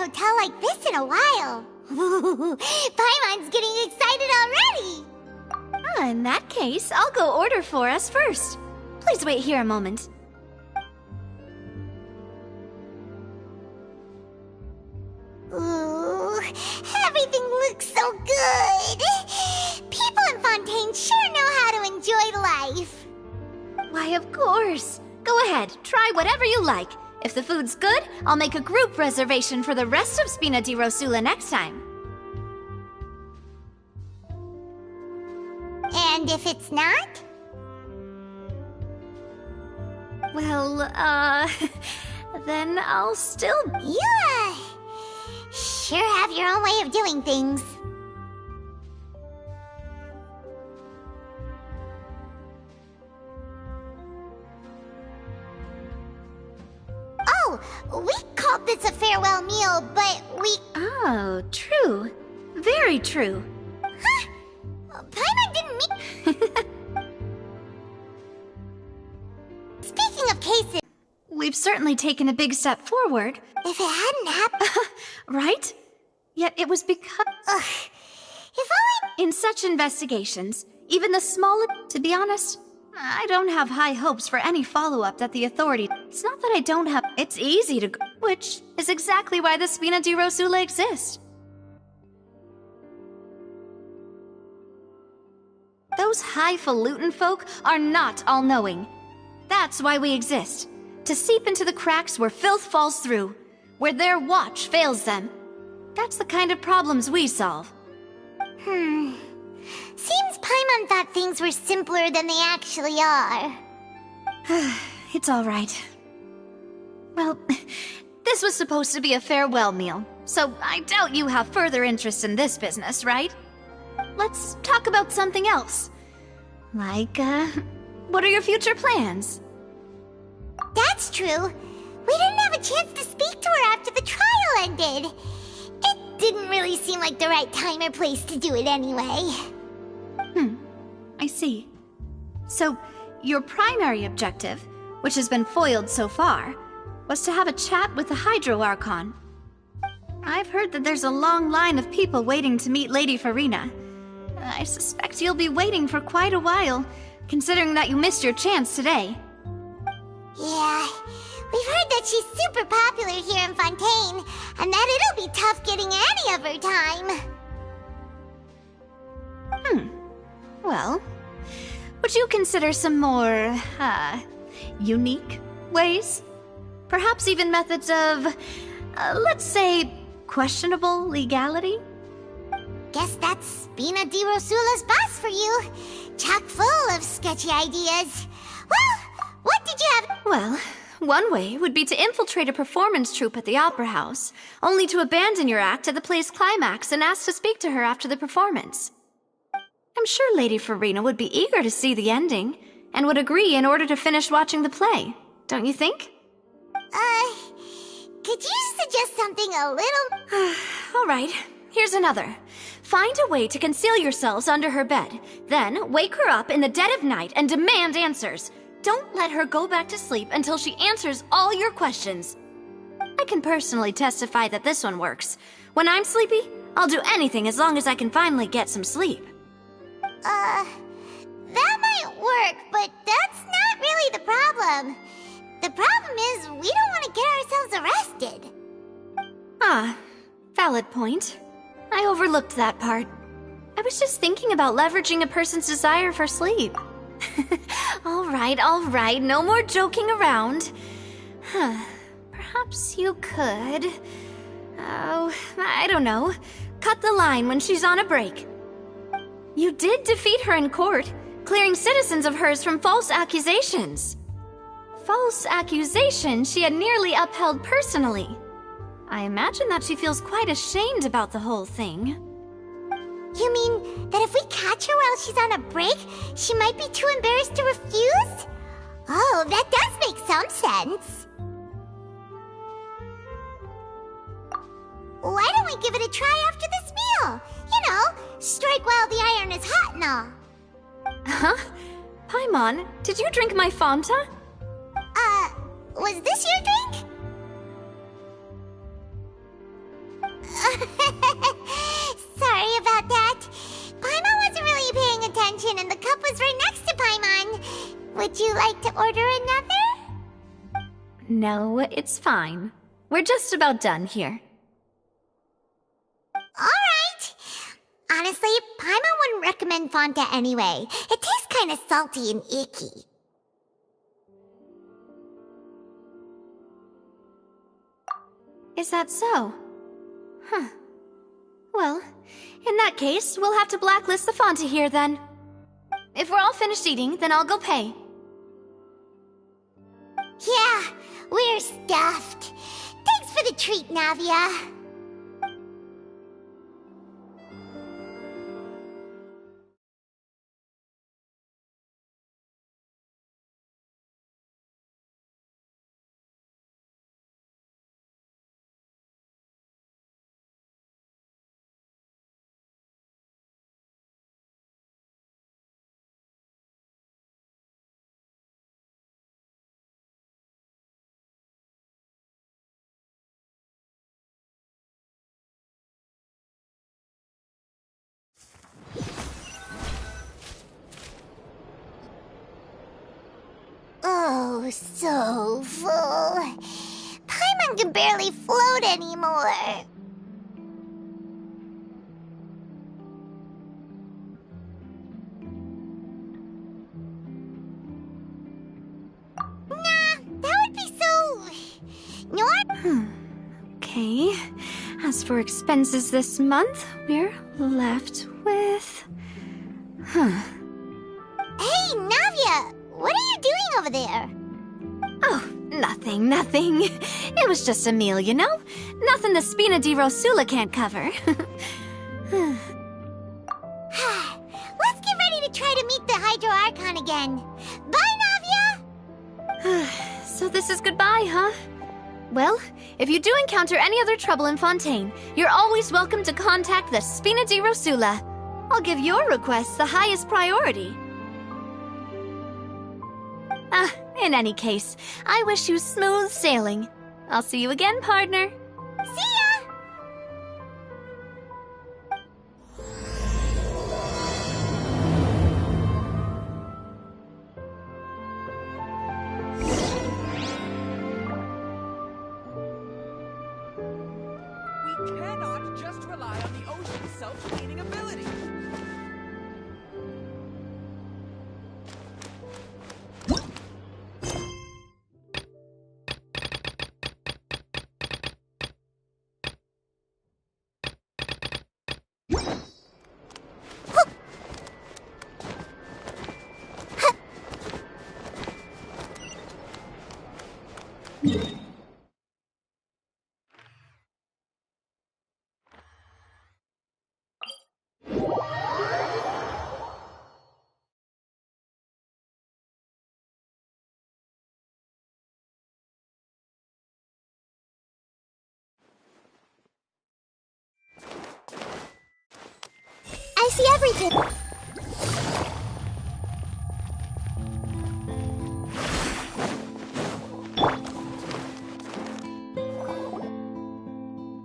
hotel like this in a while. Paimon's getting excited already. In that case, I'll go order for us first. Please wait here a moment. Ooh, everything looks so good. People in Fontaine sure know how to enjoy life. Why, of course. Go ahead, try whatever you like. If the food's good, I'll make a group reservation for the rest of Spina di Rosula next time. And if it's not? Well, then I'll still... You, sure have your own way of doing things. Oh, we called this a farewell meal, but we... Oh, true. Very true. Huh? Paimon didn't mean... Speaking of cases... We've certainly taken a big step forward. If it hadn't happened... Right? Yet it was because... Ugh. If only... In such investigations, even the smallest... To be honest, I don't have high hopes for any follow-up that the authority... It's not that I don't have... It's easy to... Which is exactly why the Spina di Rosula exists. Those highfalutin folk are not all-knowing. That's why we exist. To seep into the cracks where filth falls through, where their watch fails them. That's the kind of problems we solve. Seems Paimon thought things were simpler than they actually are. It's all right. Well, this was supposed to be a farewell meal, so I doubt you have further interest in this business, right? Let's talk about something else. Like, what are your future plans? That's true. We didn't have a chance to speak to her after the trial ended. It didn't really seem like the right time or place to do it anyway. I see. So, your primary objective, which has been foiled so far, was to have a chat with the Hydro Archon. I've heard that there's a long line of people waiting to meet Lady Farina. I suspect you'll be waiting for quite a while, considering that you missed your chance today. Yeah, we've heard that she's super popular here in Fontaine, and that it'll be tough getting any of her time. Well, would you consider some more, unique ways? Perhaps even methods of, let's say, questionable legality? Guess that's Spina di Rosula's boss for you. Chock full of sketchy ideas. Well, what did you have? Well, one way would be to infiltrate a performance troupe at the Opera House, only to abandon your act at the play's climax and ask to speak to her after the performance. I'm sure Lady Farina would be eager to see the ending, and would agree in order to finish watching the play, don't you think? Could you suggest something a little... All right, here's another. Find a way to conceal yourselves under her bed, then wake her up in the dead of night and demand answers. Don't let her go back to sleep until she answers all your questions. I can personally testify that this one works. When I'm sleepy, I'll do anything as long as I can finally get some sleep. That might work, but that's not really the problem. The problem is we don't want to get ourselves arrested. Ah, valid point. I overlooked that part. I was just thinking about leveraging a person's desire for sleep. All right, no more joking around. Perhaps you could... Oh, I don't know. Cut the line when she's on a break. You did defeat her in court, clearing citizens of hers from false accusations. False accusations she had nearly upheld personally. I imagine that she feels quite ashamed about the whole thing. You mean that if we catch her while she's on a break, she might be too embarrassed to refuse? Oh, that does make some sense. Why don't we give it a try after this meal? You know, strike while the iron is hot and all. Huh? Paimon, did you drink my Fanta? Was this your drink? Sorry about that. Paimon wasn't really paying attention and the cup was right next to Paimon. Would you like to order another? No, it's fine. We're just about done here. Alright. Honestly, Paimon wouldn't recommend Fanta anyway. It tastes kind of salty and icky. Is that so? Huh. Well, in that case, we'll have to blacklist the Fanta here then. If we're all finished eating, then I'll go pay. Yeah, we're stuffed. Thanks for the treat, Navia. Oh, so full. Paimon can barely float anymore. Nah, that would be so... Okay. As for expenses this month, we're left with... Hey, Navia! What are you doing over there? Oh, nothing. It was just a meal, you know? Nothing the Spina di Rosula can't cover. Let's get ready to try to meet the Hydro Archon again. Bye, Navia! So this is goodbye, huh? Well, if you do encounter any other trouble in Fontaine, you're always welcome to contact the Spina di Rosula. I'll give your requests the highest priority. In any case, I wish you smooth sailing. I'll see you again, partner. See ya! We cannot just rely on the ocean's self-cleaning ability. I see everything.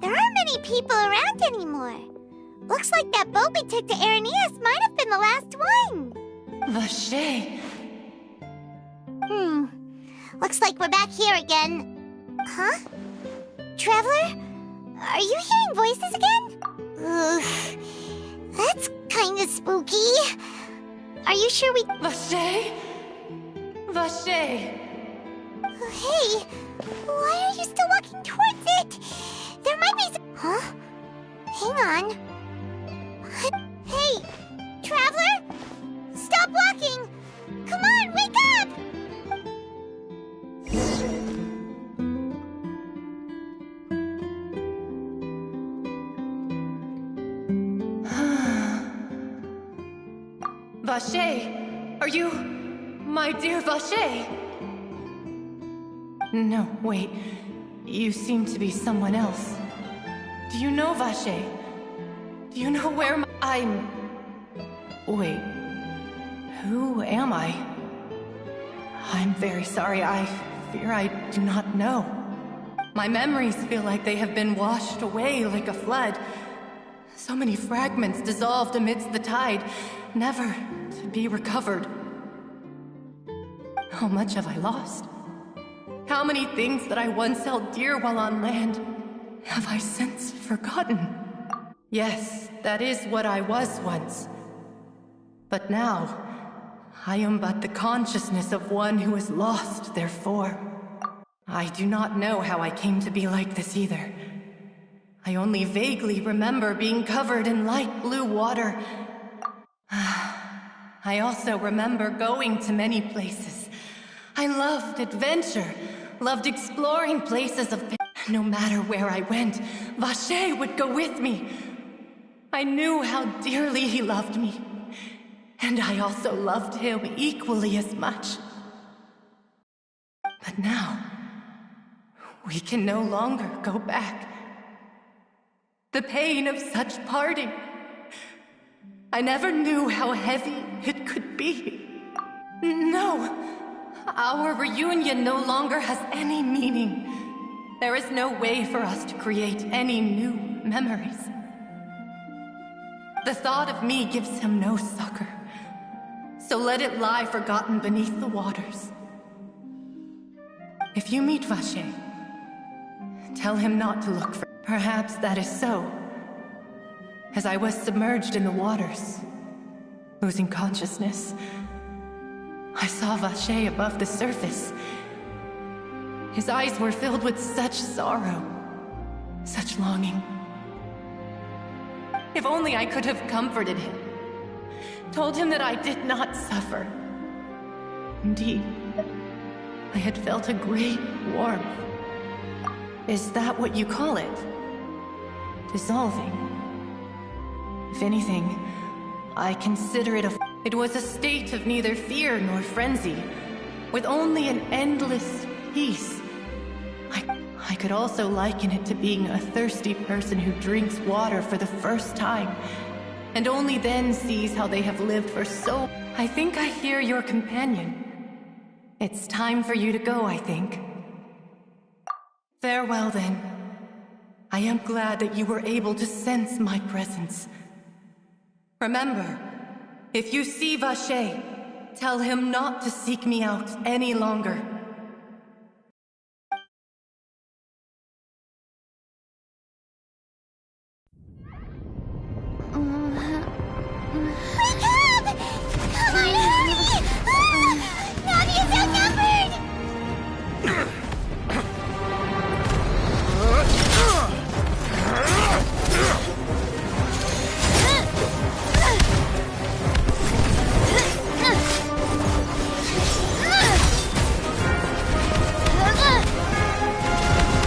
There aren't many people around anymore. Looks like that boat we took to Araneas might have been the last one. Vache! Looks like we're back here again. Huh? Traveler? Are you hearing voices again? Ugh. That's kinda spooky. Are you sure we... Vache! Vache! Hey, why are you still walking towards it? There might be some... Huh? Hang on. Hey, Traveler? Stop walking! Come on, wake up! Vache! Are you... my dear Vache? No, wait. You seem to be someone else. Do you know Vache? Do you know where I'm... Wait. Who am I? I'm very sorry. I fear I do not know. My memories feel like they have been washed away like a flood. So many fragments dissolved amidst the tide, never to be recovered. How much have I lost? How many things that I once held dear while on land have I since forgotten? Yes, that is what I was once. But now, I am but the consciousness of one who is lost, therefore. I do not know how I came to be like this either. I only vaguely remember being covered in light blue water. I also remember going to many places. I loved adventure, loved exploring places of... No matter where I went, Vache would go with me. I knew how dearly he loved me. And I also loved him equally as much. But now, we can no longer go back. The pain of such parting. I never knew how heavy it could be. No, our reunion no longer has any meaning. There is no way for us to create any new memories. The thought of me gives him no succor. So let it lie forgotten beneath the waters. If you meet Vache, tell him not to look for... Perhaps that is so. As I was submerged in the waters, losing consciousness, I saw Vache above the surface. His eyes were filled with such sorrow, such longing. If only I could have comforted him, told him that I did not suffer. Indeed, I had felt a great warmth. Is that what you call it? Dissolving? If anything, I consider it a... It was a state of neither fear nor frenzy, with only an endless peace. I could also liken it to being a thirsty person who drinks water for the first time, and only then sees how they have lived for so... I think I hear your companion. It's time for you to go, I think. Farewell, then. I am glad that you were able to sense my presence. Remember, if you see Vache, tell him not to seek me out any longer. Wake up! Come on, hurry! Navi is outnumbered!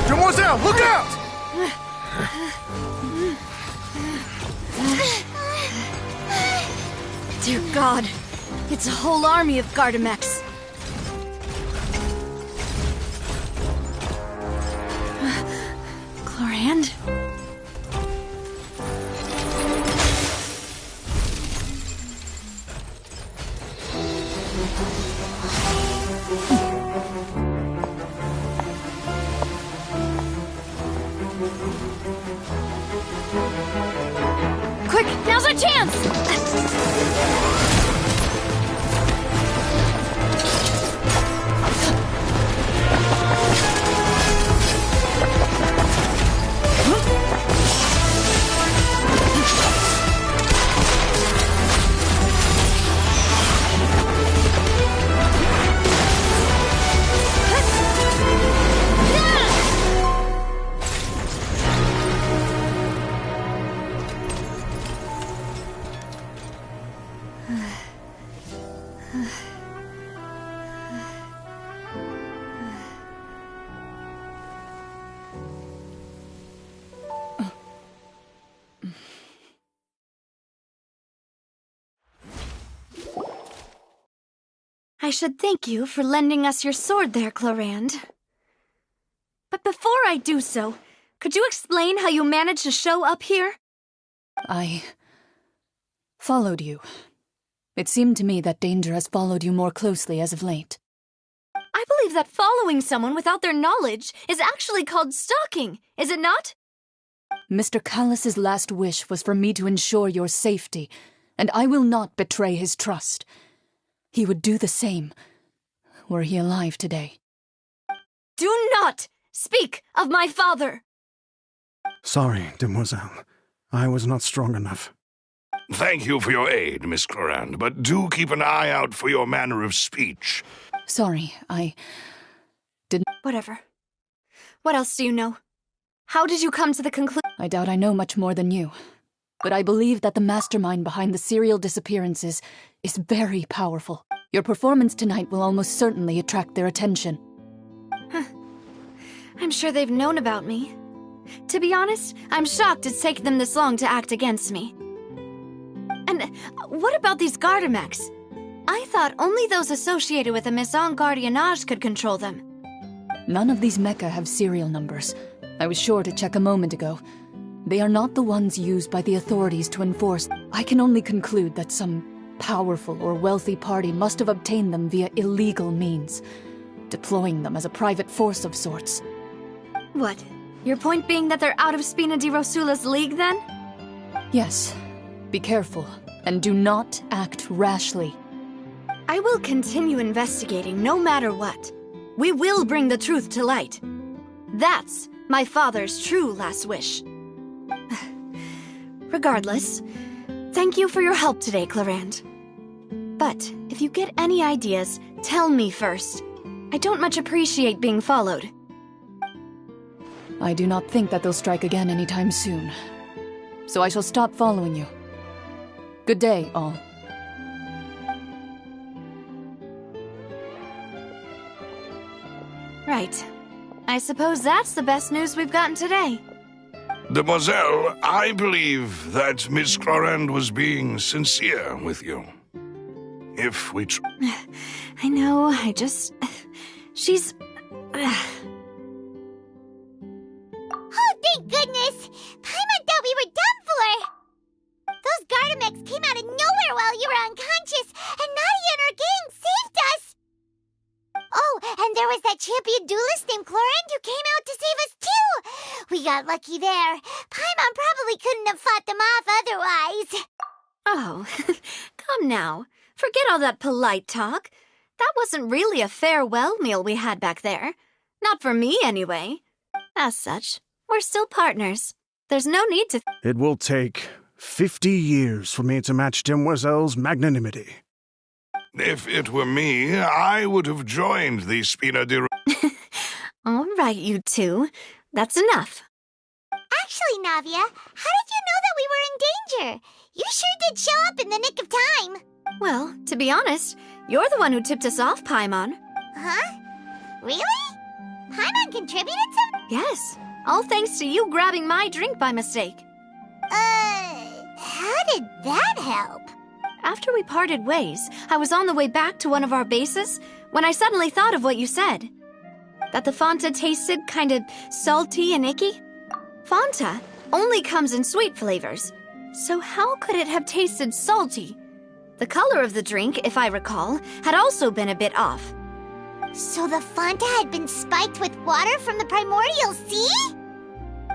Demoiselle, look out! Dear God, it's a whole army of Gardamex. Chlorand? Quick, now's our chance! I should thank you for lending us your sword there, Chlorand. But before I do so, could you explain how you managed to show up here? I followed you. It seemed to me that danger has followed you more closely as of late. I believe believe that following someone without their knowledge is actually called stalking, is it not? Mr. Callus's last wish was for me to ensure your safety, and I will not betray his trust. He would do the same, were he alive today. Do not speak of my father! Sorry, demoiselle. I was not strong enough. Thank you for your aid, Miss Clorand, but do keep an eye out for your manner of speech. Sorry, I didn't... Whatever. What else do you know? How did you come to the conclusion? I doubt I know much more than you, but I believe that the mastermind behind the serial disappearances is very powerful. Your performance tonight will almost certainly attract their attention. I'm sure they've known about me. To be honest, I'm shocked it's taken them this long to act against me. And what about these Gardamex? I thought only those associated with the Maison Gardiennage could control them. None of these mecha have serial numbers. I was sure to check a moment ago. They are not the ones used by the authorities to enforce. I can only conclude that some powerful or wealthy party must have obtained them via illegal means, deploying them as a private force of sorts. What? Your point being that they're out of Spina di Rosula's league, then? Yes. Be careful, and do not act rashly. I will continue investigating no matter what. We will bring the truth to light. That's my father's true last wish. Regardless, thank you for your help today, Clorand. But if you get any ideas, tell me first. I don't much appreciate being followed. I do not think that they'll strike again anytime soon. So I shall stop following you. Good day, all. Right. I suppose that's the best news we've gotten today. Demoiselle, I believe that Miss Clorand was being sincere with you. If we I know, she's... Oh, thank goodness! Paimon thought we were done for! Those Gardamex came out of nowhere while you were unconscious, and Nadia and her gang saved us! Oh, and there was that champion duelist named Clorand who came out to save us too! We got lucky there. Paimon probably couldn't have fought them off otherwise. Oh, come now. Forget all that polite talk. That wasn't really a farewell meal we had back there. Not for me, anyway. As such, we're still partners. There's no need to... It will take 50 years for me to match Demoiselle's magnanimity. If it were me, I would have joined the Spina di... All right, you two. That's enough. Actually, Navia, how did you know that we were in danger? You sure did show up in the nick of time. Well, to be honest, you're the one who tipped us off, Paimon. Huh? Really? Paimon contributed some? Yes, all thanks to you grabbing my drink by mistake. How did that help? After we parted ways, I was on the way back to one of our bases when I suddenly thought of what you said. That the Fanta tasted kind of salty and icky. Fanta only comes in sweet flavors, so how could it have tasted salty? The color of the drink, if I recall, had also been a bit off. So the Fanta had been spiked with water from the primordial sea?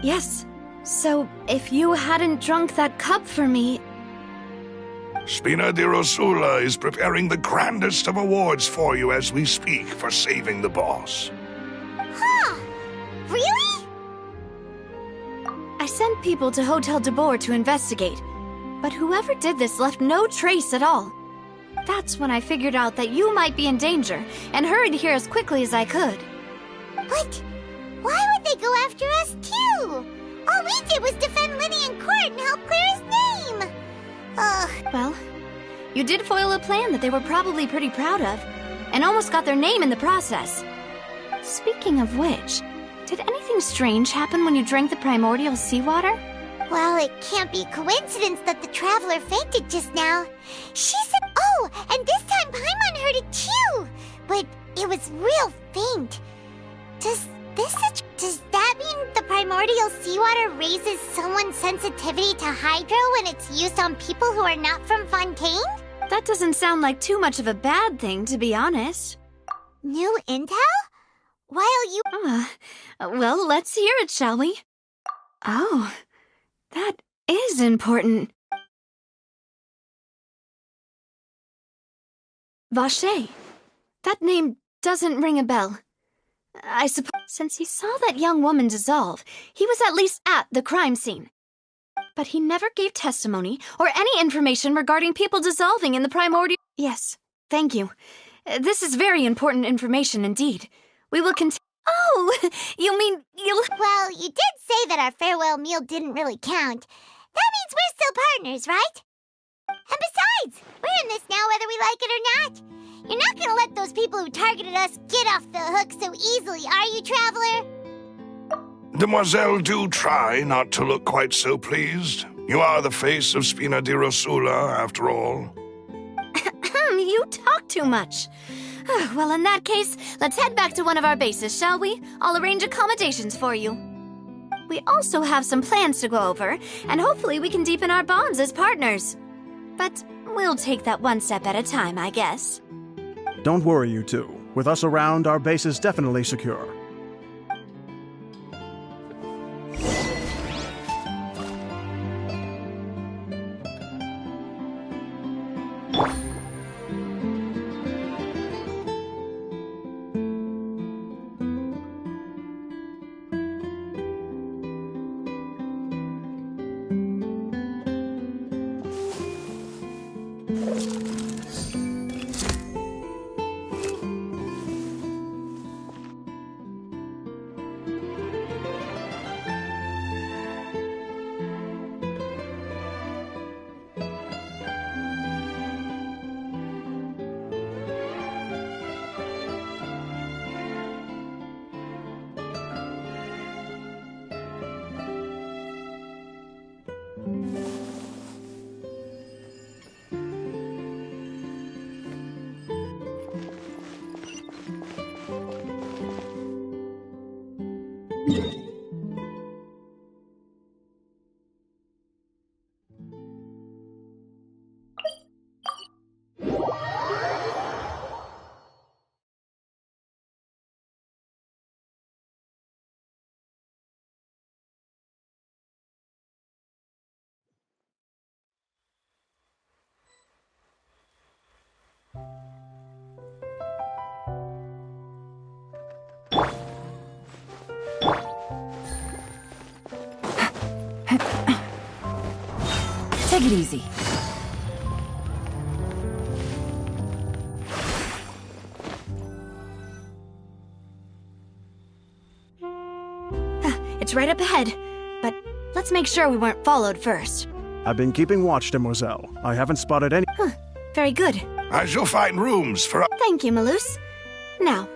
Yes. So if you hadn't drunk that cup for me... Spina di Rosula is preparing the grandest of awards for you as we speak for saving the boss. Huh? Really? I sent people to Hotel de Boer to investigate, but whoever did this left no trace at all. That's when I figured out that you might be in danger and hurried here as quickly as I could. But why would they go after us too? All we did was defend Linny in court and help clear his name. Ugh. Well, you did foil a plan that they were probably pretty proud of, and almost got their name in the process. Speaking of which, did anything strange happen when you drank the primordial seawater? Well, it can't be coincidence that the traveler fainted just now. She said, oh, and this time Paimon heard it too, but it was real faint. Does that mean the primordial seawater raises someone's sensitivity to hydro when it's used on people who are not from Fontaine? That doesn't sound like too much of a bad thing, to be honest. New intel? while you... Well, let's hear it, shall we? Oh, that is important. Vache. That name doesn't ring a bell. I suppose since he saw that young woman dissolve, he was at least at the crime scene. But he never gave testimony or any information regarding people dissolving in the primordial... Yes, thank you. This is very important information indeed. We will continue... Oh, you mean you'll... Well, you did say that our farewell meal didn't really count. That means we're still partners, right? And besides, we're in this now whether we like it or not. You're not gonna let those people who targeted us get off the hook so easily, are you, Traveler? Demoiselle, do try not to look quite so pleased. You are the face of Spina di Rosula, after all. You talk too much. Well, in that case, let's head back to one of our bases, shall we? I'll arrange accommodations for you. We also have some plans to go over, and hopefully we can deepen our bonds as partners. But we'll take that one step at a time, I guess. Don't worry, you two. With us around, our base is definitely secure. Take it easy. It's right up ahead, but let's make sure we weren't followed first. I've been keeping watch, Demoiselle. I haven't spotted any... Very good. I shall find rooms for... Thank you, Malouse. Now,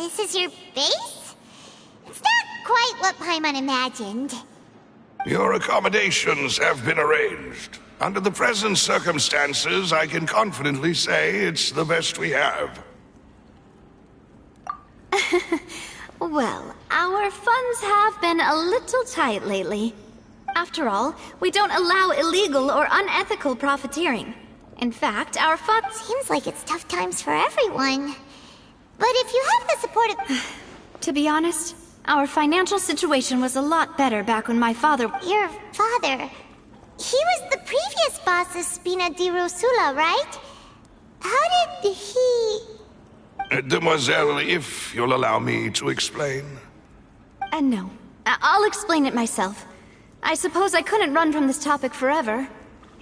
This is your base? It's not quite what Paimon imagined. Your accommodations have been arranged. Under the present circumstances, I can confidently say it's the best we have. Well, our funds have been a little tight lately. After all, we don't allow illegal or unethical profiteering. In fact, our funds... Seems like it's tough times for everyone. But if you have the support of... To be honest, our financial situation was a lot better back when my father... Your father... He was the previous boss of Spina di Rosula, right? How did he... Demoiselle, if you'll allow me to explain. No. I'll explain it myself. I suppose I couldn't run from this topic forever.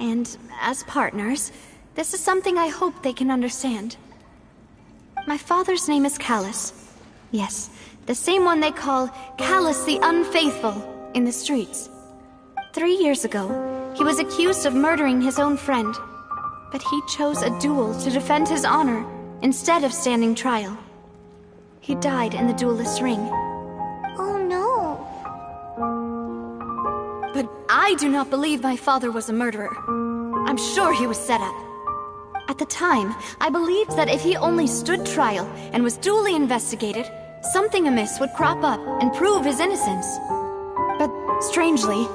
And as partners, this is something I hope they can understand. My father's name is Callus. Yes, the same one they call Callus the Unfaithful in the streets. 3 years ago, he was accused of murdering his own friend. But he chose a duel to defend his honor instead of standing trial. He died in the duelist's ring. Oh no. But I do not believe my father was a murderer. I'm sure he was set up. At the time, I believed that if he only stood trial and was duly investigated, something amiss would crop up and prove his innocence. But strangely,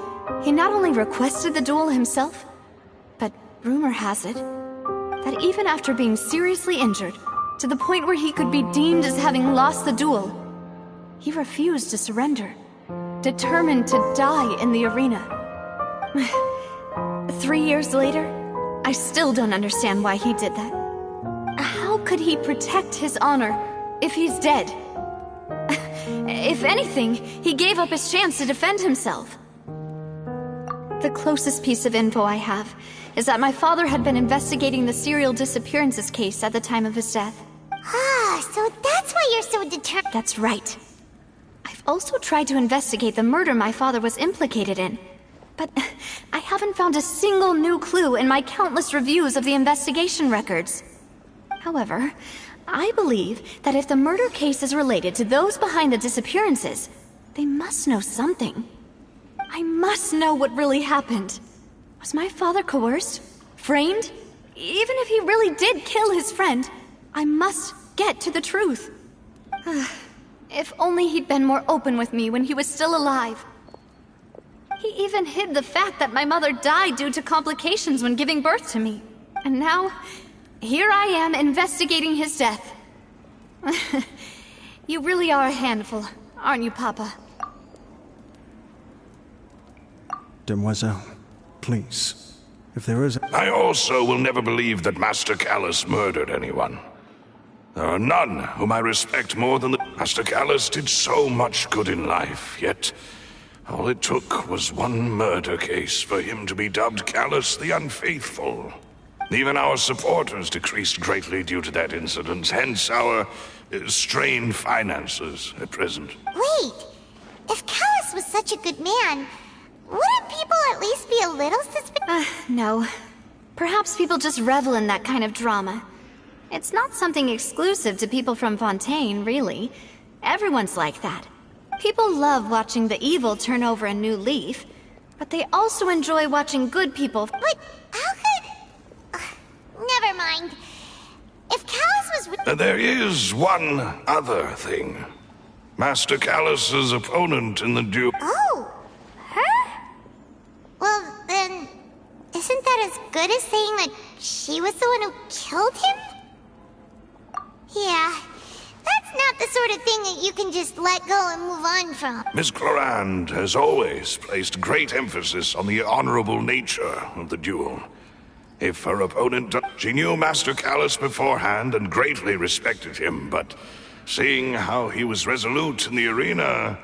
he not only requested the duel himself, but rumor has it that even after being seriously injured, to the point where he could be deemed as having lost the duel, he refused to surrender, determined to die in the arena. 3 years later, I still don't understand why he did that. How could he protect his honor if he's dead? If anything, he gave up his chance to defend himself. The closest piece of info I have is that my father had been investigating the serial disappearances case at the time of his death. Ah, so that's why you're so determined. That's right. I've also tried to investigate the murder my father was implicated in, but I haven't found a single new clue in my countless reviews of the investigation records. However, I believe that if the murder case is related to those behind the disappearances, they must know something. I must know what really happened. Was my father coerced? Framed? Even if he really did kill his friend, I must get to the truth. If only he'd been more open with me when he was still alive. He even hid the fact that my mother died due to complications when giving birth to me. And now, here I am investigating his death. You really are a handful, aren't you, Papa? Demoiselle, please, if there is... I also will never believe that Master Callus murdered anyone. There are none whom I respect more than the... Master Callus did so much good in life, yet all it took was one murder case for him to be dubbed Callus the Unfaithful. Even our supporters decreased greatly due to that incident, hence our strained finances at present. Wait, if Callus was such a good man, wouldn't people at least be a little suspicious? No. Perhaps people just revel in that kind of drama. It's not something exclusive to people from Fontaine, really. Everyone's like that. People love watching the evil turn over a new leaf, but they also enjoy watching good people... But how could... never mind. If Callus was... There is one other thing. Master Callus's opponent in the duel... Oh! Her? Well, then... isn't that as good as saying that she was the one who killed him? Yeah. That's not the sort of thing that you can just let go and move on from. Miss Clorand has always placed great emphasis on the honorable nature of the duel. If her opponent... She knew Master Callus beforehand and greatly respected him, but seeing how he was resolute in the arena,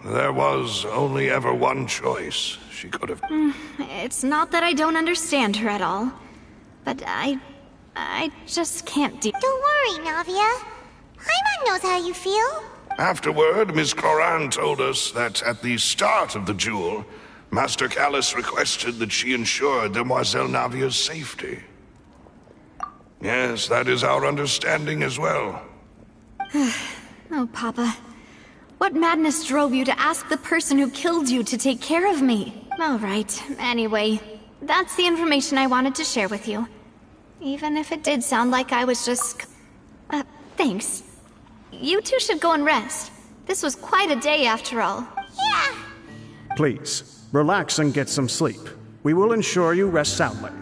there was only ever one choice she could have... It's not that I don't understand her at all, but I just can't Don't worry, Navia. Paimon knows how you feel. Afterward, Miss Clorand told us that at the start of the duel, Master Callus requested that she ensure Demoiselle Navia's safety. Yes, that is our understanding as well. Oh, Papa. What madness drove you to ask the person who killed you to take care of me? All right, anyway, that's the information I wanted to share with you. Even if it did sound like I was just... thanks. You two should go and rest. This was quite a day after all. Yeah. Please, relax and get some sleep. We will ensure you rest soundly.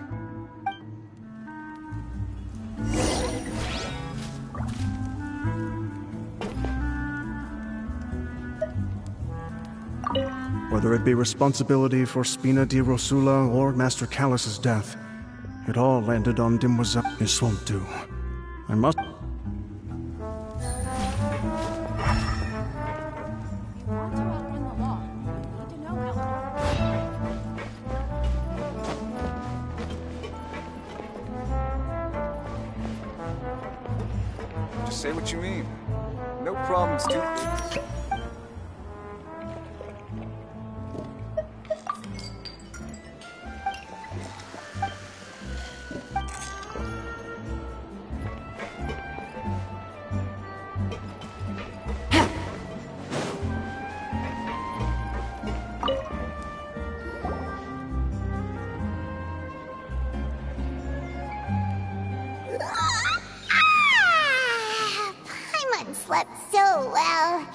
Whether it be responsibility for Spina di Rosula or Master Callus's death, it all landed on Demoiselle Iswontu. I must... Just say what you mean. No problems, dude. Slept so well.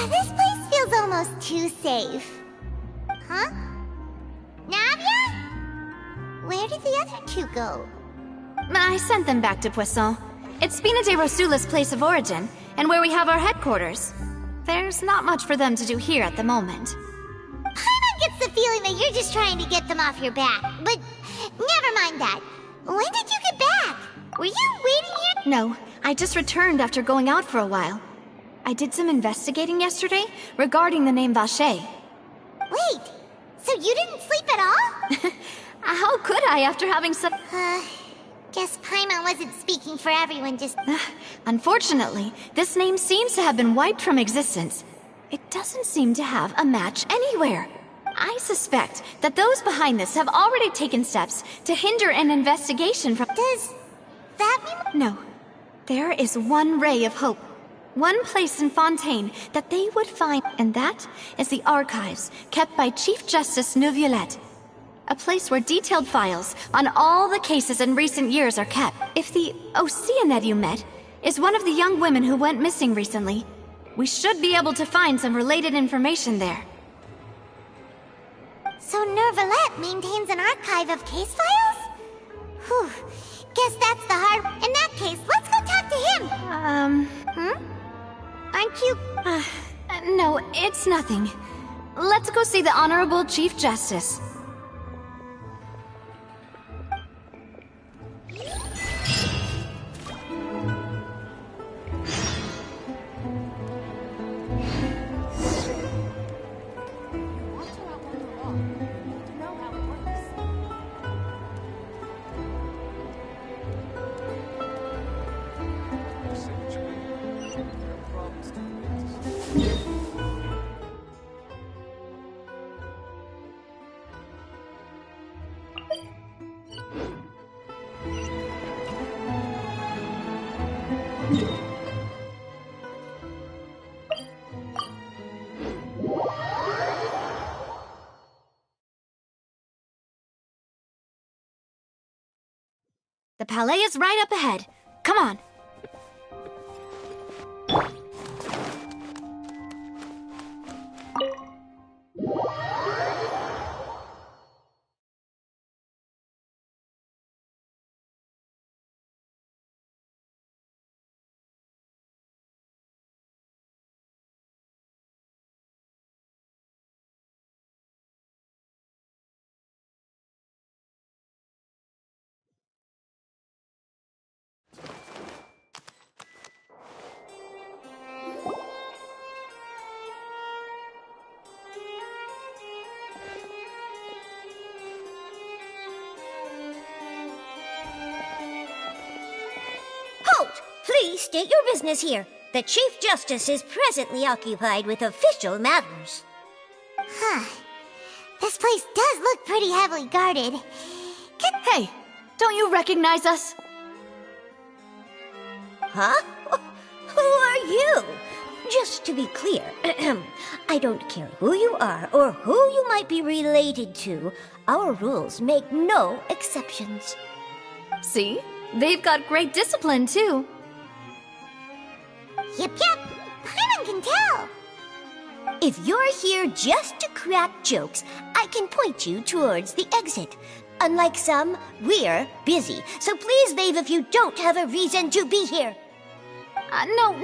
This place feels almost too safe. Huh? Navia? Where did the other two go? I sent them back to Poisson. It's Spina de Rosula's place of origin, and where we have our headquarters. There's not much for them to do here at the moment. Paimon gets the feeling that you're just trying to get them off your back, but never mind that. When did you get back? Were you waiting here? No, I just returned after going out for a while. I did some investigating yesterday regarding the name Vache. Wait, so you didn't sleep at all? How could I after having some... Guess Paimon wasn't speaking for everyone just... Unfortunately, this name seems to have been wiped from existence. It doesn't seem to have a match anywhere. I suspect that those behind this have already taken steps to hinder an investigation from... Does that mean... No. There is one ray of hope. One place in Fontaine that they would find, and that is the archives kept by Chief Justice Neuvillette. A place where detailed files on all the cases in recent years are kept. If the Oceanid you met is one of the young women who went missing recently, we should be able to find some related information there. So Neuvillette maintains an archive of case files? Whew. Guess that's the hard... In that case, let's go talk to him! Aren't you... No, it's nothing. Let's go see the Honorable Chief Justice. The Palais is right up ahead. Come on. Please state your business here. The Chief Justice is presently occupied with official matters. This place does look pretty heavily guarded. Hey, don't you recognize us? Huh? Who are you? Just to be clear, I don't care who you are or who you might be related to. Our rules make no exceptions. See? They've got great discipline, too. Yep, Paimon can tell. If you're here just to crack jokes, I can point you towards the exit. Unlike some, we're busy, so please leave if you don't have a reason to be here.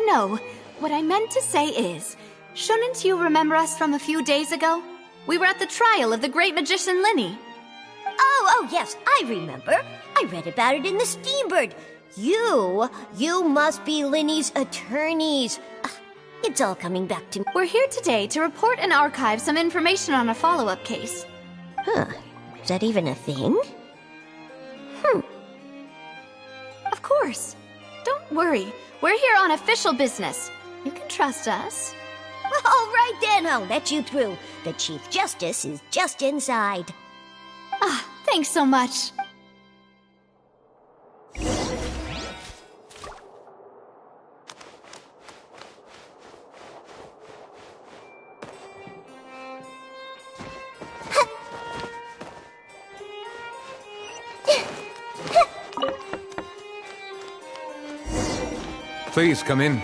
No. What I meant to say is, shouldn't you remember us from a few days ago? We were at the trial of the great magician Linny. Oh, yes, I remember. I read about it in the Steambird. You must be Linny's attorneys. It's all coming back to me. We're here today to report and archive some information on a follow-up case. Huh. Is that even a thing? Of course. Don't worry. We're here on official business. You can trust us. All right then, I'll let you through. The Chief Justice is just inside. Thanks so much. Please come in.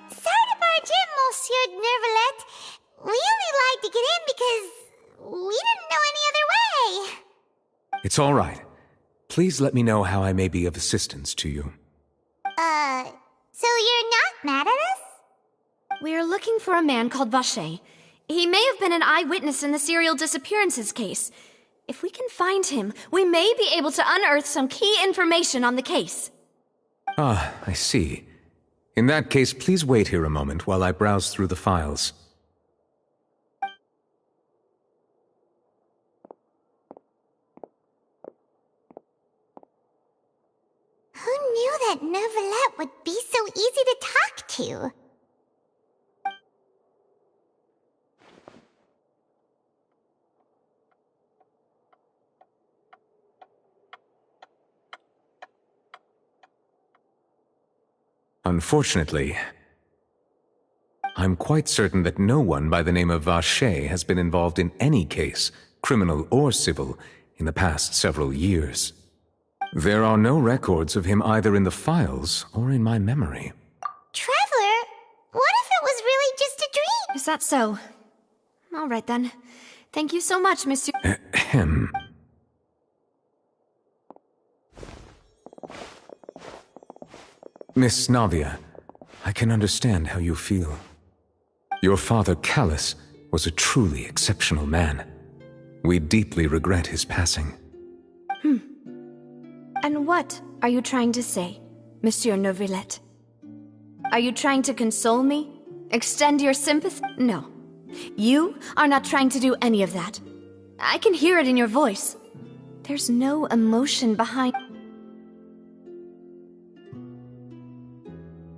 Sorry to barge in, Monsieur Nervalet. We only lied to get in because we didn't know any other way. It's all right. Please let me know how I may be of assistance to you. So you're not mad at us? We're looking for a man called Vache. He may have been an eyewitness in the serial disappearances case. If we can find him, we may be able to unearth some key information on the case. Ah, I see. In that case, please wait here a moment while I browse through the files. Who knew that Nervalet would be so easy to talk to? Unfortunately, I'm quite certain that no one by the name of Vache has been involved in any case, criminal or civil, in the past several years. There are no records of him either in the files or in my memory. Traveler, what if it was really just a dream? Is that so? All right then. Thank you so much, Monsieur. Ahem. Miss Navia, I can understand how you feel. Your father, Callus, was a truly exceptional man. We deeply regret his passing. And what are you trying to say, Monsieur Neuvillette? Are you trying to console me? Extend your sympathy? No. You are not trying to do any of that. I can hear it in your voice. There's no emotion behind...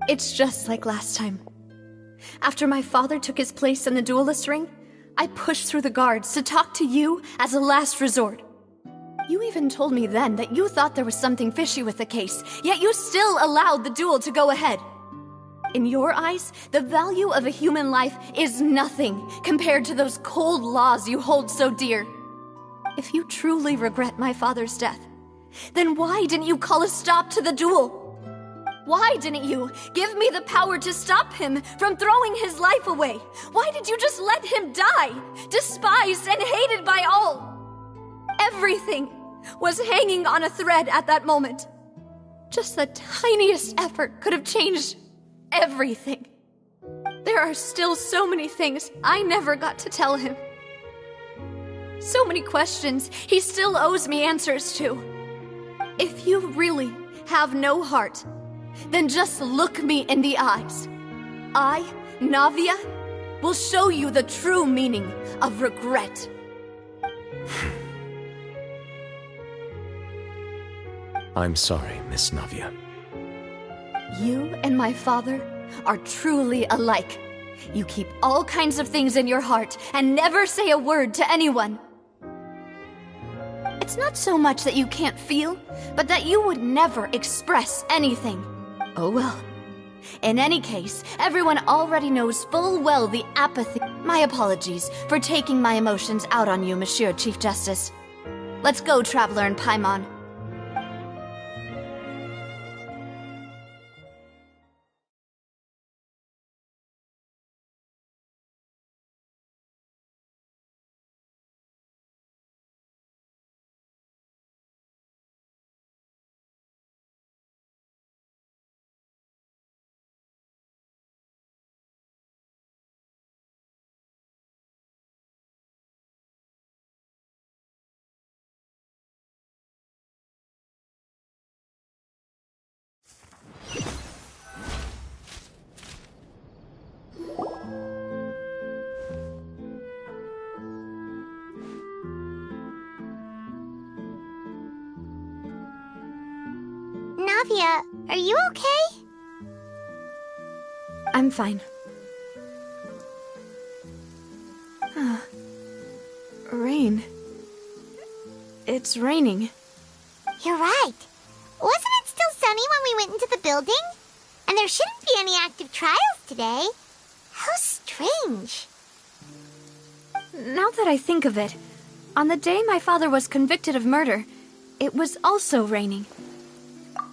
It's just like last time. After my father took his place in the duelist ring, I pushed through the guards to talk to you as a last resort. You even told me then that you thought there was something fishy with the case, yet you still allowed the duel to go ahead. In your eyes, the value of a human life is nothing compared to those cold laws you hold so dear. If you truly regret my father's death, then why didn't you call a stop to the duel? Why didn't you give me the power to stop him from throwing his life away? Why did you just let him die, despised and hated by all? Everything was hanging on a thread at that moment. Just the tiniest effort could have changed everything. There are still so many things I never got to tell him. So many questions he still owes me answers to. If you really have no heart, then just look me in the eyes. I, Navia, will show you the true meaning of regret. I'm sorry, Miss Navia. You and my father are truly alike. You keep all kinds of things in your heart and never say a word to anyone. It's not so much that you can't feel, but that you would never express anything. Oh well. In any case, everyone already knows full well the apathy. My apologies for taking my emotions out on you, Monsieur Chief Justice. Let's go, Traveler and Paimon. Navia, are you okay? I'm fine. Rain. It's raining. You're right. Wasn't it still sunny when we went into the building? And there shouldn't be any active trials today. How strange. Now that I think of it, on the day my father was convicted of murder, it was also raining.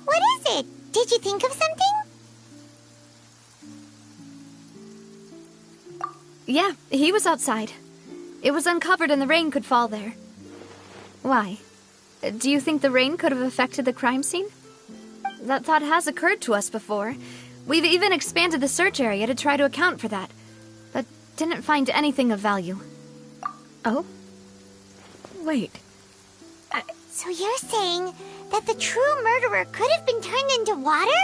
What is it? Did you think of something? Yeah, he was outside. It was uncovered and the rain could fall there. Why? Do you think the rain could have affected the crime scene? That thought has occurred to us before. We've even expanded the search area to try to account for that, but didn't find anything of value. Oh? Wait. So you're saying that the true murderer could have been turned into water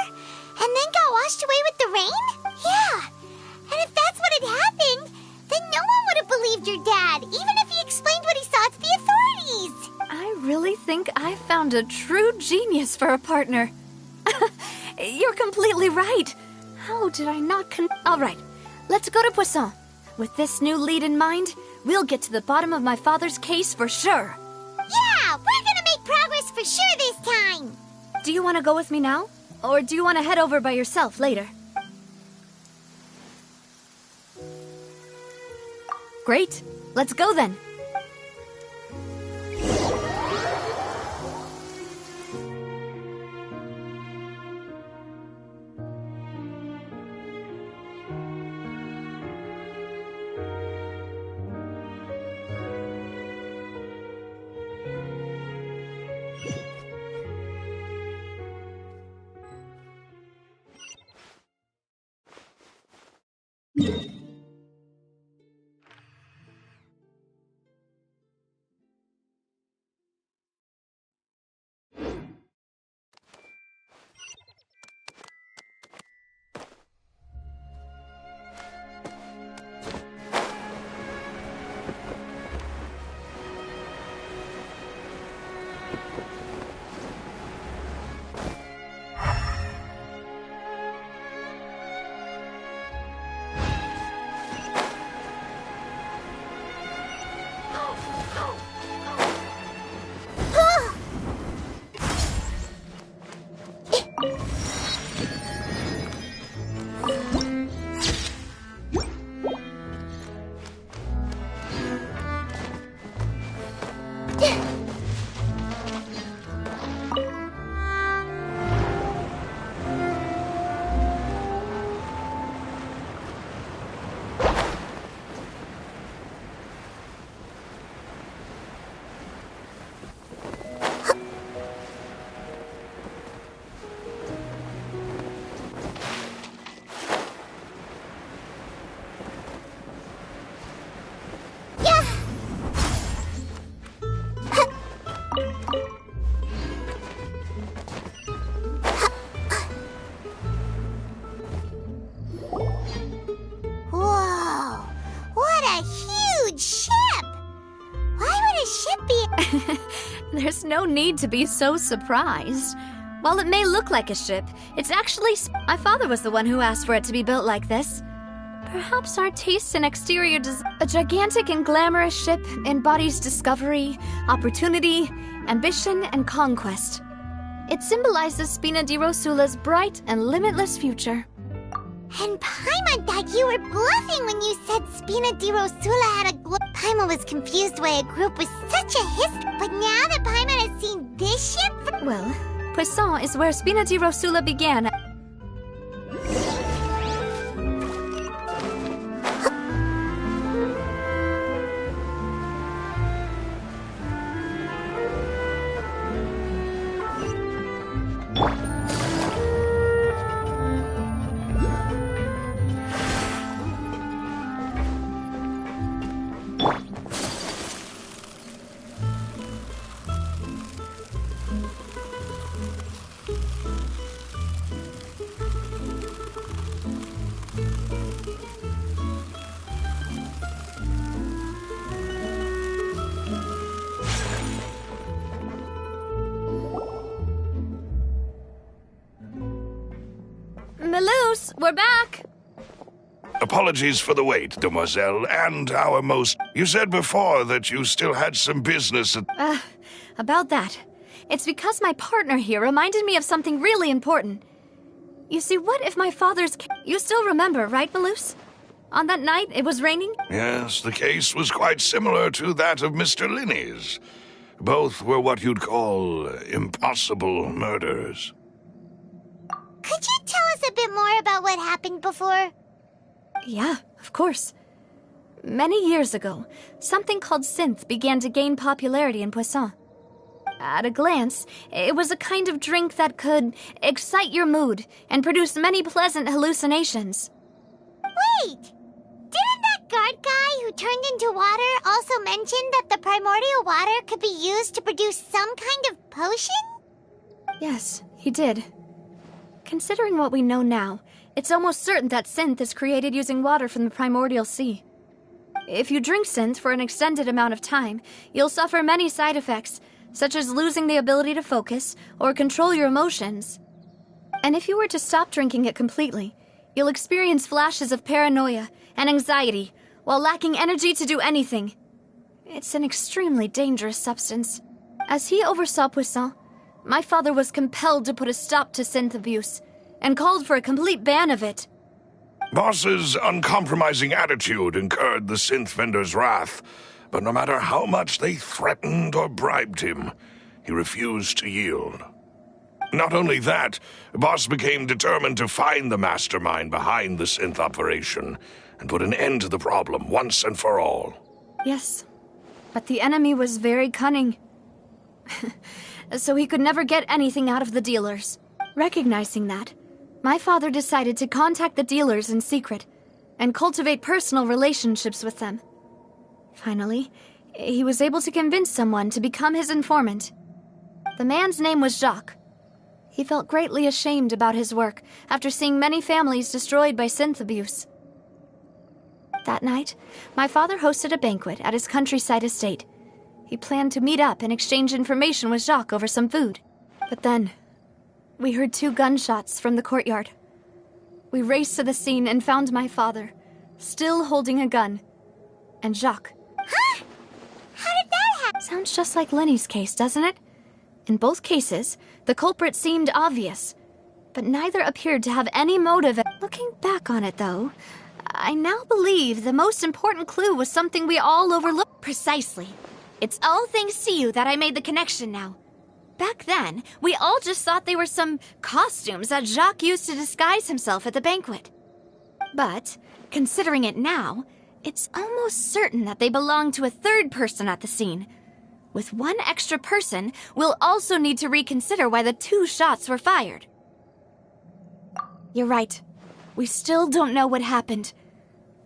and then got washed away with the rain? Yeah. And if that's what had happened, then no one would have believed your dad, even if he explained what he saw to the authorities. I really think I found a true genius for a partner. You're completely right. How did I not All right, let's go to Poisson. With this new lead in mind, we'll get to the bottom of my father's case for sure. Yeah, we're gonna make progress for sure this time. Do you want to go with me now? Or do you want to head over by yourself later? Great. Let's go then. There's no need to be so surprised. While it may look like a ship, it's actually... My father was the one who asked for it to be built like this. Perhaps our tastes in exterior design... A gigantic and glamorous ship embodies discovery, opportunity, ambition, and conquest. It symbolizes Spina di Rosula's bright and limitless future. And Paimon thought you were bluffing when you said Spina di Rosula had a Paimon was confused why a group with such a history. But now that Paimon has seen this ship... Well, Poisson is where Spina di Rosula began. Melus, we're back! Apologies for the wait, demoiselle, and our most... You said before that you still had some business at... About that. It's because my partner here reminded me of something really important. You see, what if my father's... You still remember, right, Melus? On that night, it was raining? Yes, the case was quite similar to that of Mr. Linney's. Both were what you'd call impossible murders. Could you tell us a bit more about what happened before? Yeah, of course. Many years ago, something called synth began to gain popularity in Poisson. At a glance, it was a kind of drink that could excite your mood and produce many pleasant hallucinations. Wait! Didn't that guard guy who turned into water also mention that the primordial water could be used to produce some kind of potion? Yes, he did. Considering what we know now, it's almost certain that synth is created using water from the primordial sea. If you drink synth for an extended amount of time, you'll suffer many side effects, such as losing the ability to focus or control your emotions. And if you were to stop drinking it completely, you'll experience flashes of paranoia and anxiety while lacking energy to do anything. It's an extremely dangerous substance. As he oversaw Poisson, my father was compelled to put a stop to synth abuse and called for a complete ban of it. Boss's uncompromising attitude incurred the synth vendor's wrath, but no matter how much they threatened or bribed him, he refused to yield. Not only that, Boss became determined to find the mastermind behind the synth operation and put an end to the problem once and for all. Yes, but the enemy was very cunning. So he could never get anything out of the dealers. Recognizing that, my father decided to contact the dealers in secret and cultivate personal relationships with them. Finally, he was able to convince someone to become his informant. The man's name was Jacques. He felt greatly ashamed about his work after seeing many families destroyed by synth abuse. That night, my father hosted a banquet at his countryside estate. He planned to meet up and exchange information with Jacques over some food. But then, we heard 2 gunshots from the courtyard. We raced to the scene and found my father, still holding a gun, and Jacques. Huh? How did that happen? Sounds just like Lenny's case, doesn't it? In both cases, the culprit seemed obvious, but neither appeared to have any motive. Looking back on it, though, I now believe the most important clue was something we all overlooked. Precisely. It's all thanks to you that I made the connection now. Back then, we all just thought they were some costumes that Jacques used to disguise himself at the banquet. But, considering it now, it's almost certain that they belong to a third person at the scene. With one extra person, we'll also need to reconsider why the 2 shots were fired. You're right. We still don't know what happened.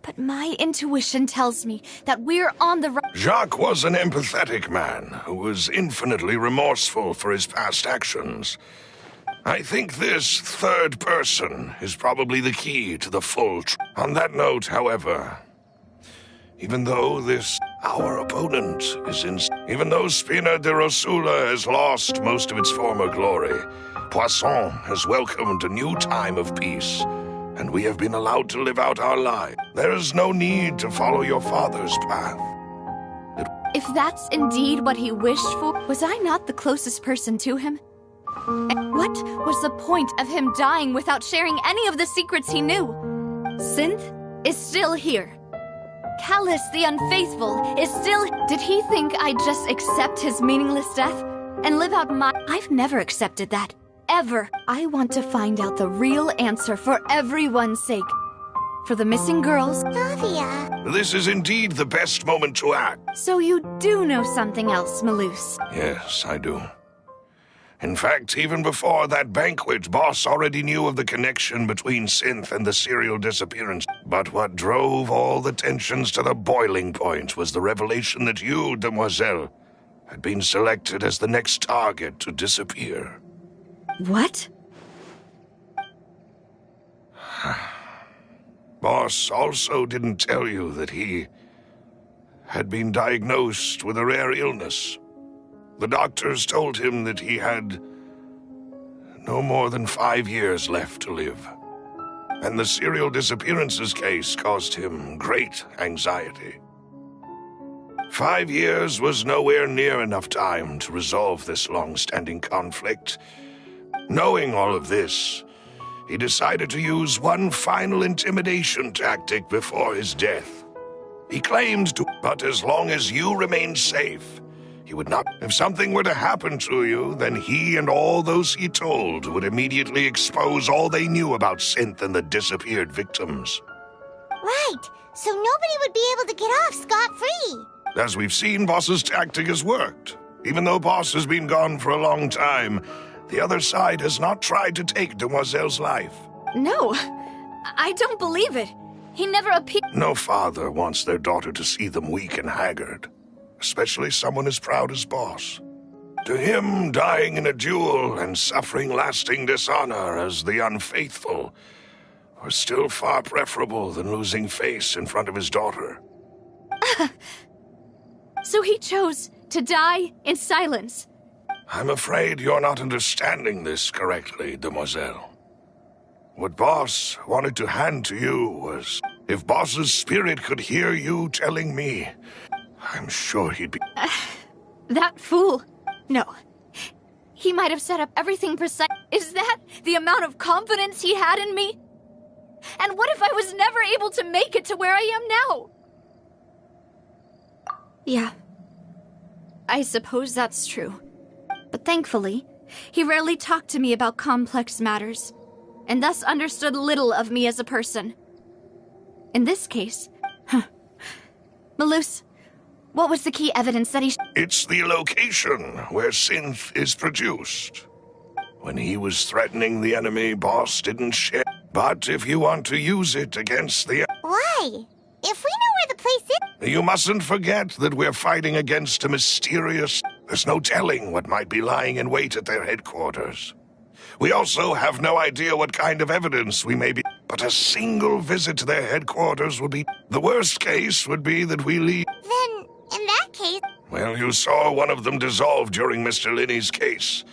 But my intuition tells me that we're on the right... Jacques was an empathetic man who was infinitely remorseful for his past actions. I think this third person is probably the key to the full truth. On that note, however, even though our opponent is in... Even though Spina de Rosula has lost most of its former glory, Poisson has welcomed a new time of peace, and we have been allowed to live out our lives. There is no need to follow your father's path. If that's indeed what he wished for, was I not the closest person to him? And what was the point of him dying without sharing any of the secrets he knew? Synth is still here. Callus the Unfaithful is still... Did he think I'd just accept his meaningless death and live out my... I've never accepted that. Ever. I want to find out the real answer for everyone's sake. For the missing girls... Davia. This is indeed the best moment to act. So you do know something else, Malus? Yes, I do. In fact, even before that banquet, Boss already knew of the connection between Synth and the serial disappearance. But what drove all the tensions to the boiling point was the revelation that you, Demoiselle, had been selected as the next target to disappear. What? Boss also didn't tell you that he had been diagnosed with a rare illness. The doctors told him that he had no more than 5 years left to live. And the serial disappearances case caused him great anxiety. 5 years was nowhere near enough time to resolve this long-standing conflict. Knowing all of this, he decided to use one final intimidation tactic before his death. He claimed to, but as long as you remained safe, he would not. If something were to happen to you, then he and all those he told would immediately expose all they knew about Synth and the disappeared victims. Right, so nobody would be able to get off scot-free. As we've seen, Boss's tactic has worked. Even though Boss has been gone for a long time, the other side has not tried to take Demoiselle's life. No, I don't believe it. He never appeared. No father wants their daughter to see them weak and haggard, especially someone as proud as Boss. To him, dying in a duel and suffering lasting dishonor as the Unfaithful were still far preferable than losing face in front of his daughter. So he chose to die in silence. I'm afraid you're not understanding this correctly, Demoiselle. What Boss wanted to hand to you was, if Boss's spirit could hear you telling me, I'm sure he'd be... That fool. No. He might have set up everything precise. Is that the amount of confidence he had in me? And what if I was never able to make it to where I am now? Yeah. I suppose that's true. But thankfully, he rarely talked to me about complex matters, and thus understood little of me as a person. In this case... Malus, what was the key evidence that he... It's the location where Synth is produced. When he was threatening the enemy, Boss didn't share. But if you want to use it against the... Why? If we know where the place is... You mustn't forget that we're fighting against a mysterious... There's no telling what might be lying in wait at their headquarters. We also have no idea what kind of evidence we may be... But a single visit to their headquarters would be... The worst case would be that we leave... Then, in that case... Well, you saw one of them dissolve during Mr. Linney's case.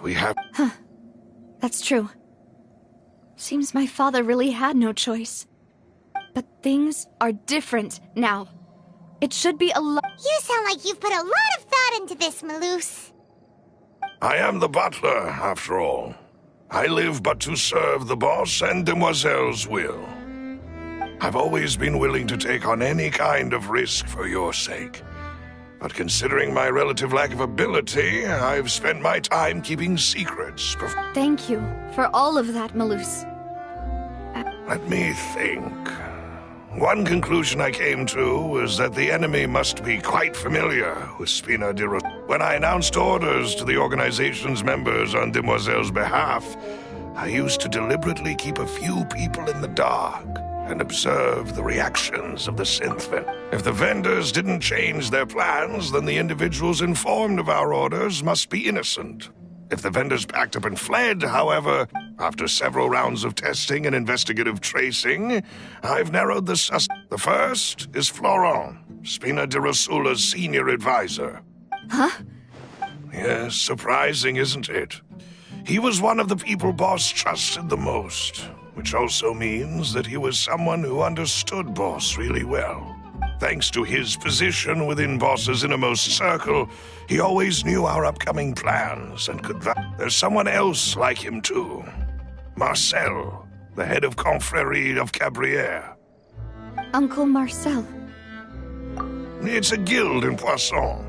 We have... That's true. Seems my father really had no choice. But things are different now. It should be a lot... You sound like you've put a lot of thought into this, Malus. I am the butler, after all. I live but to serve the boss and Demoiselle's will. I've always been willing to take on any kind of risk for your sake. But considering my relative lack of ability, I've spent my time keeping secrets. Thank you for all of that, Malus. Let me think. One conclusion I came to was that the enemy must be quite familiar with Spina de Rosula. When I announced orders to the organization's members on Demoiselle's behalf, I used to deliberately keep a few people in the dark and observe the reactions of the synth vendors. If the vendors didn't change their plans, then the individuals informed of our orders must be innocent. If the vendors packed up and fled, however, after several rounds of testing and investigative tracing, I've narrowed the suspect. The first is Florent, Spina de Rosula's senior advisor. Huh? Yes, surprising, isn't it? He was one of the people Boss trusted the most, which also means that he was someone who understood Boss really well. Thanks to his position within Boss's innermost circle, he always knew our upcoming plans and could... There's someone else like him too. Marcel, the head of Confrérie of Cabrières. Uncle Marcel. It's a guild in Poisson.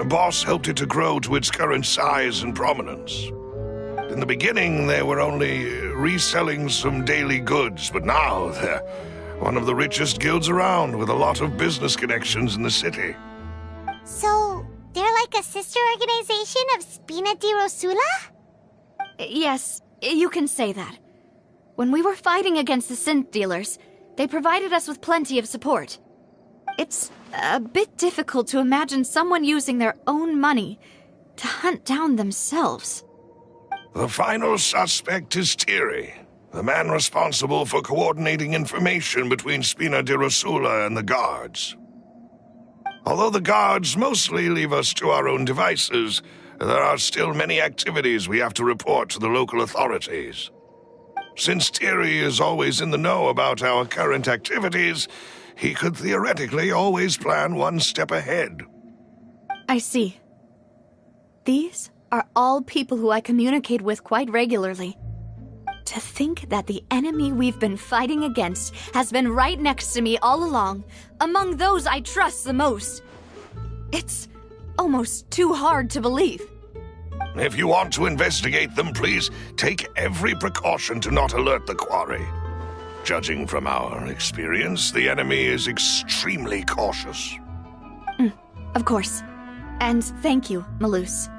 Boss helped it to grow to its current size and prominence. In the beginning, they were only reselling some daily goods, but now they're one of the richest guilds around, with a lot of business connections in the city. So, they're like a sister organization of Spina di Rosula? Yes, you can say that. When we were fighting against the synth dealers, they provided us with plenty of support. It's a bit difficult to imagine someone using their own money to hunt down themselves. The final suspect is Thierry, the man responsible for coordinating information between Spina di Rosula and the guards. Although the guards mostly leave us to our own devices, there are still many activities we have to report to the local authorities. Since Thierry is always in the know about our current activities, he could theoretically always plan one step ahead. I see. These are all people who I communicate with quite regularly. To think that the enemy we've been fighting against has been right next to me all along, among those I trust the most. It's almost too hard to believe. If you want to investigate them, please take every precaution to not alert the quarry. Judging from our experience, the enemy is extremely cautious. Of course. And thank you, Malus.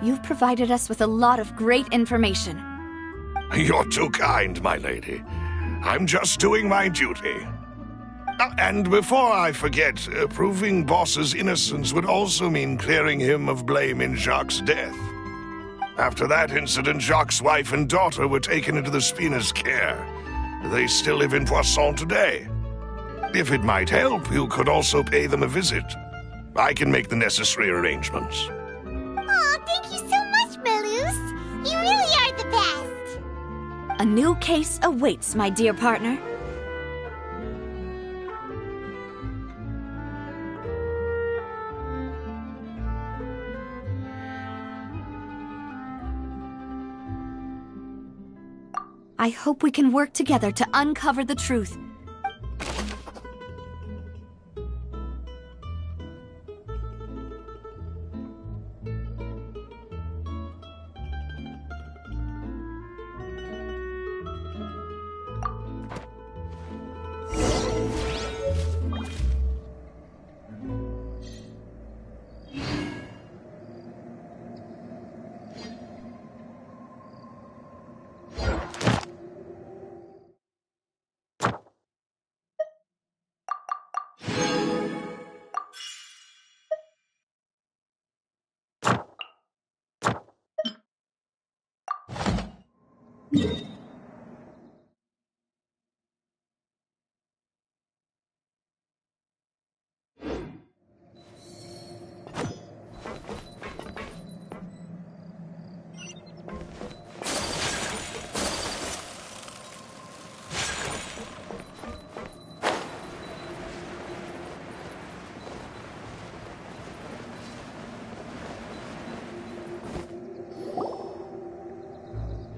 You've provided us with a lot of great information. You're too kind, my lady. I'm just doing my duty. And before I forget, proving Boss's innocence would also mean clearing him of blame in Jacques' death. After that incident, Jacques' wife and daughter were taken into the Spina's care. They still live in Poisson today. If it might help, you could also pay them a visit. I can make the necessary arrangements. Aw, thank you so much, Malus. You really are the best. A new case awaits, my dear partner. I hope we can work together to uncover the truth.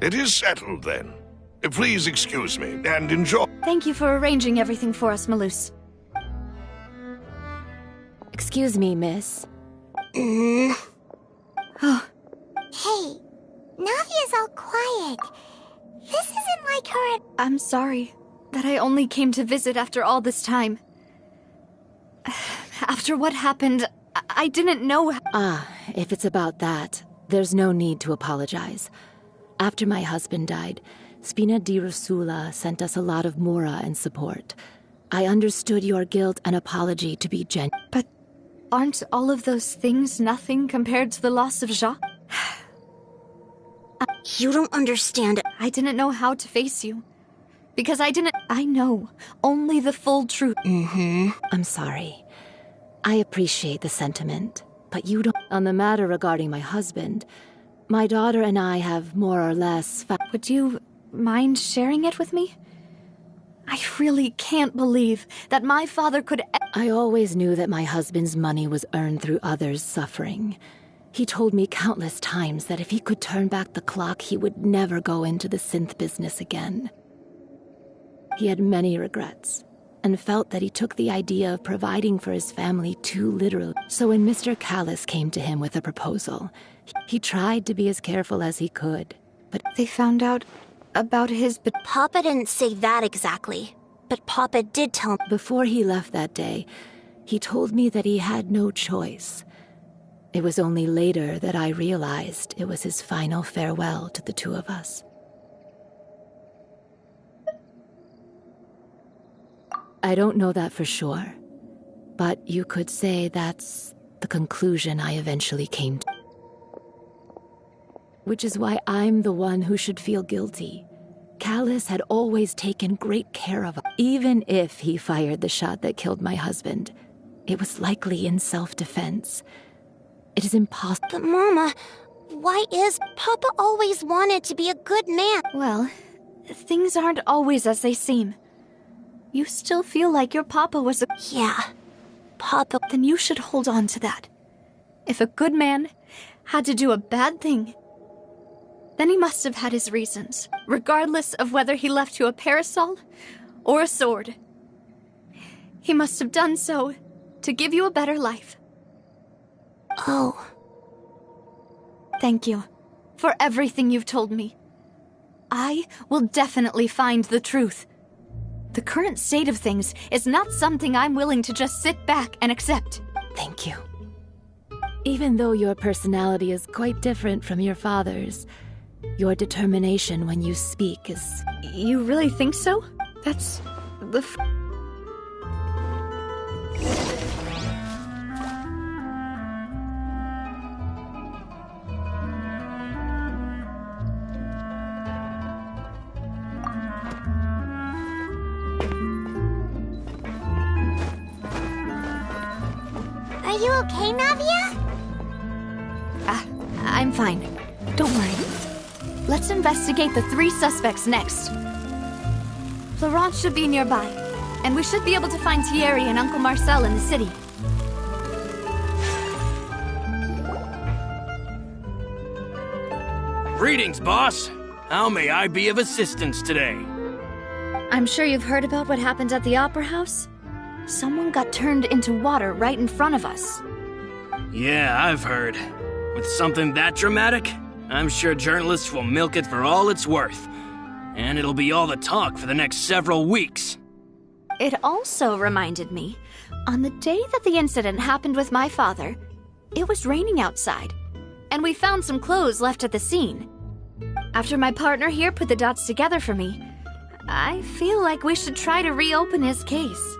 It is settled, then. Please excuse me, and enjoy. Thank you for arranging everything for us, Malus. Excuse me, miss. Oh, Hey, Navia's all quiet. This isn't like her. I'm sorry that I only came to visit after all this time. After what happened, I didn't know. If it's about that, there's no need to apologize. After my husband died, Spina di Rosula sent us a lot of mora and support. I understood your guilt and apology to be genuine. But aren't all of those things nothing compared to the loss of Jacques? You don't understand. I didn't know how to face you. Because I know only the full truth. I'm sorry. I appreciate the sentiment, but you don't... On the matter regarding my husband, my daughter and I have more or less Would you mind sharing it with me? I really can't believe that my father could. I always knew that my husband's money was earned through others' suffering. He told me countless times that if he could turn back the clock, he would never go into the synth business again. He had many regrets, and felt that he took the idea of providing for his family too literally. So when Mr. Callis came to him with a proposal, he tried to be as careful as he could, but They found out about his. Papa didn't say that exactly, but Papa did tell me. before he left that day, he told me that he had no choice. It was only later that I realized it was his final farewell to the two of us. I don't know that for sure, but you could say that's the conclusion I eventually came to. Which is why I'm the one who should feel guilty. Callis had always taken great care of us. Even if he fired the shot that killed my husband, it was likely in self-defense. It is impossible. But Mama, why is Papa always wanted to be a good man? Well, things aren't always as they seem. You still feel like your papa was a. Yeah, Papa. Then you should hold on to that. If a good man had to do a bad thing, then he must have had his reasons, regardless of whether he left you a parasol or a sword. He must have done so to give you a better life. Oh. Thank you for everything you've told me. I will definitely find the truth. The current state of things is not something I'm willing to just sit back and accept. Thank you. Even though your personality is quite different from your father's, your determination when you speak is... You really think so? That's the Are you okay, Navia? I'm fine. Don't worry. Let's investigate the 3 suspects next. Florence should be nearby, and we should be able to find Thierry and Uncle Marcel in the city. Greetings, boss. How may I be of assistance today? I'm sure you've heard about what happened at the Opera House. Someone got turned into water right in front of us. Yeah, I've heard. With something that dramatic, I'm sure journalists will milk it for all it's worth. And it'll be all the talk for the next several weeks. It also reminded me, on the day that the incident happened with my father, it was raining outside, and we found some clothes left at the scene. After my partner here put the dots together for me, I feel like we should try to reopen his case.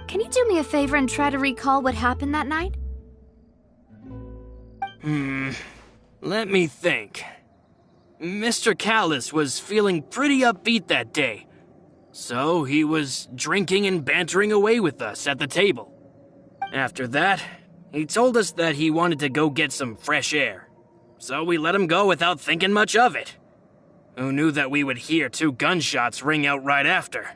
Can you do me a favor and try to recall what happened that night? Let me think. Mr. Callis was feeling pretty upbeat that day, so he was drinking and bantering away with us at the table. After that, he told us that he wanted to go get some fresh air, so we let him go without thinking much of it. Who knew that we would hear 2 gunshots ring out right after?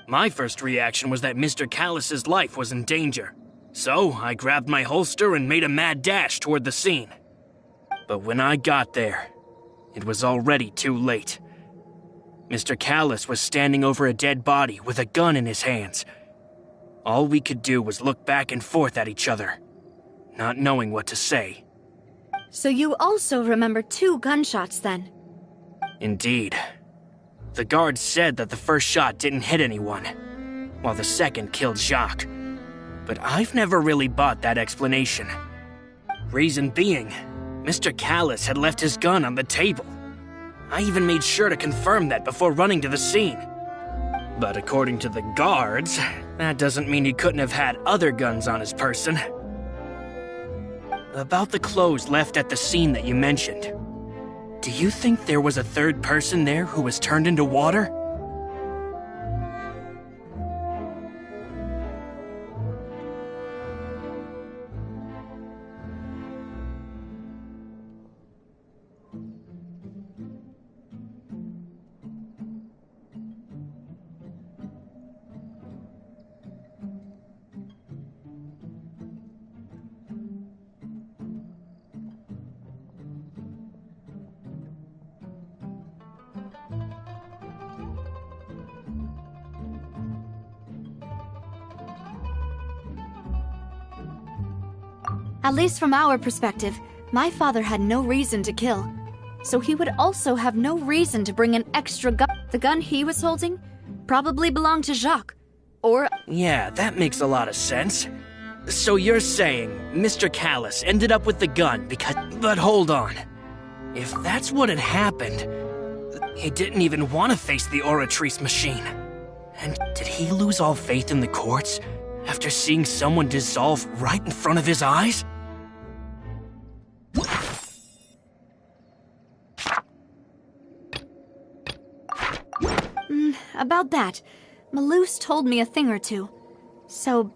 My first reaction was that Mr. Callis's life was in danger, so I grabbed my holster and made a mad dash toward the scene. But when I got there, it was already too late. Mr. Callis was standing over a dead body with a gun in his hands. All we could do was look back and forth at each other, not knowing what to say. So you also remember 2 gunshots then? Indeed. The guard said that the first shot didn't hit anyone, while the second killed Jacques. But I've never really bought that explanation. Reason being, Mr. Callis had left his gun on the table. I even made sure to confirm that before running to the scene. But according to the guards, that doesn't mean he couldn't have had other guns on his person. About the clothes left at the scene that you mentioned, do you think there was a third person there who was turned into water? At least from our perspective, my father had no reason to kill. So he would also have no reason to bring an extra gun. The gun he was holding probably belonged to Jacques. Or... Yeah, that makes a lot of sense. So you're saying Mr. Callus ended up with the gun because... But hold on. If that's what had happened, he didn't even want to face the Oratrice machine. And did he lose all faith in the courts after seeing someone dissolve right in front of his eyes? About that, Malus told me a thing or two. So,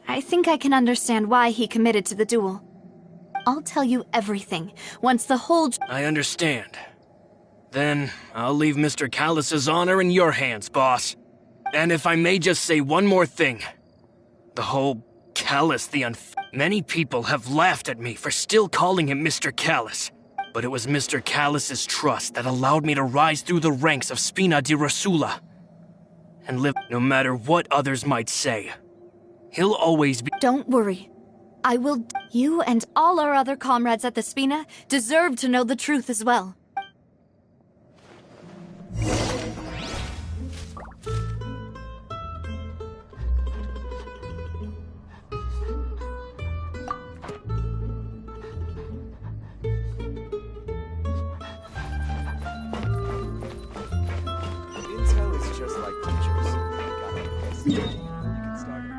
I think I can understand why he committed to the duel. I'll tell you everything, once the whole... I understand. Then, I'll leave Mr. Callus's honor in your hands, boss. And if I may just say one more thing. The whole Callus Many people have laughed at me for still calling him Mr. Callus. But it was Mr. Callus's trust that allowed me to rise through the ranks of Spina di Rosula. And live no matter what others might say. He'll always be— Don't worry. I will— You and all our other comrades at the Spina deserve to know the truth as well. Intel is just like teachers. You can start it.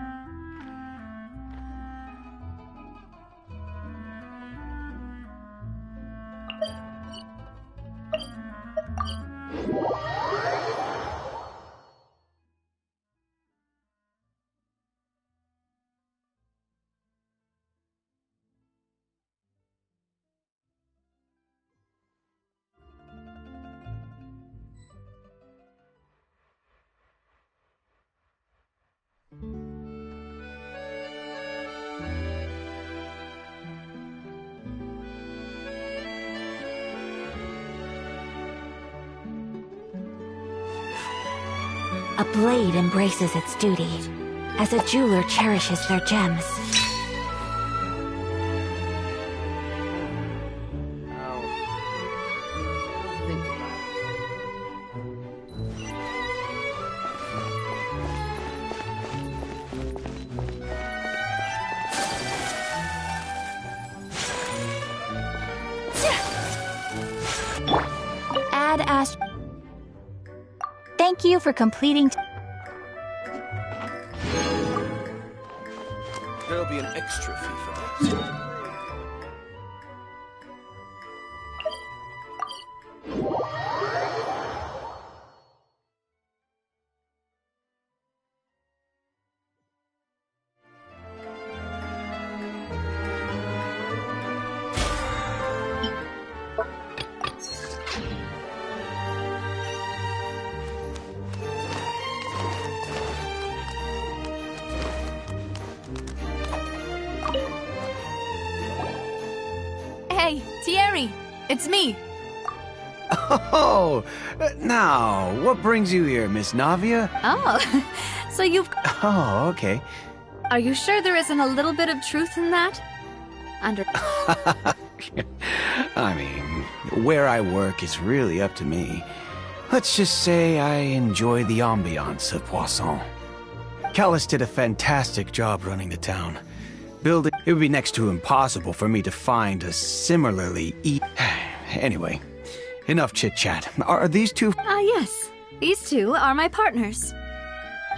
A blade embraces its duty, as a jeweler cherishes their gems. Ad Ast. Thank you for completing. There'll be an extra fee for that. Hey, Thierry! It's me! Oh, now, what brings you here, Miss Navia? Oh, so you've... Oh, okay. Are you sure there isn't a little bit of truth in that? I mean, where I work is really up to me. Let's just say I enjoy the ambiance of Poisson. Callus did a fantastic job running the town. It would be next to impossible for me to find a similarly Anyway, enough chit-chat. Are these two... Yes. These two are my partners.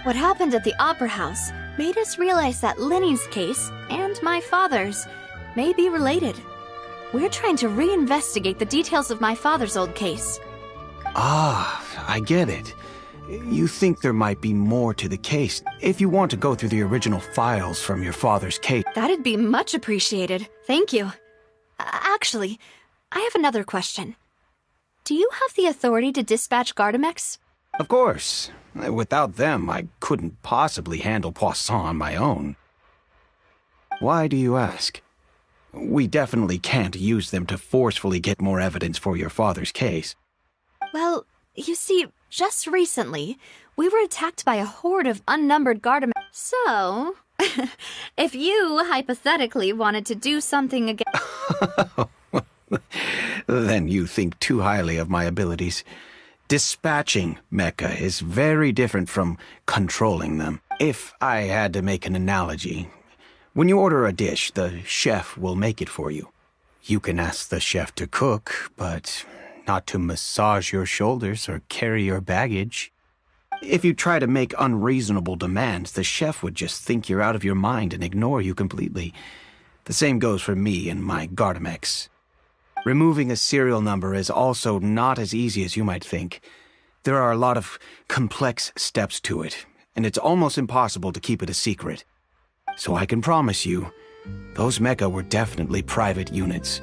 What happened at the Opera House made us realize that Lenny's case and my father's may be related. We're trying to reinvestigate the details of my father's old case. Ah, I get it. You think there might be more to the case. If you want to go through the original files from your father's case... That'd be much appreciated. Thank you. Actually, I have another question. Do you have the authority to dispatch Gardamex? Of course. Without them, I couldn't possibly handle Poisson on my own. Why do you ask? We definitely can't use them to forcefully get more evidence for your father's case. Well, you see, just recently, we were attacked by a horde of unnumbered Gardamex. So, If you, hypothetically, wanted to do something again... Then you think too highly of my abilities. Dispatching mecha is very different from controlling them. If I had to make an analogy, when you order a dish, the chef will make it for you. You can ask the chef to cook, but not to massage your shoulders or carry your baggage. If you try to make unreasonable demands, the chef would just think you're out of your mind and ignore you completely. The same goes for me and my Gardamex. Removing a serial number is also not as easy as you might think. There are a lot of complex steps to it, and it's almost impossible to keep it a secret. So I can promise you, those mecha were definitely private units.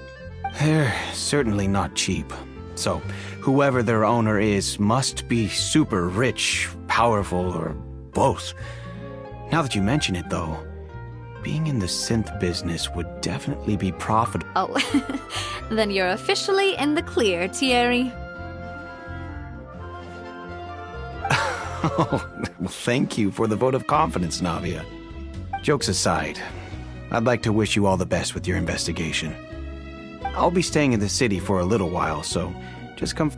They're certainly not cheap. So, whoever their owner is must be super rich, powerful, or both. Now that you mention it, though, being in the synth business would definitely be profitable. Oh, then you're officially in the clear, Thierry. Oh, well, thank you for the vote of confidence, Navia. Jokes aside, I'd like to wish you all the best with your investigation. I'll be staying in the city for a little while, so just come...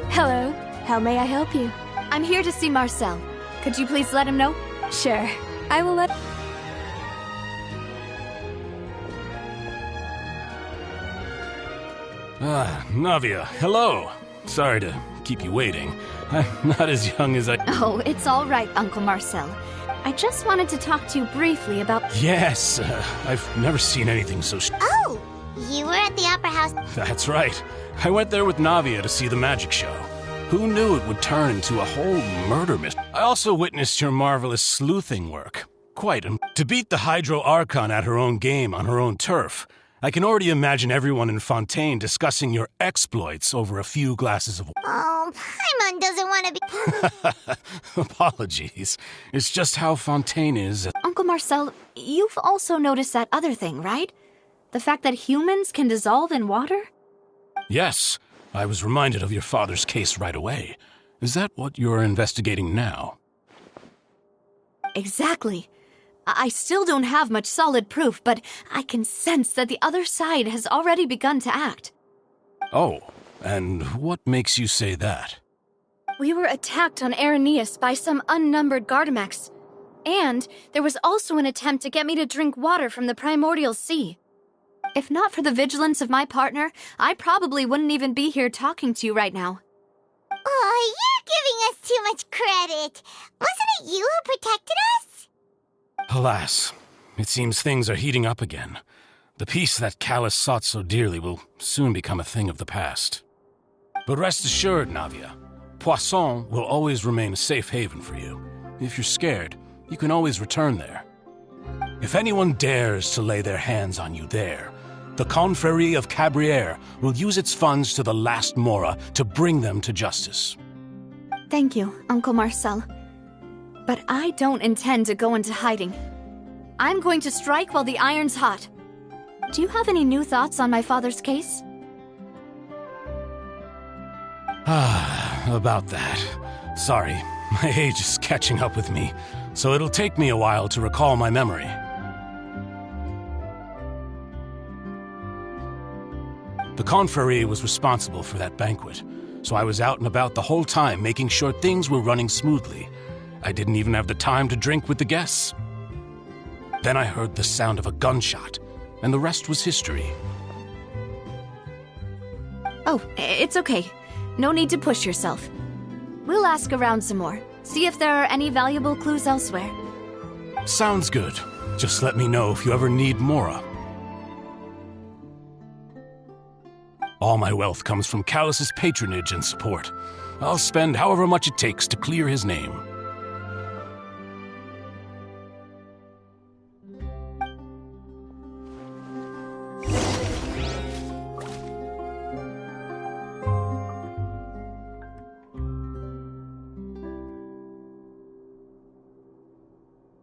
Hello. How may I help you? I'm here to see Marcel. Could you please let him know? Sure. I will let... Navia, hello. Sorry to keep you waiting. I'm not as young as I... Oh, it's all right, Uncle Marcel. I just wanted to talk to you briefly about... Yes, I've never seen anything so... Oh, you were at the Opera House. That's right. I went there with Navia to see the magic show. Who knew it would turn into a whole murder mystery? I also witnessed your marvelous sleuthing work. Quite. To beat the Hydro Archon at her own game on her own turf, I can already imagine everyone in Fontaine discussing your exploits over a few glasses of wine. Oh, Paimon doesn't want to be... Apologies. It's just how Fontaine is. Uncle Marcel, you've also noticed that other thing, right? The fact that humans can dissolve in water? Yes. I was reminded of your father's case right away. Is that what you're investigating now? Exactly. I still don't have much solid proof, but I can sense that the other side has already begun to act. Oh, and what makes you say that? We were attacked on Araneus by some unnumbered Gardamex. And there was also an attempt to get me to drink water from the primordial sea. If not for the vigilance of my partner, I probably wouldn't even be here talking to you right now. Oh, you're giving us too much credit. Wasn't it you who protected us? Alas, it seems things are heating up again. The peace that Callus sought so dearly will soon become a thing of the past. But rest assured, Navia, Poisson will always remain a safe haven for you. If you're scared, you can always return there. If anyone dares to lay their hands on you there, the Confrérie of Cabrières will use its funds to the last Mora to bring them to justice. Thank you, Uncle Marcel. But I don't intend to go into hiding. I'm going to strike while the iron's hot. Do you have any new thoughts on my father's case? About that. Sorry, my age is catching up with me, so it'll take me a while to recall my memory. The Confrérie was responsible for that banquet, so I was out and about the whole time making sure things were running smoothly. I didn't even have the time to drink with the guests. Then I heard the sound of a gunshot, and the rest was history. Oh, it's okay. No need to push yourself. We'll ask around some more. see if there are any valuable clues elsewhere. Sounds good. Just let me know if you ever need Mora. All my wealth comes from Callus's patronage and support. I'll spend however much it takes to clear his name.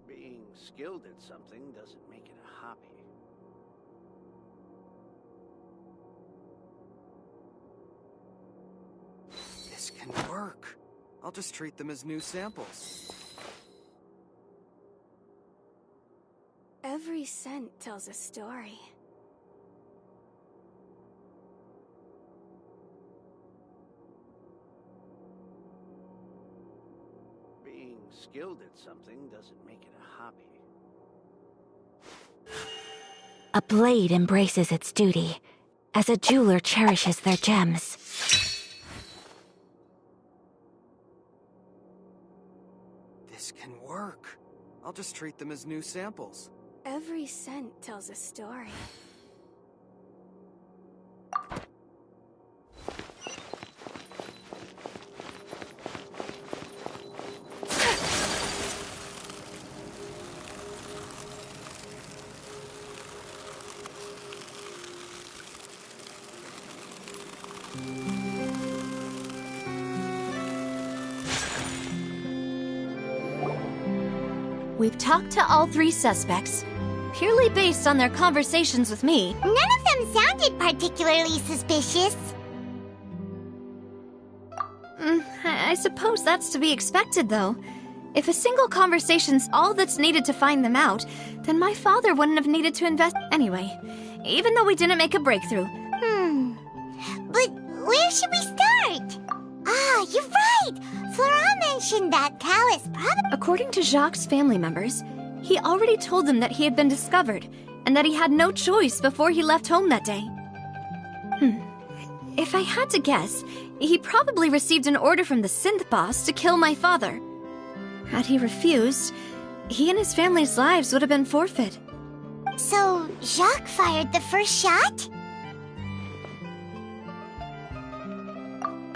Being skilled at something doesn't make it a hobby. This can work. I'll just treat them as new samples. Every scent tells a story. Being skilled at something doesn't make it a hobby. A blade embraces its duty, as a jeweler cherishes their gems. This can work. I'll just treat them as new samples. Every scent tells a story. We've talked to all 3 suspects, purely based on their conversations with me. None of them sounded particularly suspicious. I suppose that's to be expected, though. If a single conversation's all that's needed to find them out, then my father wouldn't have needed to invest anyway, even though we didn't make a breakthrough. But where should we start? Ah, you're right! Flora mentioned that Callus probably... According to Jacques' family members, he already told them that he had been discovered, and that he had no choice before he left home that day. If I had to guess, he probably received an order from the synth boss to kill my father. Had he refused, he and his family's lives would have been forfeit. So, Jacques fired the first shot?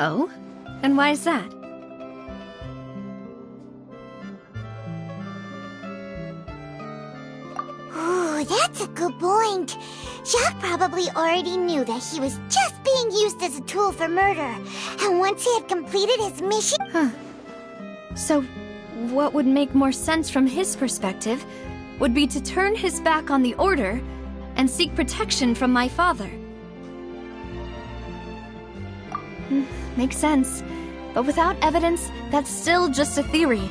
Oh? And why is that? Ooh, that's a good point. Jacques probably already knew that he was just being used as a tool for murder. And once he had completed his mission... So, what would make more sense from his perspective would be to turn his back on the Order and seek protection from my father. Makes sense. But without evidence, that's still just a theory.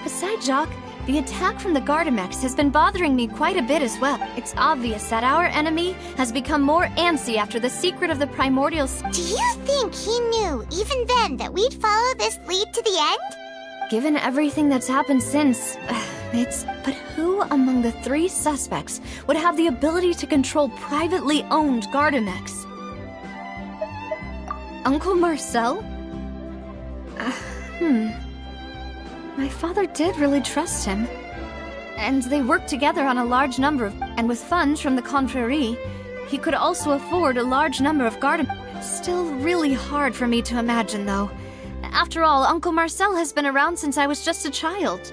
Besides Jacques, the attack from the Gardamex has been bothering me quite a bit as well. It's obvious that our enemy has become more antsy after the secret of the primordial... Do you think he knew, even then, that we'd follow this lead to the end? Given everything that's happened since, But who among the 3 suspects would have the ability to control privately owned Gardamex? Uncle Marcel? My father did really trust him. And they worked together on a large number of... And with funds from the Confrérie, he could also afford a large number of Gardamex. Still really hard for me to imagine, though. After all, Uncle Marcel has been around since I was just a child.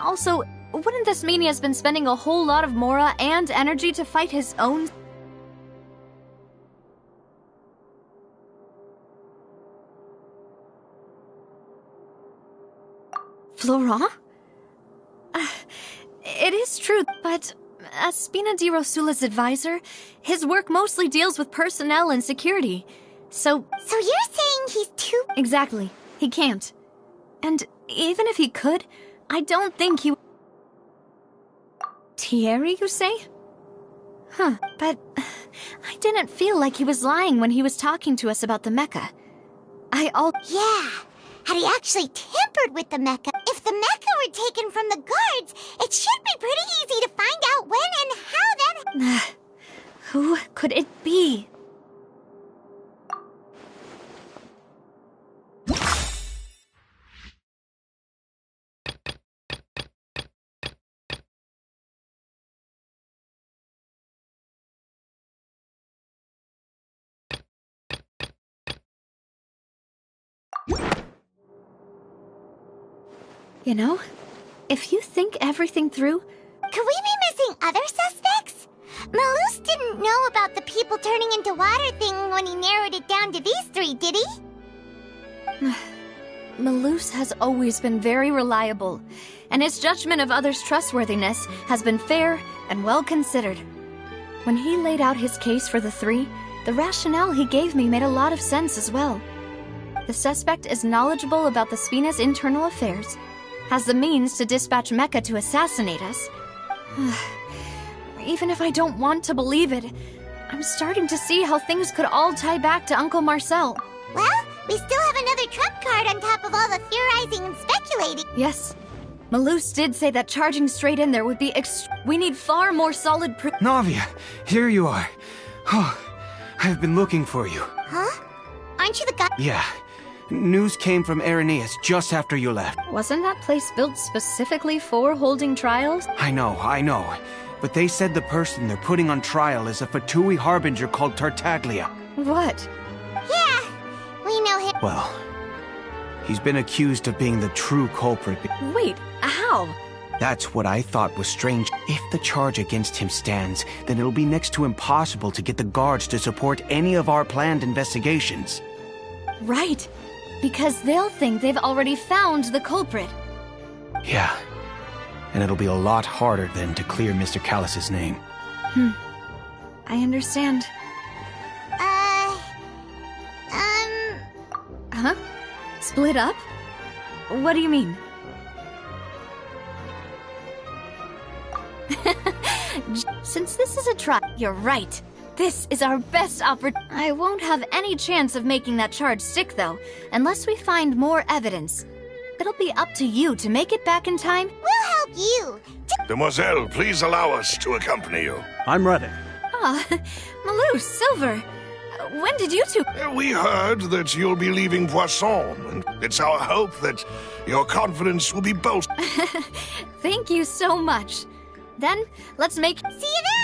Also, wouldn't this mean he has been spending a whole lot of Mora and energy to fight his own... Florent? It is true, but as Spina di Rosula's advisor, his work mostly deals with personnel and security. So you're saying he's too... Exactly. He can't. And even if he could, I don't think he... Thierry, you say? But I didn't feel like he was lying when he was talking to us about the mecha. Yeah, had he actually tampered with the mecha? If the mecha were taken from the guards, it should be pretty easy to find out when and how that... Who could it be? You know, if you think everything through... Could we be missing other suspects? Malus didn't know about the people turning into water thing when he narrowed it down to these three, did he? Malus has always been very reliable, and his judgment of others' trustworthiness has been fair and well considered. When he laid out his case for the three, the rationale he gave me made a lot of sense as well. The suspect is knowledgeable about the Spina's internal affairs, has the means to dispatch Mecha to assassinate us. Even if I don't want to believe it, I'm starting to see how things could all tie back to Uncle Marcel. Well, we still have another trump card on top of all the theorizing and speculating. Yes. Malus did say that charging straight in there would be we need far more solid proof. Navia, here you are. Oh, I've been looking for you. Huh? Aren't you the guy? Yeah. News came from Irenaeus just after you left. Wasn't that place built specifically for holding trials? I know. But they said the person they're putting on trial is a Fatui harbinger called Tartaglia. What? Yeah, we know him. Well, he's been accused of being the true culprit. Wait, how? That's what I thought was strange. If the charge against him stands, then it'll be next to impossible to get the guards to support any of our planned investigations. Right. Because they'll think they've already found the culprit. Yeah. And it'll be a lot harder then to clear Mr. Callus's name. I understand. Huh? Split up? What do you mean? Since this is a trial, you're right. This is our best opportunity. I won't have any chance of making that charge stick, though, unless we find more evidence. It'll be up to you to make it back in time. We'll help you. Demoiselle, please allow us to accompany you. I'm ready. Ah, Malus, Silver. When did you two... We heard that you'll be leaving Poisson, and it's our hope that your confidence will be bolstered. Thank you so much. Then, let's make... See you then!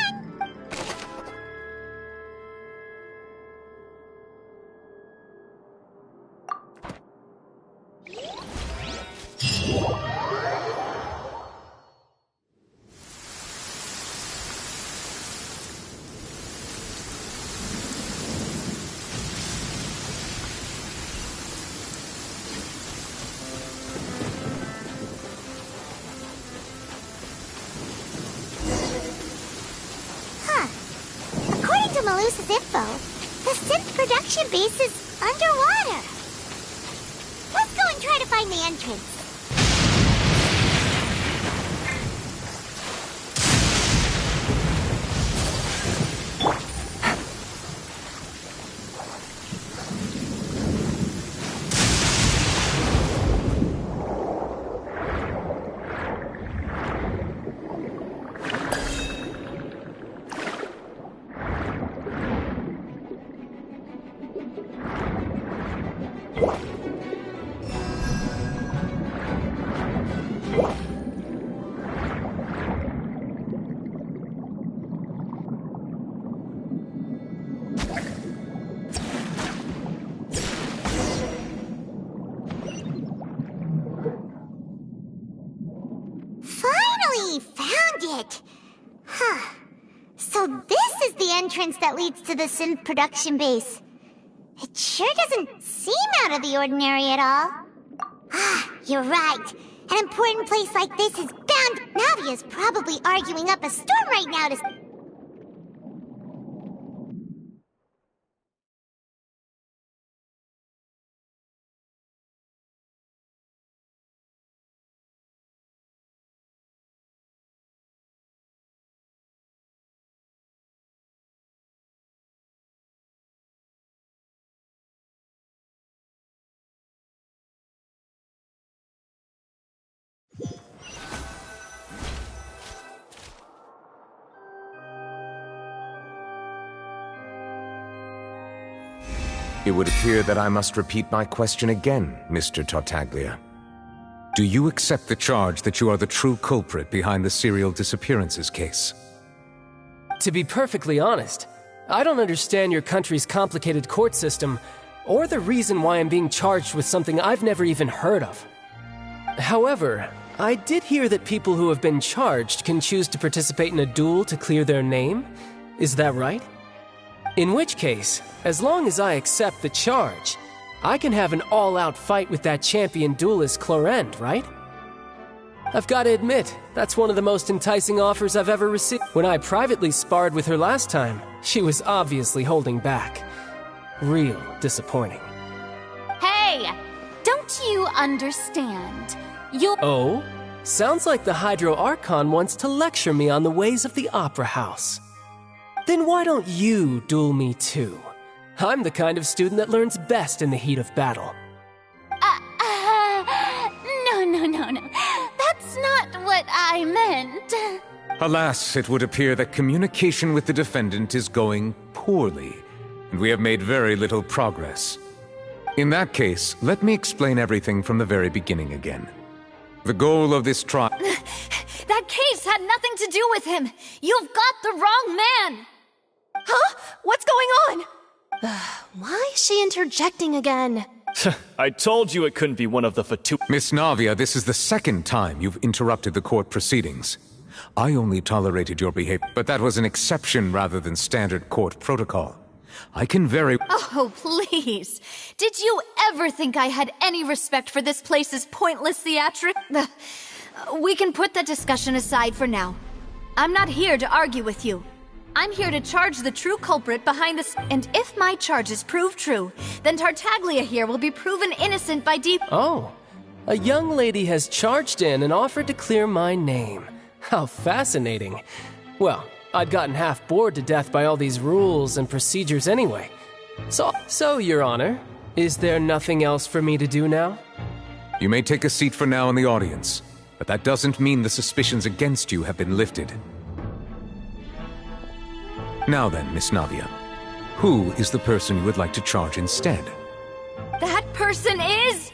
According to Malus's info, the synth production base is underwater. Let's go and try to find the entrance. So this is the entrance that leads to the synth production base. It sure doesn't seem out of the ordinary at all. Ah, you're right. An important place like this is bound... Navia's probably arguing up a storm right now to... It would appear that I must repeat my question again, Mr. Tartaglia. Do you accept the charge that you are the true culprit behind the serial disappearances case? To be perfectly honest, I don't understand your country's complicated court system, or the reason why I'm being charged with something I've never even heard of. However, I did hear that people who have been charged can choose to participate in a duel to clear their name. Is that right? In which case, as long as I accept the charge, I can have an all-out fight with that champion duelist Clorend, right? I've got to admit, that's one of the most enticing offers I've ever received. When I privately sparred with her last time, she was obviously holding back. Real disappointing. Hey! Don't you understand? Oh? Sounds like the Hydro Archon wants to lecture me on the ways of the Opera House. Then why don't you duel me too? I'm the kind of student that learns best in the heat of battle. No. That's not what I meant. Alas, it would appear that communication with the defendant is going poorly, and we have made very little progress. In that case, let me explain everything from the very beginning again. The goal of this trial... That case had nothing to do with him! You've got the wrong man! Huh? What's going on? Why is she interjecting again? I told you it couldn't be one of the Miss Navia, this is the second time you've interrupted the court proceedings. I only tolerated your behavior, but that was an exception rather than standard court protocol. I can Oh, please. Did you ever think I had any respect for this place's pointless theatrics? We can put that discussion aside for now. I'm not here to argue with you. I'm here to charge the true culprit behind this, and if my charges prove true, then Tartaglia here will be proven innocent by deep— Oh, a young lady has charged in and offered to clear my name. How fascinating. Well, I'd gotten half bored to death by all these rules and procedures anyway. So, Your Honor, is there nothing else for me to do now? You may take a seat for now in the audience, but that doesn't mean the suspicions against you have been lifted. Now then, Miss Navia, who is the person you would like to charge instead? That person is—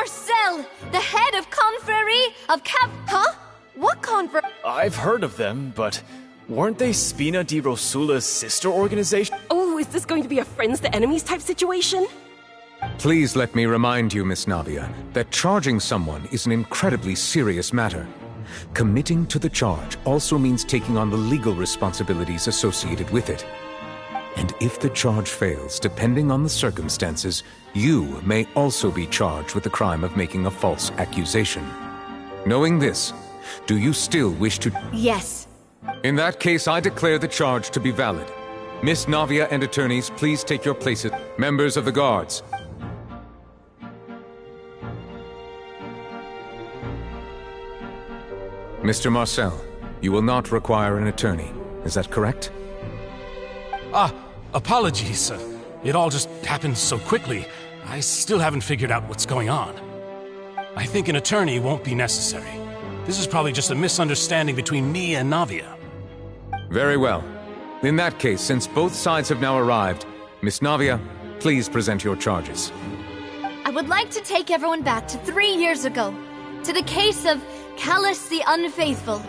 Marcel, the head of Confrérie of Huh? What confrérie? I've heard of them, but weren't they Spina di Rosula's sister organization? Oh, is this going to be a friends to enemies type situation? Please let me remind you, Miss Navia, that charging someone is an incredibly serious matter. Committing to the charge also means taking on the legal responsibilities associated with it. And if the charge fails, depending on the circumstances, you may also be charged with the crime of making a false accusation. Knowing this, do you still wish to... Yes. In that case, I declare the charge to be valid. Miss Navia and attorneys, please take your places. Members of the guards. Mr. Marcel, you will not require an attorney. Is that correct? Apologies. It all just happened so quickly. I still haven't figured out what's going on. I think an attorney won't be necessary. This is probably just a misunderstanding between me and Navia. Very well. In that case, since both sides have now arrived, Miss Navia, please present your charges. I would like to take everyone back to 3 years ago, to the case of Callus the Unfaithful.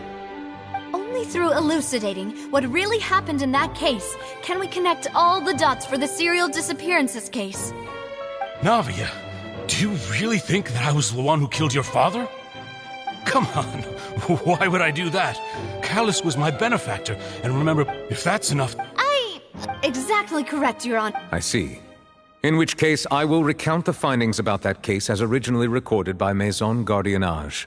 Only through elucidating what really happened in that case can we connect all the dots for the serial disappearances case. Navia, do you really think that I was the one who killed your father? Come on, why would I do that? Callus was my benefactor, and remember, if that's enough... Exactly correct, Your Honor. I see. In which case, I will recount the findings about that case as originally recorded by Maison Gardiennage.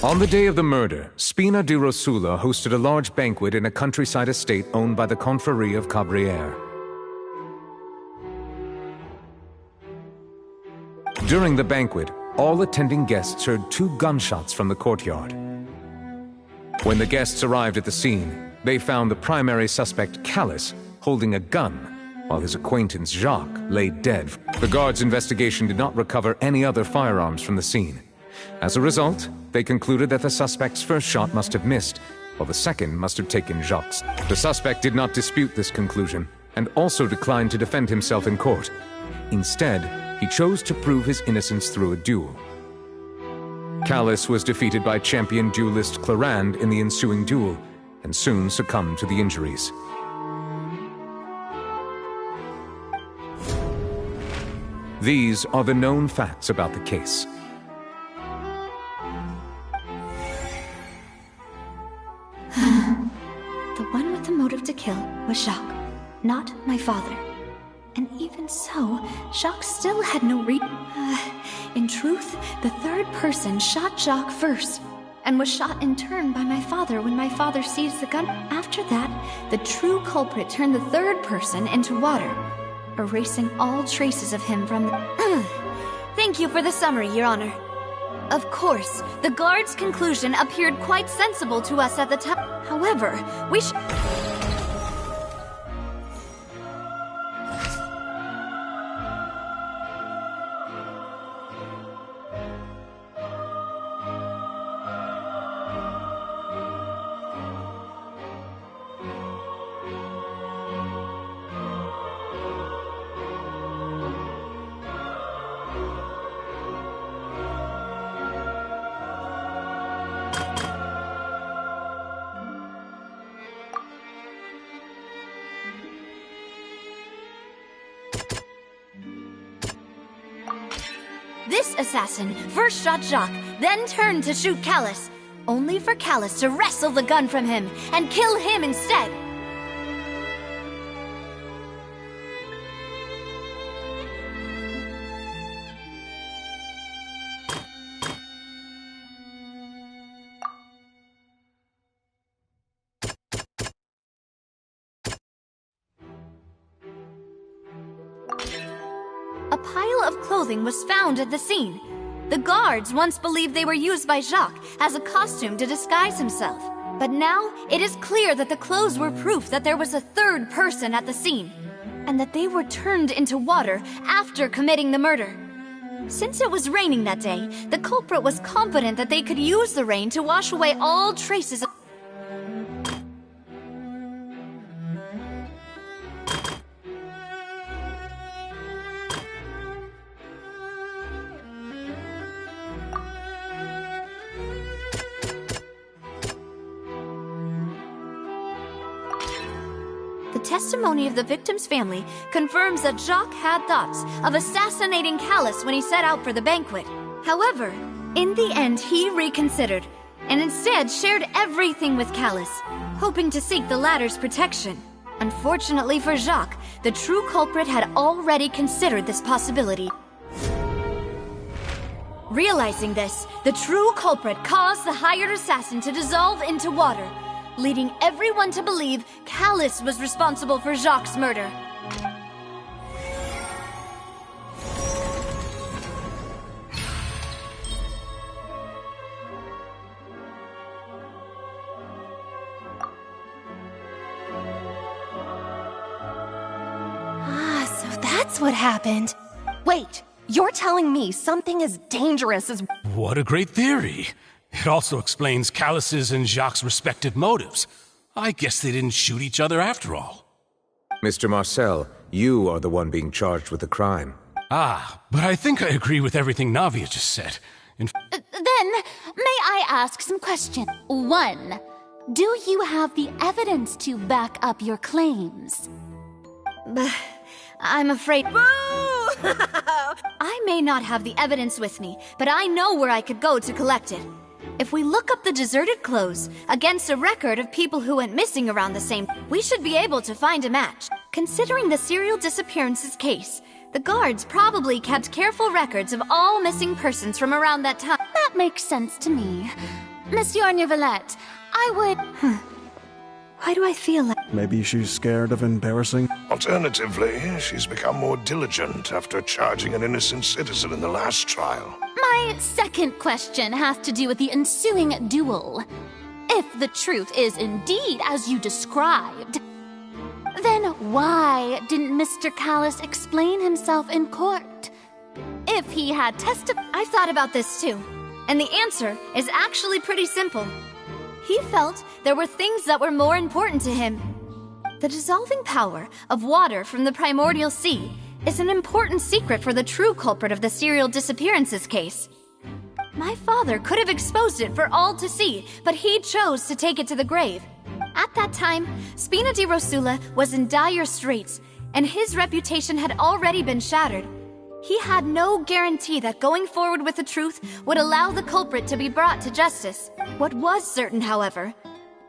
On the day of the murder, Spina di Rosula hosted a large banquet in a countryside estate owned by the Confrérie of Cabrières. During the banquet, all attending guests heard 2 gunshots from the courtyard. When the guests arrived at the scene, they found the primary suspect, Callus, holding a gun, while his acquaintance, Jacques, lay dead. The guards' investigation did not recover any other firearms from the scene. As a result, they concluded that the suspect's first shot must have missed, while the second must have taken Jacques. The suspect did not dispute this conclusion, and also declined to defend himself in court. Instead, he chose to prove his innocence through a duel. Callus was defeated by champion duelist Clarand in the ensuing duel, and soon succumbed to the injuries. These are the known facts about the case. The one with the motive to kill was Jacques, not my father. And even so, Jacques still had no in truth, the third person shot Jacques first, and was shot in turn by my father when my father seized the gun. After that, the true culprit turned the third person into water, erasing all traces of him from the... Thank you for the summary, Your Honor. Of course, the guard's conclusion appeared quite sensible to us at the time. However, we This assassin first shot Jacques, then turned to shoot Callus, only for Callus to wrestle the gun from him and kill him instead. A pile of clothing was found at the scene. The guards once believed they were used by Jacques as a costume to disguise himself. But now, it is clear that the clothes were proof that there was a third person at the scene, and that they were turned into water after committing the murder. Since it was raining that day, the culprit was confident that they could use the rain to wash away all traces of... The testimony of the victim's family confirms that Jacques had thoughts of assassinating Callus when he set out for the banquet. However, in the end he reconsidered, and instead shared everything with Callus, hoping to seek the latter's protection. Unfortunately for Jacques, the true culprit had already considered this possibility. Realizing this, the true culprit caused the hired assassin to dissolve into water, leading everyone to believe Callus was responsible for Jacques' murder. So that's what happened. Wait, you're telling me something as dangerous as... What a great theory. It also explains Callus's and Jacques' respective motives. I guess they didn't shoot each other after all. Mr. Marcel, you are the one being charged with the crime. Ah, but I think I agree with everything Navia just said. Then, may I ask some questions? 1. Do you have the evidence to back up your claims? I'm afraid... Boo! I may not have the evidence with me, but I know where I could go to collect it. If we look up the deserted clothes against a record of people who went missing around the same, we should be able to find a match. Considering the serial disappearances case, the guards probably kept careful records of all missing persons from around that time. That makes sense to me. Monsieur Neuvillette, I would... Why do I feel like... Maybe she's scared of embarrassing. Alternatively, she's become more diligent after charging an innocent citizen in the last trial. My second question has to do with the ensuing duel. If the truth is indeed as you described, then why didn't Mr. Callus explain himself in court? If he had testified... I've thought about this too, and the answer is actually pretty simple. He felt there were things that were more important to him. The dissolving power of water from the primordial sea is an important secret for the true culprit of the serial disappearances case. My father could have exposed it for all to see, but he chose to take it to the grave. At that time, Spina di Rosula was in dire straits, and his reputation had already been shattered. He had no guarantee that going forward with the truth would allow the culprit to be brought to justice. What was certain, however,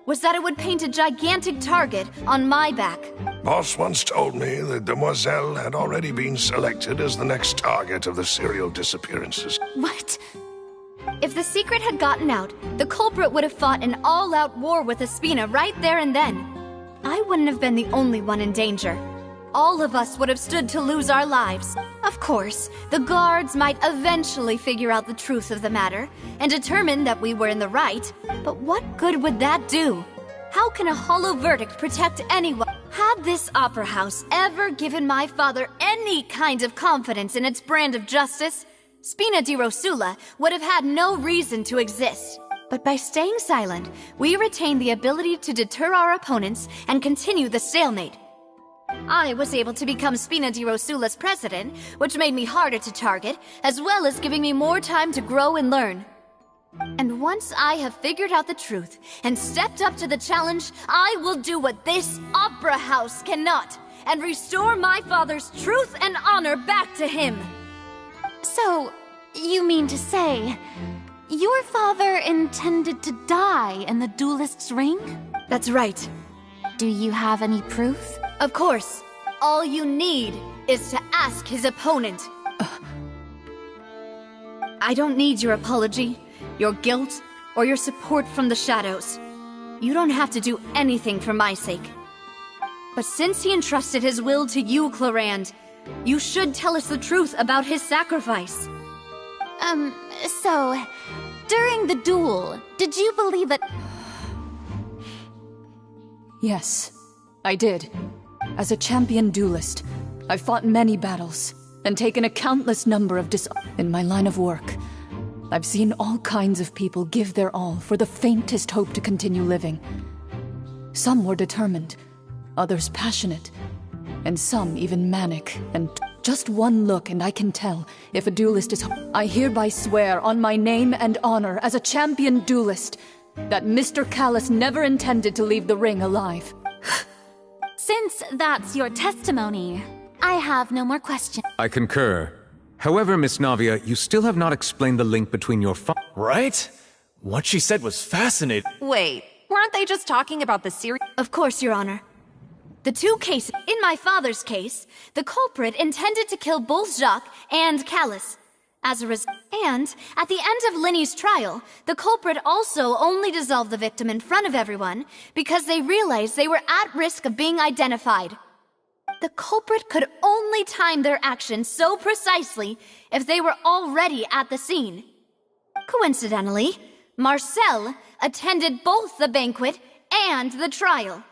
was that it would paint a gigantic target on my back. Boss once told me that Demoiselle had already been selected as the next target of the serial disappearances. What? If the secret had gotten out, the culprit would have fought an all-out war with Espina right there and then. I wouldn't have been the only one in danger. All of us would have stood to lose our lives. Of course, the guards might eventually figure out the truth of the matter and determine that we were in the right, but what good would that do? How can a hollow verdict protect anyone? Had this opera house ever given my father any kind of confidence in its brand of justice, Spina di Rosula would have had no reason to exist. But by staying silent, we retain the ability to deter our opponents and continue the stalemate. I was able to become Spina di Rosula's president, which made me harder to target, as well as giving me more time to grow and learn. And once I have figured out the truth and stepped up to the challenge, I will do what this opera house cannot, and restore my father's truth and honor back to him. So, you mean to say, your father intended to die in the duelist's ring? That's right. Do you have any proof? Of course. All you need is to ask his opponent. I don't need your apology, your guilt, or your support from the shadows. You don't have to do anything for my sake. But since he entrusted his will to you, Clarand, You should tell us the truth about his sacrifice. So, during the duel, did you believe that... Yes, I did. As a champion duelist, I've fought many battles and taken a countless number of in my line of work. I've seen all kinds of people give their all for the faintest hope to continue living. Some were determined, others passionate, and some even manic, and just one look and I can tell if a duelist is... I hereby swear on my name and honor as a champion duelist that Mr. Callus never intended to leave the ring alive. Since that's your testimony, I have no more questions. I concur. However, Miss Navia, you still have not explained the link between your Right? What she said was fascinating. Wait, weren't they just talking about the series? Of course, Your Honor. The two cases. In my father's case, the culprit intended to kill both Jacques and Callus. As a result, and at the end of Linny's trial, the culprit also only dissolved the victim in front of everyone because they realized they were at risk of being identified. The culprit could only time their actions so precisely if they were already at the scene. Coincidentally, Marcel attended both the banquet and the trial.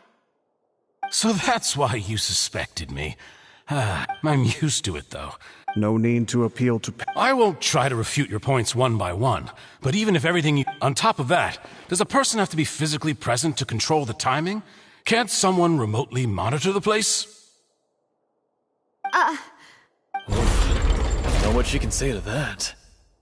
So that's why you suspected me. I'm used to it, though. No need to appeal to... I won't try to refute your points one by one, but even if everything you... On top of that, does a person have to be physically present to control the timing? Can't someone remotely monitor the place? I don't know what she can say to that.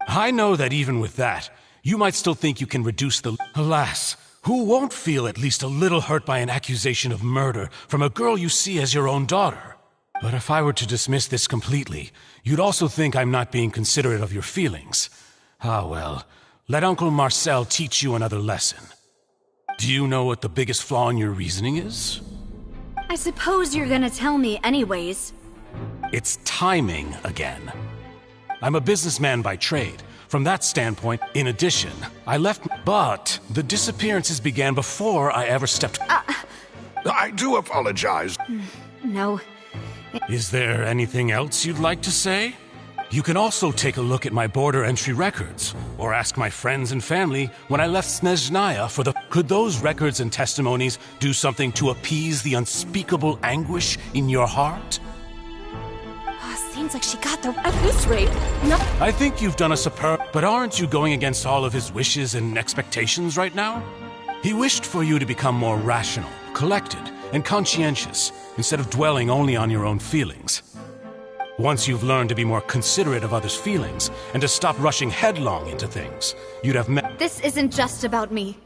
I know that even with that, you might still think you can reduce the... Alas, who won't feel at least a little hurt by an accusation of murder from a girl you see as your own daughter? But if I were to dismiss this completely, you'd also think I'm not being considerate of your feelings. Ah well, let Uncle Marcel teach you another lesson. Do you know what the biggest flaw in your reasoning is? I suppose you're gonna tell me anyways. It's timing again. I'm a businessman by trade. From that standpoint, in addition, I left... But the disappearances began before I ever stepped... I do apologize. No. Is there anything else you'd like to say? You can also take a look at my border entry records, or ask my friends and family when I left Snezhnaya for the... Could those records and testimonies do something to appease the unspeakable anguish in your heart? Seems like she got the... At this rate, no... I think you've done a superb... But aren't you going against all of his wishes and expectations right now? He wished for you to become more rational, collected, and conscientious, instead of dwelling only on your own feelings. Once you've learned to be more considerate of others' feelings, and to stop rushing headlong into things, you'd have met... This isn't just about me,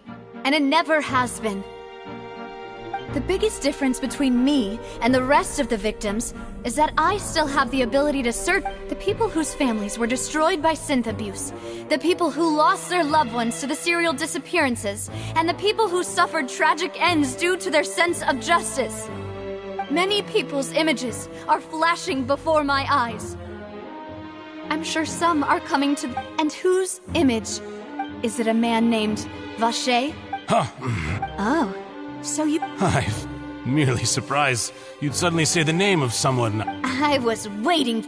and it never has been. The biggest difference between me and the rest of the victims is that I still have the ability to search the people whose families were destroyed by synth abuse, the people who lost their loved ones to the serial disappearances, and the people who suffered tragic ends due to their sense of justice. Many people's images are flashing before my eyes. I'm sure some are coming to... And whose image? Is it a man named Vache? Huh. Oh. So you... I'm merely surprised you'd suddenly say the name of someone... I was waiting...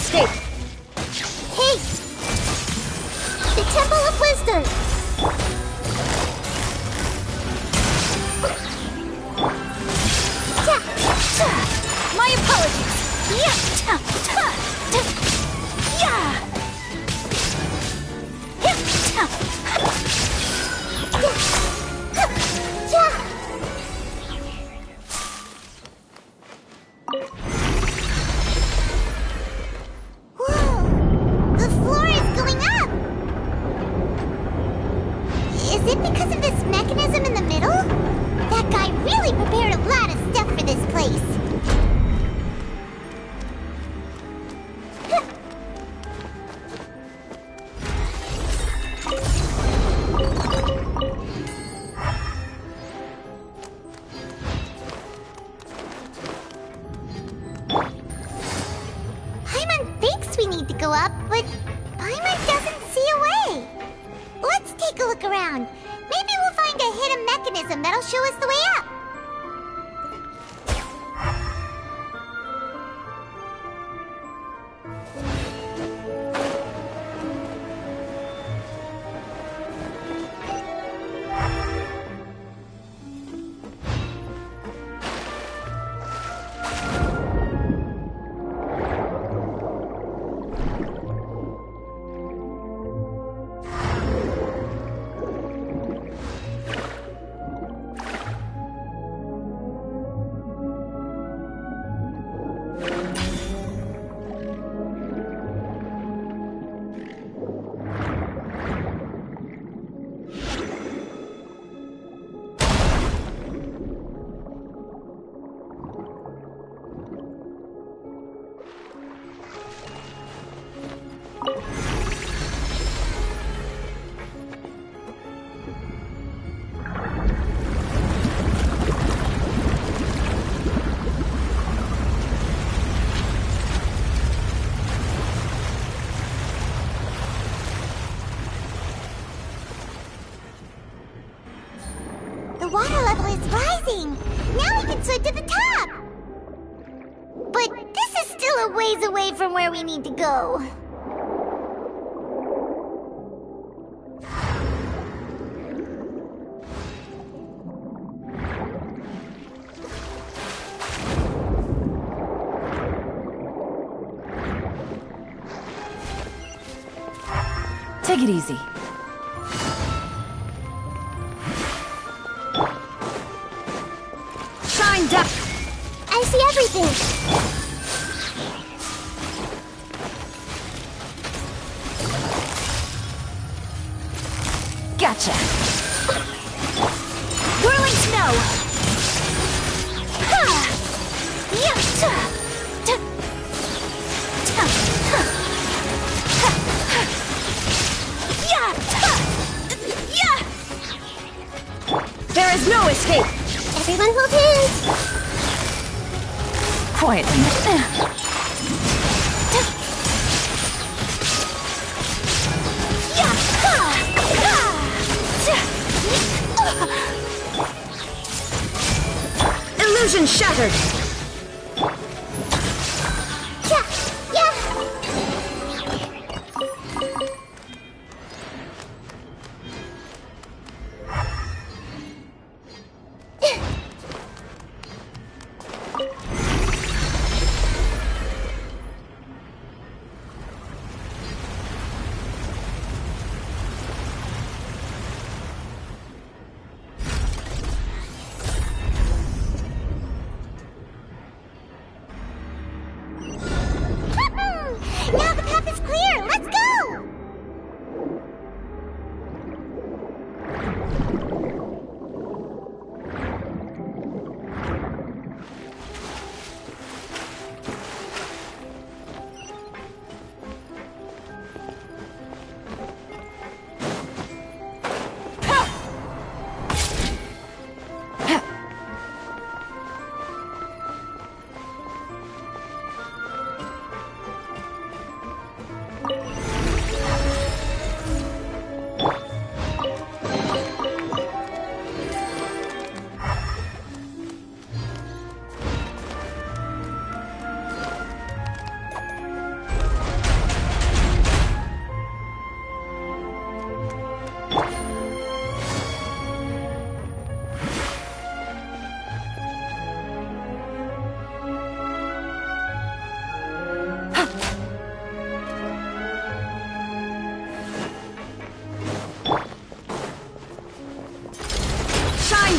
escape! Hey! The Temple of Wisdom! My apologies. Yeah. Whoa! The floor is going up! Is it because of this mechanism in the middle? That guy really prepared a lot of stuff for this place. Paimon thinks we need to go up, but Paimon doesn't see a way. Let's take a look around. Maybe we'll find a hidden mechanism that'll show us the way up. The water level is rising! Now we can swim to the top! But this is still a ways away from where we need to go. Take it easy. Shine down! I see everything! Gotcha! Whirling snow! Ha! Yatta! There is no escape! Everyone hold hands! Quietly. Illusion shattered!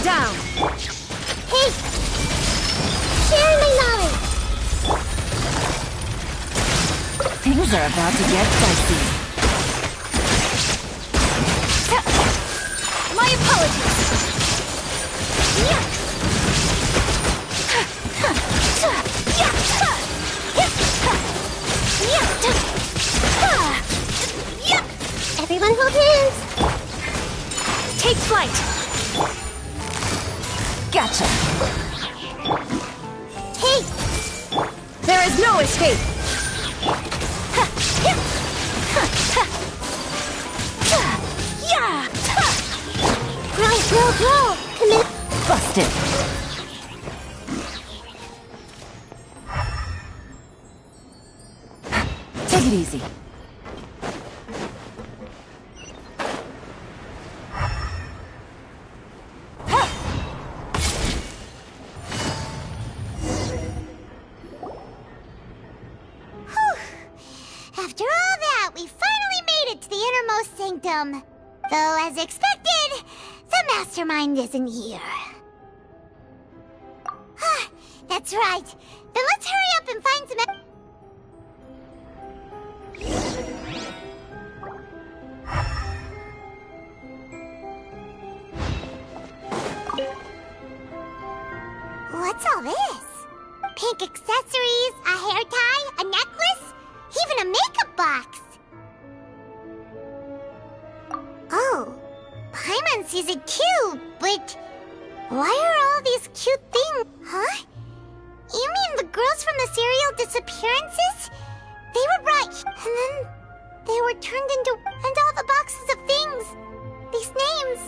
down! Hey! Sharing my knowledge! Things are about to get dicey. My apologies! Everyone hold hands! Take flight! Gotcha. Hey! There is no escape! Grow! Commit! Busted. Take it easy. After all that, we finally made it to the innermost sanctum. Though, as expected, the mastermind isn't here. That's right. Then let's hurry up and find some... What's all this? Pink accessories, a hair tie, a necklace, even a makeup box. Oh, Paimon sees it too, but why are all these cute things? Huh? You mean the girls from the serial disappearances? They were brought, and then they were turned into, and all the boxes of things, these names.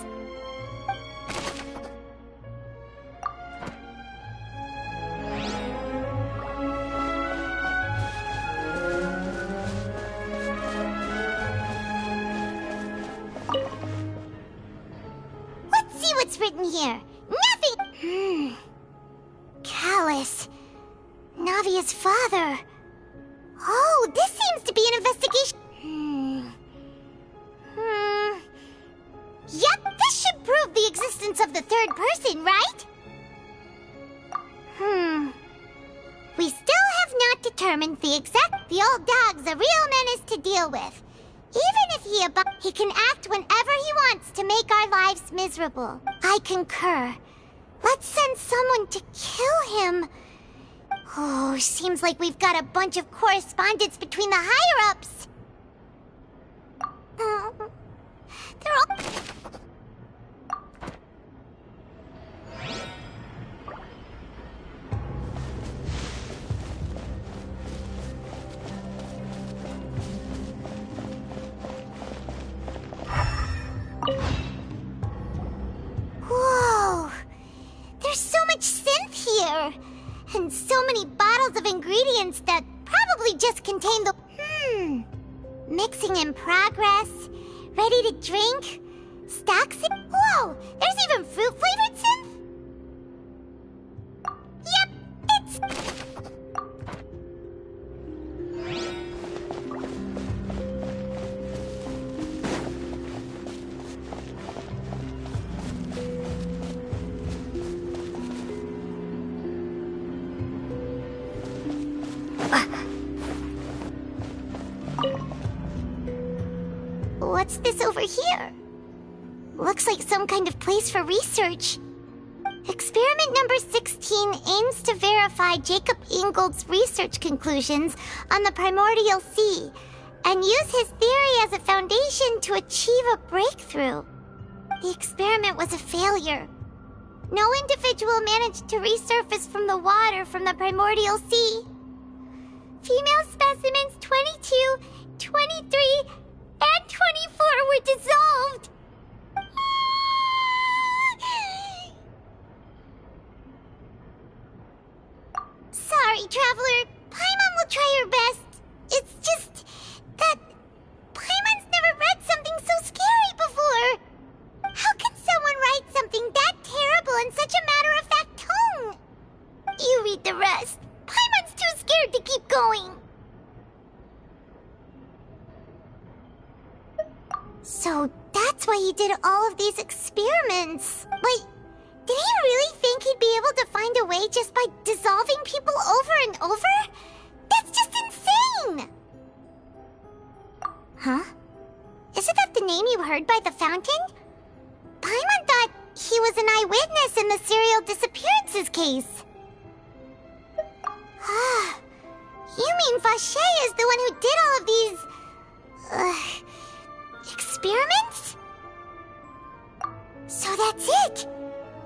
Let's see what's written here. Nothing! Callus. Navia's father. Oh, this seems to be an investigation. Yep, this should prove the existence of the third person, right? We still have not determined the exact... The old dog's a real menace to deal with. Even if he can act whenever he wants to make our lives miserable. I concur. Let's send someone to kill him. Oh, seems like we've got a bunch of correspondence between the higher-ups. They're all... Whoa! There's so much synth here! And so many bottles of ingredients that probably just contain the... Mixing in progress. Ready to drink. Stocks... Whoa! There's even fruit-flavored synth? Yep, it's... What's this over here? Looks like some kind of place for research. Experiment number 16 aims to verify Jacob Ingold's research conclusions on the primordial sea and use his theory as a foundation to achieve a breakthrough. The experiment was a failure. No individual managed to resurface from the water from the primordial sea. Female specimens 22, 23, and 24 were dissolved. Sorry, Traveler. Paimon will try her best. It's just that Paimon's never read something so scary before. How can someone write something that terrible in such a matter-of-fact tone? You read the rest. Paimon's too scared to keep going. So that's why he did all of these experiments. But be able to find a way just by dissolving people over and over? That's just insane! Huh? Isn't that the name you heard by the fountain? Paimon thought he was an eyewitness in the serial disappearances case. Ah, you mean Vache is the one who did all of these... experiments? So that's it!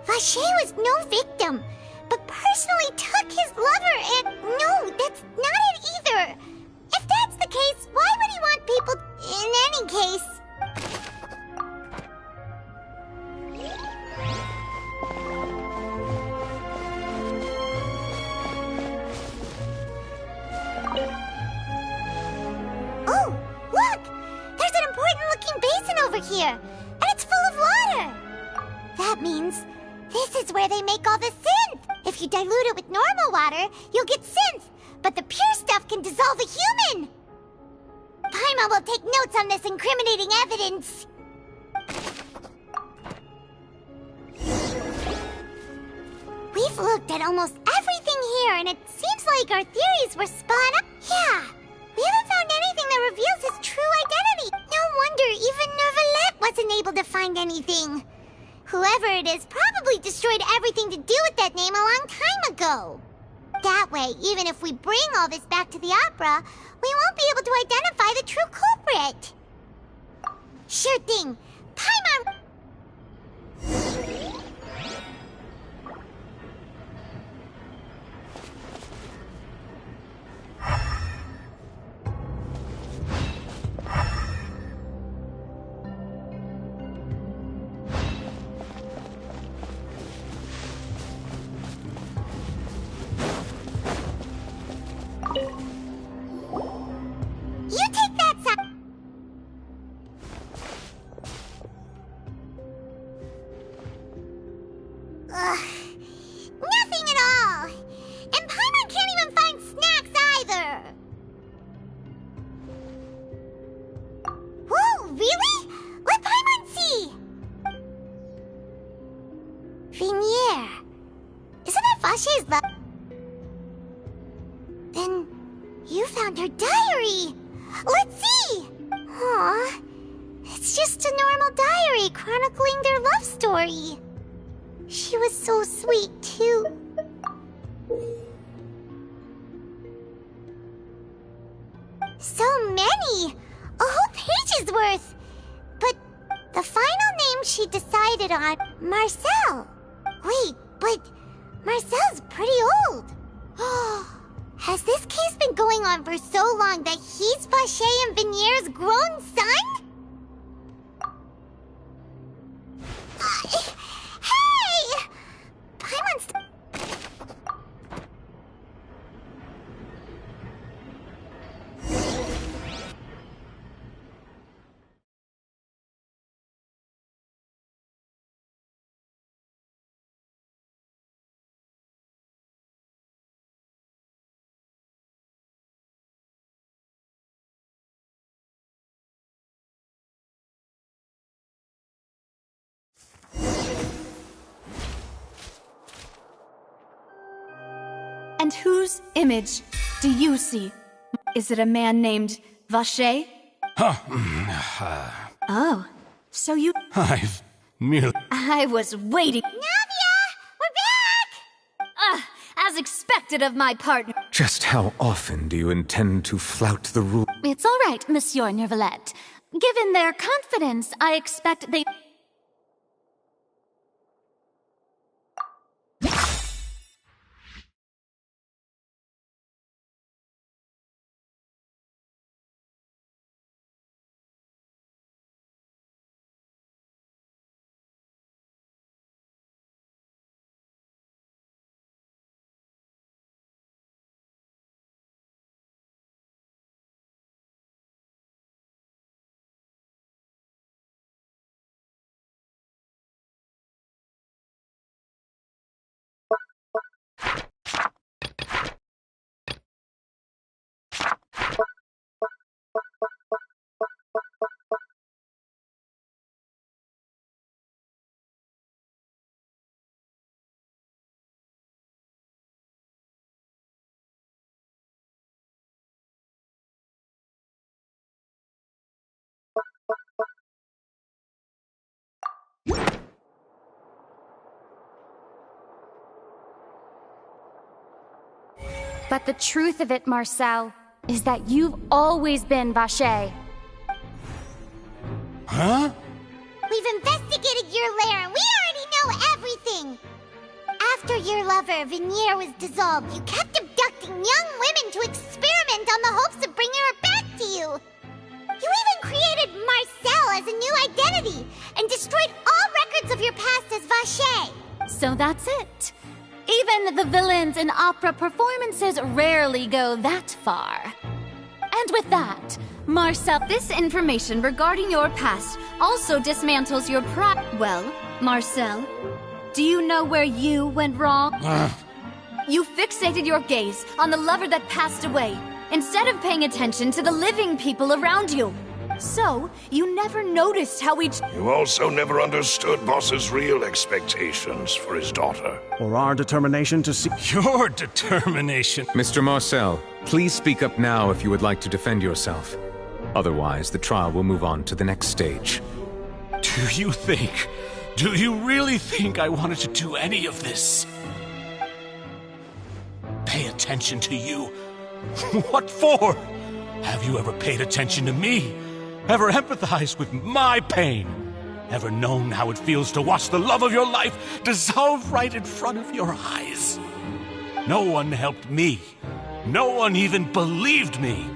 Vache was no victim, but personally took his lover and... No, that's not it either! If that's the case, why would he want people... In any case... Oh, look! There's an important-looking basin over here, and it's full of water! That means this is where they make all the synth! If you dilute it with normal water, you'll get synth, but the pure stuff can dissolve a human! Paimon will take notes on this incriminating evidence! We've looked at almost everything here, and it seems like our theories were spot on. Yeah, we haven't found anything that reveals his true identity. No wonder even Neuvillette wasn't able to find anything. Whoever it is probably destroyed everything to do with that name a long time ago. That way, even if we bring all this back to the opera, we won't be able to identify the true culprit. Sure thing. Paimon... You take that side. Ugh. Nothing at all. And Paimon can't even find snacks either. Whoa, really? Let Paimon see. Vinier. Isn't that Vache's love? Then you found her diary. Let's see! Aw, it's just a normal diary chronicling their love story. She was so sweet, too. So many! A whole page's worth! But the final name she decided on, Marcel. Wait, but Marcel's pretty old. Has this case been going on for so long that he's Vache and Vinier's grown son? Hey! Paimon's... And whose image do you see? Is it a man named Vache? Oh, so you... I've merely... I was waiting. Navia! We're back! As expected of my partner. Just how often do you intend to flout the rule? It's all right, Monsieur Neuvillette. Given their confidence, I expect they... But the truth of it, Marcel, is that you've always been Vache. Huh? We've investigated your lair and we already know everything! After your lover, Venier, was dissolved, you kept abducting young women to experiment on the hopes of bringing her back to you! You even created Marcel as a new identity and destroyed all records of your past as Vache! So that's it. Even the villains in opera performances rarely go that far. And with that, Marcel, this information regarding your past also dismantles your pride. Well, Marcel, do you know where you went wrong? You fixated your gaze on the lover that passed away, instead of paying attention to the living people around you. So, you never noticed how each... You also never understood Boss's real expectations for his daughter. Or our determination to see... Your determination. Mr. Marcel, please speak up now if you would like to defend yourself. Otherwise, the trial will move on to the next stage. Do you really think I wanted to do any of this? Pay attention to you? What for? Have you ever paid attention to me? Ever empathized with my pain? Ever known how it feels to watch the love of your life dissolve right in front of your eyes? No one helped me. No one even believed me.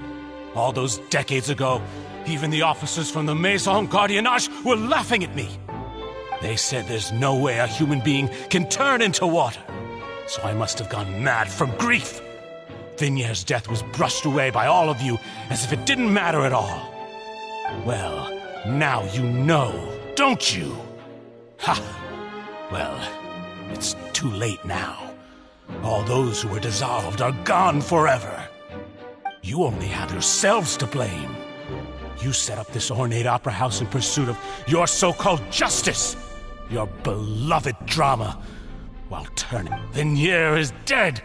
All those decades ago, even the officers from the Maison Gardiennage were laughing at me. They said there's no way a human being can turn into water. So I must have gone mad from grief. Vinier's death was brushed away by all of you as if it didn't matter at all. Well, now you know, don't you? Ha! Well, it's too late now. All those who were dissolved are gone forever. You only have yourselves to blame. You set up this ornate opera house in pursuit of your so-called justice, your beloved drama, while turning. Venier is dead.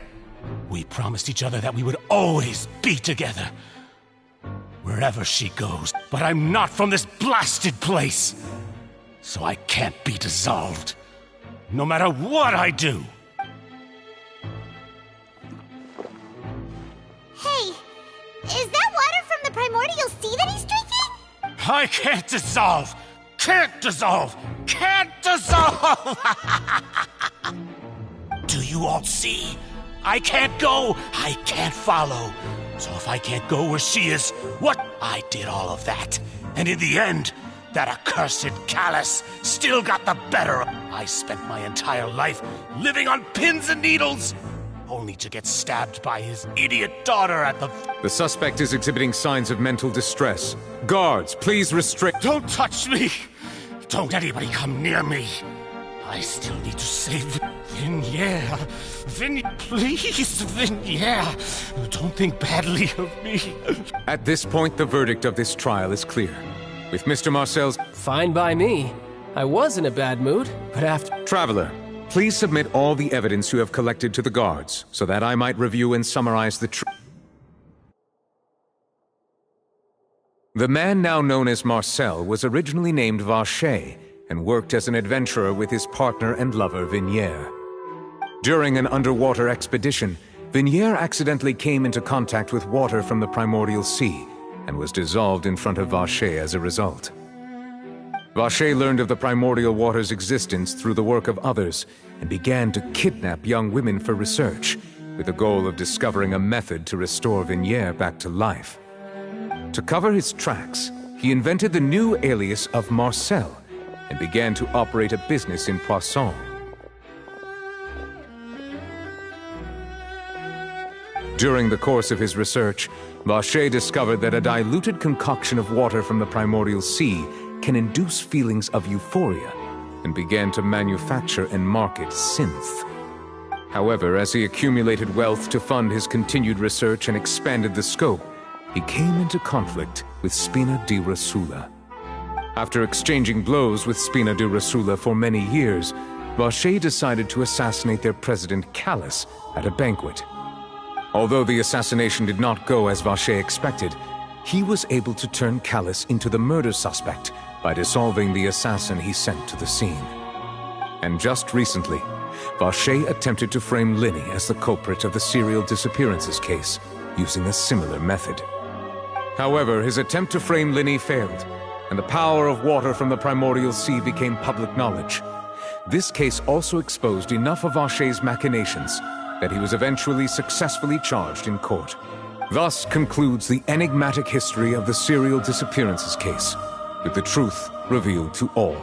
We promised each other that we would always be together, wherever she goes. But I'm not from this blasted place, so I can't be dissolved, no matter what I do. Hey, is that water from the primordial sea that he's drinking? I can't dissolve! Can't dissolve! Can't dissolve! Do you all see? I can't go! I can't follow! So if I can't go where she is, what? I did all of that. And in the end, that accursed Callus still got the better of... I spent my entire life living on pins and needles, only to get stabbed by his idiot daughter at the... The suspect is exhibiting signs of mental distress. Guards, please restrict... Don't touch me! Don't anybody come near me! I still need to save Venier. Please, Venier. Don't think badly of me. At this point, the verdict of this trial is clear. With Mr. Marcel's... Fine by me. I was in a bad mood, but after... Traveler, please submit all the evidence you have collected to the guards, so that I might review and summarize the The man now known as Marcel was originally named Vache, and worked as an adventurer with his partner and lover, Venier. During an underwater expedition, Venier accidentally came into contact with water from the primordial sea, and was dissolved in front of Vache as a result. Vache learned of the primordial water's existence through the work of others, and began to kidnap young women for research, with the goal of discovering a method to restore Venier back to life. To cover his tracks, he invented the new alias of Marcel, and began to operate a business in Poisson. During the course of his research, Vache discovered that a diluted concoction of water from the primordial sea can induce feelings of euphoria, and began to manufacture and market synth. However, as he accumulated wealth to fund his continued research and expanded the scope, he came into conflict with Spina di Rosula. After exchanging blows with Spina di Rosula for many years, Vache decided to assassinate their president Callus at a banquet. Although the assassination did not go as Vache expected, he was able to turn Callus into the murder suspect by dissolving the assassin he sent to the scene. And just recently, Vacher attempted to frame Linny as the culprit of the serial disappearances case, using a similar method. However, his attempt to frame Linny failed, and the power of water from the primordial sea became public knowledge. This case also exposed enough of Vacher's machinations that he was eventually successfully charged in court. Thus concludes the enigmatic history of the serial disappearances case, with the truth revealed to all.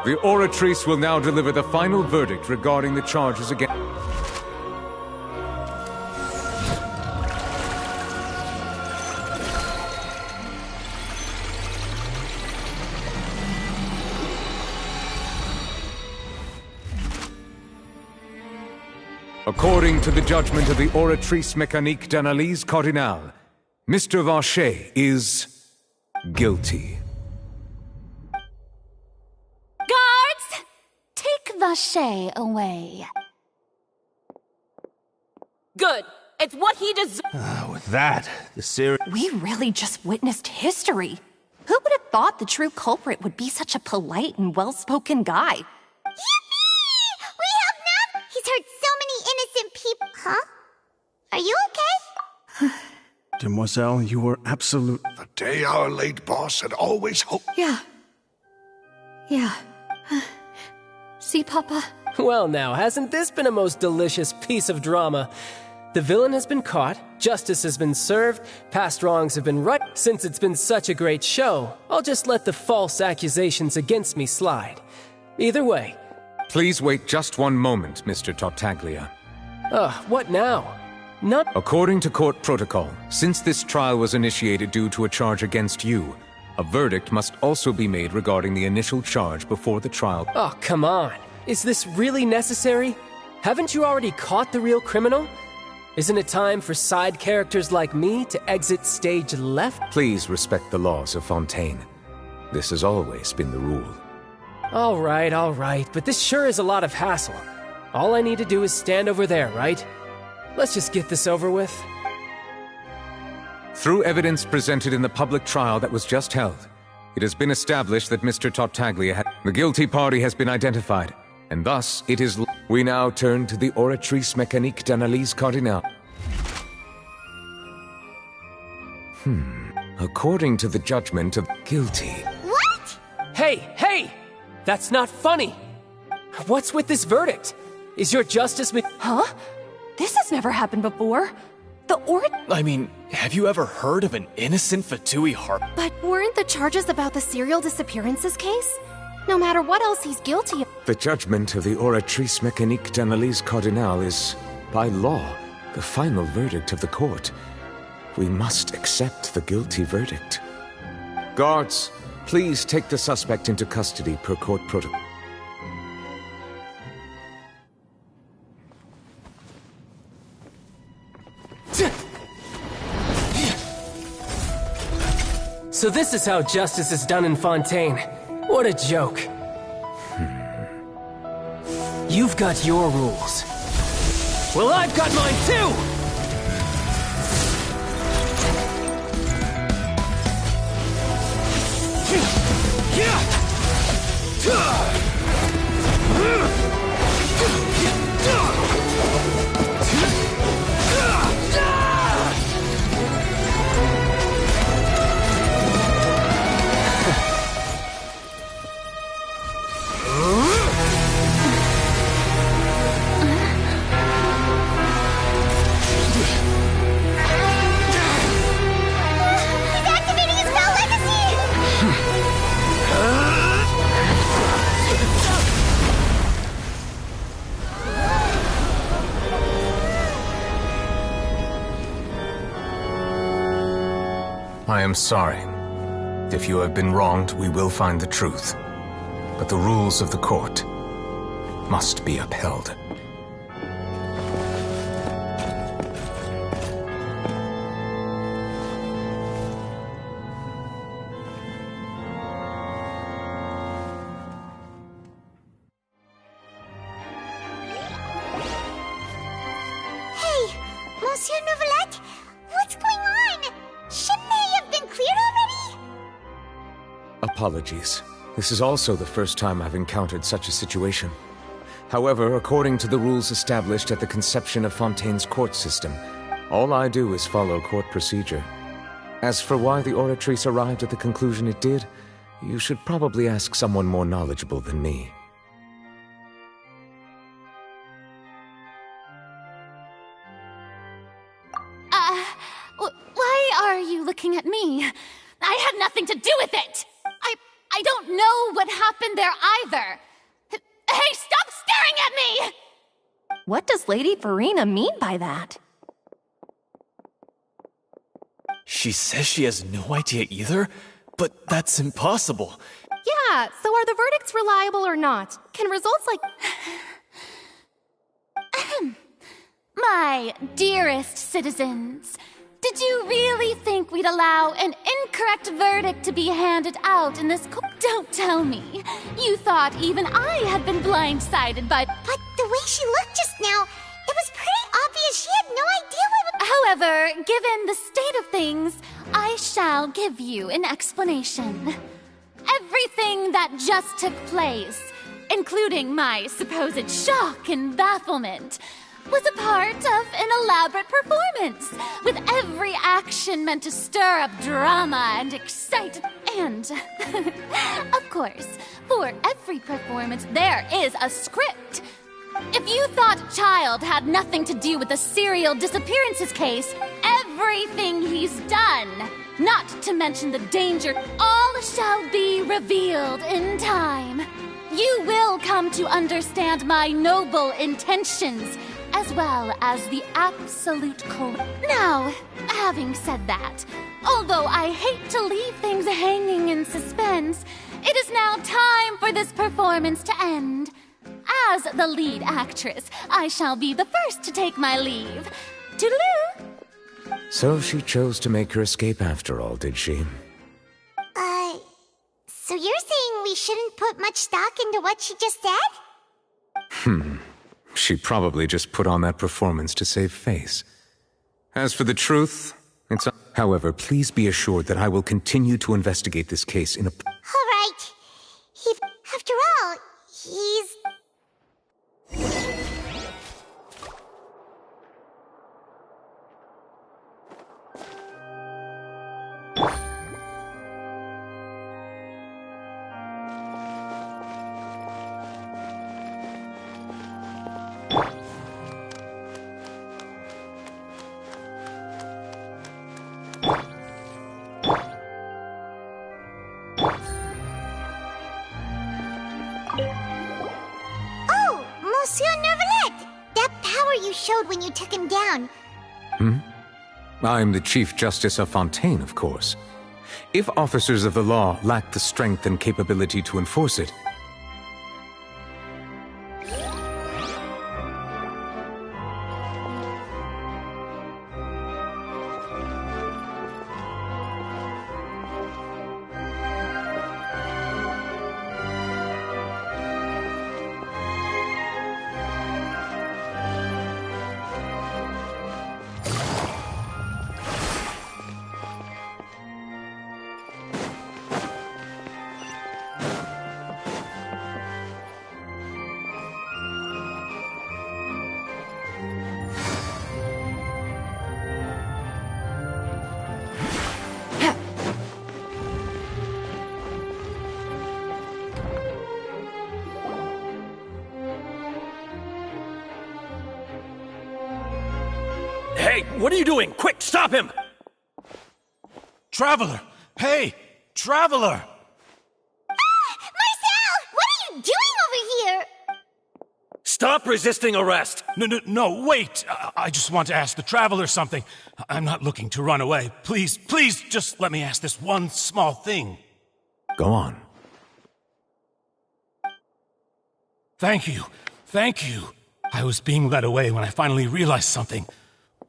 The Oratrice will now deliver the final verdict regarding the charges against... According to the judgment of the Oratrice Mécanique d'Analyse Cardinale, Mr. Vacher is guilty. Guards! Take Vacher away. Good. It's what he deserves. With that, the series... We really just witnessed history. Who would have thought the true culprit would be such a polite and well-spoken guy? Yippee! We have now... He's hurt so many innocent people. Huh? Are you okay? Demoiselle, you were absolute... The day our late boss had always hoped... Yeah. See, Papa? Well now, hasn't this been a most delicious piece of drama? The villain has been caught, justice has been served, past wrongs have been right. Since it's been such a great show, I'll just let the false accusations against me slide. Either way. Please wait just one moment, Mr. Tartaglia. What now? According to court protocol, since this trial was initiated due to a charge against you, a verdict must also be made regarding the initial charge before the trial. Oh, come on. Is this really necessary? Haven't you already caught the real criminal? Isn't it time for side characters like me to exit stage left? Please respect the laws of Fontaine. This has always been the rule. All right, but this sure is a lot of hassle. All I need to do is stand over there, right? Let's just get this over with. Through evidence presented in the public trial that was just held, it has been established that Mr. Tartaglia had... The guilty party has been identified, and thus it is... We now turn to the Oratrice Mécanique d'Analyse Cardinale. According to the judgment of guilty... What? Hey! That's not funny! What's with this verdict? Is your justice... Huh? This has never happened before. I mean, have you ever heard of an innocent Fatui harp? But weren't the charges about the serial disappearances case? No matter what else he's guilty of. The judgment of the Oratrice Mécanique d'Analyse Cardinale is, by law, the final verdict of the court. We must accept the guilty verdict. Guards, please take the suspect into custody per court protocol. So this is how justice is done in Fontaine. What a joke. You've got your rules. Well, I've got mine too! I am sorry. If you have been wronged, we will find the truth. But the rules of the court must be upheld. Hey, Monsieur Novelette, what's going on? Shouldn't they have been cleared already? Apologies. This is also the first time I've encountered such a situation. However, according to the rules established at the conception of Fontaine's court system, all I do is follow court procedure. As for why the Oratrice arrived at the conclusion it did, you should probably ask someone more knowledgeable than me. Why are you looking at me? I had nothing to do with it! I don't know what happened there either! Hey, stop staring at me! What does Lady Farina mean by that? She says she has no idea either, but that's impossible. Yeah, so are the verdicts reliable or not? Can results like... My dearest citizens, did you really think we'd allow an incorrect verdict to be handed out in this court? Don't tell me. You thought even I had been blindsided by... But the way she looked just now, it was pretty obvious she had no idea what... However, given the state of things, I shall give you an explanation. Everything that just took place, including my supposed shock and bafflement, was a part of an elaborate performance, with every action meant to stir up drama and excite. And, of course, for every performance, there is a script. If you thought Child had nothing to do with the serial disappearances case, everything he's done, not to mention the danger, all shall be revealed in time. You will come to understand my noble intentions, as well as the absolute correct. Now, having said that, although I hate to leave things hanging in suspense, it is now time for this performance to end. As the lead actress, I shall be the first to take my leave. Toodaloo! So she chose to make her escape after all, did she? So you're saying we shouldn't put much stock into what she just said? She probably just put on that performance to save face. As for the truth, it's... However, please be assured that I will continue to investigate this case in a... All right. After all, he's... Oh, Monsieur Neuvillette! That power you showed when you took him down. I'm the Chief Justice of Fontaine, of course. If officers of the law lack the strength and capability to enforce it, Hey, what are you doing? Quick, stop him! Traveler! Hey! Traveler! Marcel! What are you doing over here? Stop resisting arrest! No, wait! I just want to ask the Traveler something. I'm not looking to run away. Please, just let me ask this one small thing. go on. Thank you. I was being led away when I finally realized something.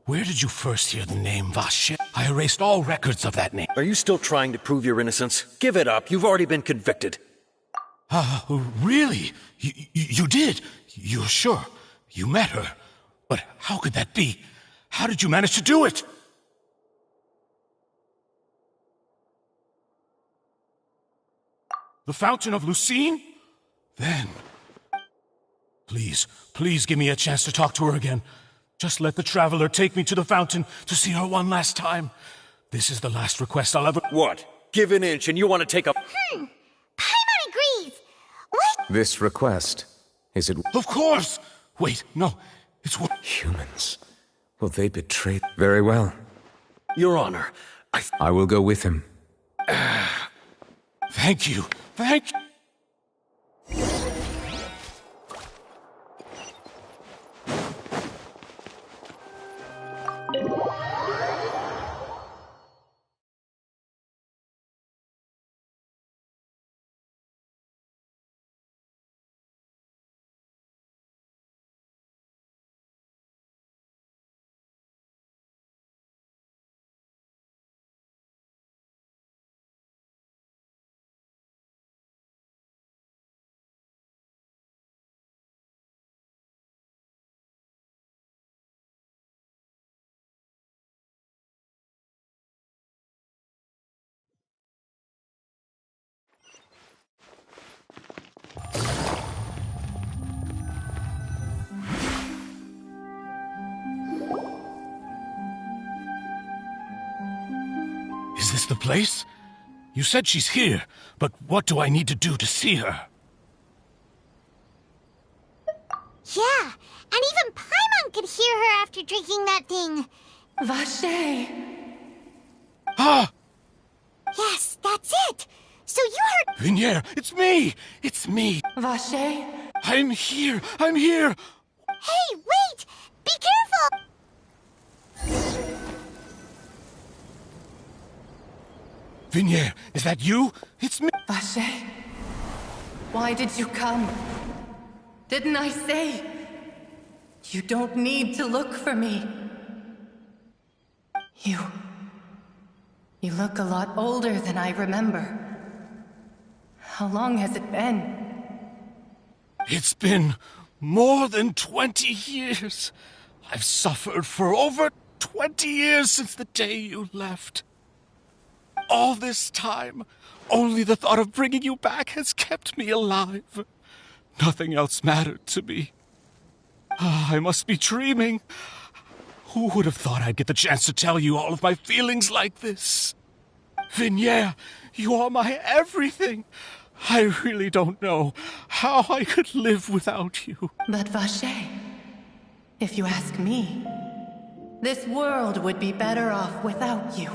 Where did you first hear the name Vache? I erased all records of that name. Are you still trying to prove your innocence? Give it up. You've already been convicted. Really? You did? You're sure? You met her? But how could that be? How did you manage to do it? The Fountain of Lucine? Then... Please give me a chance to talk to her again. Just let the Traveler take me to the fountain to see her one last time. This is the last request I'll ever... What? Give an inch and you want to take a... Paimon agrees! What? This request, is it... Of course! Wait, no, it's what... Humans. Will they betray... Very well. Your Honor, I will go with him. Thank you. Thank you. Is this the place? You said she's here, but what do I need to do to see her? Yeah, and even Paimon could hear her after drinking that thing. Vache! Ah! Yes, that's it! So you heard— Vinier, it's me! It's me! Vache? I'm here! I'm here! Hey, wait! Be careful! Vinier, is that you? It's me! Vache? Why did you come? Didn't I say? You don't need to look for me. You look a lot older than I remember. How long has it been? It's been more than 20 years. I've suffered for over 20 years since the day you left. All this time, only the thought of bringing you back has kept me alive. Nothing else mattered to me. I must be dreaming. Who would have thought I'd get the chance to tell you all of my feelings like this? Vinier, you are my everything. I really don't know how I could live without you. But Vache, if you ask me, this world would be better off without you.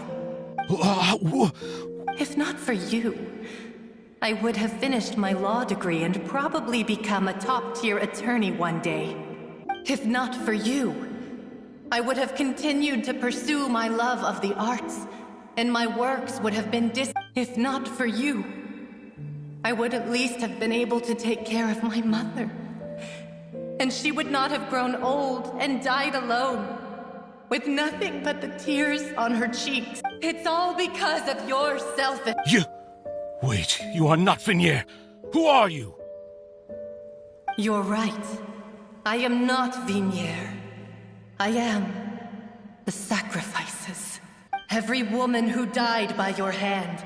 If not for you, I would have finished my law degree and probably become a top-tier attorney one day. If not for you, I would have continued to pursue my love of the arts, and my works would have been If not for you, I would at least have been able to take care of my mother. And she would not have grown old and died alone, with nothing but the tears on her cheeks. It's all because of your selfish... Wait, you are not Vinier. Who are you? You're right. I am not Vinier. I am the sacrifices. Every woman who died by your hand,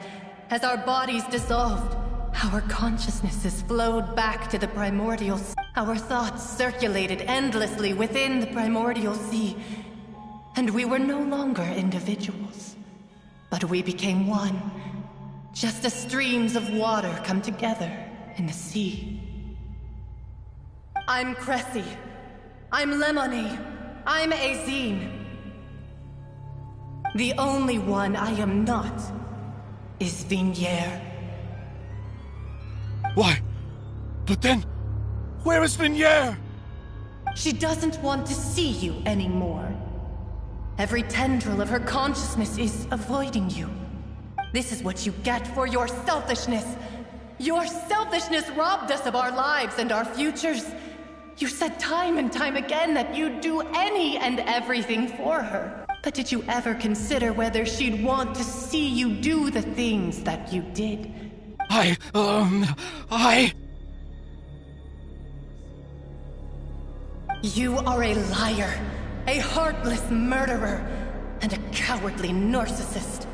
as our bodies dissolved, our consciousnesses flowed back to the primordial sea. Our thoughts circulated endlessly within the primordial sea, and we were no longer individuals, but we became one, just as streams of water come together in the sea. I'm Cressy. I'm Lemony. I'm Azine. The only one I am not is Vinier. Why? But then, where is Vinier? She doesn't want to see you anymore. Every tendril of her consciousness is avoiding you. This is what you get for your selfishness. Your selfishness robbed us of our lives and our futures. You said time and time again that you'd do any and everything for her. But did you ever consider whether she'd want to see you do the things that you did? You are a liar, a heartless murderer, and a cowardly narcissist.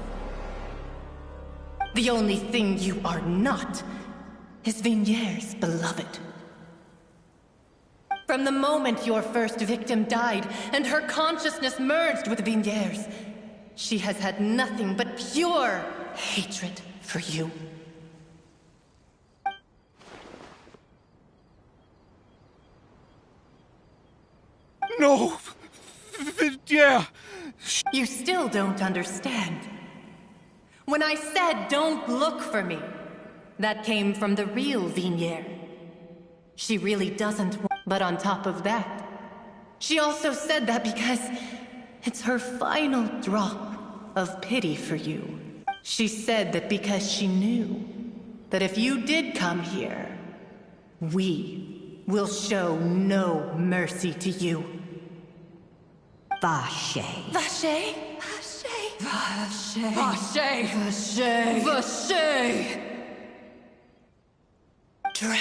The only thing you are not His Vigniere's beloved. From the moment your first victim died and her consciousness merged with Vigniere's, she has had nothing but pure hatred for you. No! Yeah! You still don't understand. When I said don't look for me, that came from the real Vigniere. She really doesn't want... But on top of that, she also said that because it's her final drop of pity for you. She said that because she knew that if you did come here, we will show no mercy to you. Vache. Vache? Vache? Vache. Vache. Vache. Vache. Drown.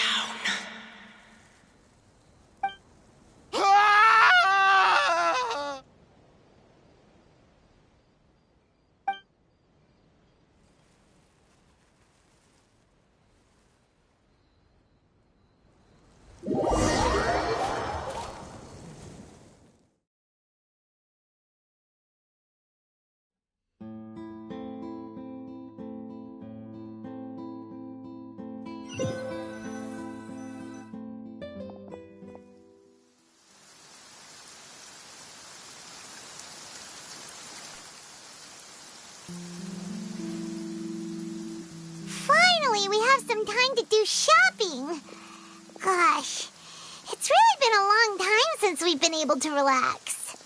Finally, we have some time to do shopping. Gosh, it's really been a long time since we've been able to relax.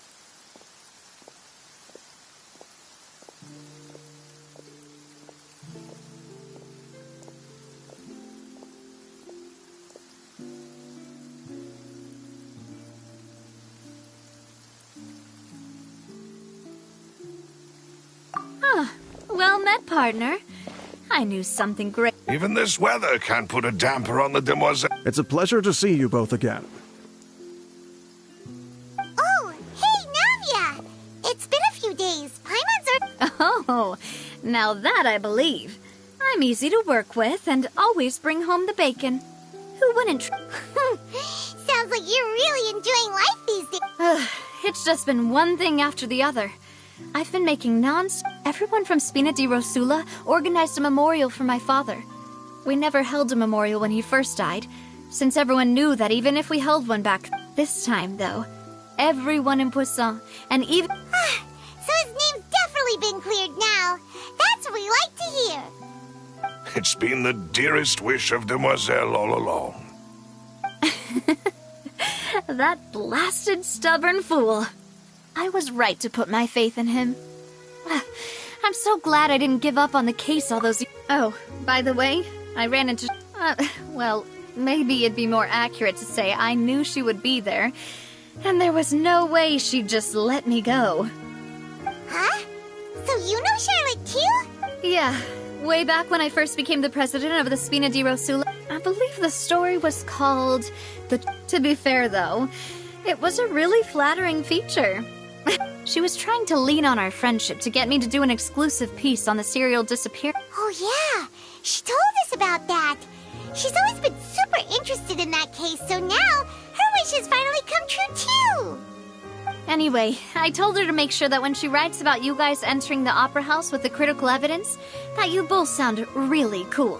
Well met, partner. I knew something great. Even this weather can't put a damper on the demoiselle. It's a pleasure to see you both again. Oh, hey, Navia! It's been a few days. Paimons are... Oh, now that I believe. I'm easy to work with and always bring home the bacon. Who wouldn't Sounds like you're really enjoying life these days. It's just been one thing after the other. I've been making Everyone from Spina di Rosula organized a memorial for my father. We never held a memorial when he first died, since everyone knew that even if we held one back this time, though, everyone in Poisson, and even... So his name's definitely been cleared now. That's what we like to hear. It's been the dearest wish of Demoiselle all along. That blasted stubborn fool. I was right to put my faith in him. I'm so glad I didn't give up on the case all those years. Oh, by the way, I ran into... well, maybe it'd be more accurate to say I knew she would be there, and there was no way she'd just let me go. Huh? So you know Charlotte too? Yeah, way back when I first became the president of the Spina di Rosula. I believe the story was called the... To be fair, though, it was a really flattering feature. She was trying to lean on our friendship to get me to do an exclusive piece on the serial disappearance. Oh yeah, she told us about that. She's always been super interested in that case, so now her wish has finally come true too. Anyway, I told her to make sure that when she writes about you guys entering the opera house with the critical evidence, that you both sound really cool.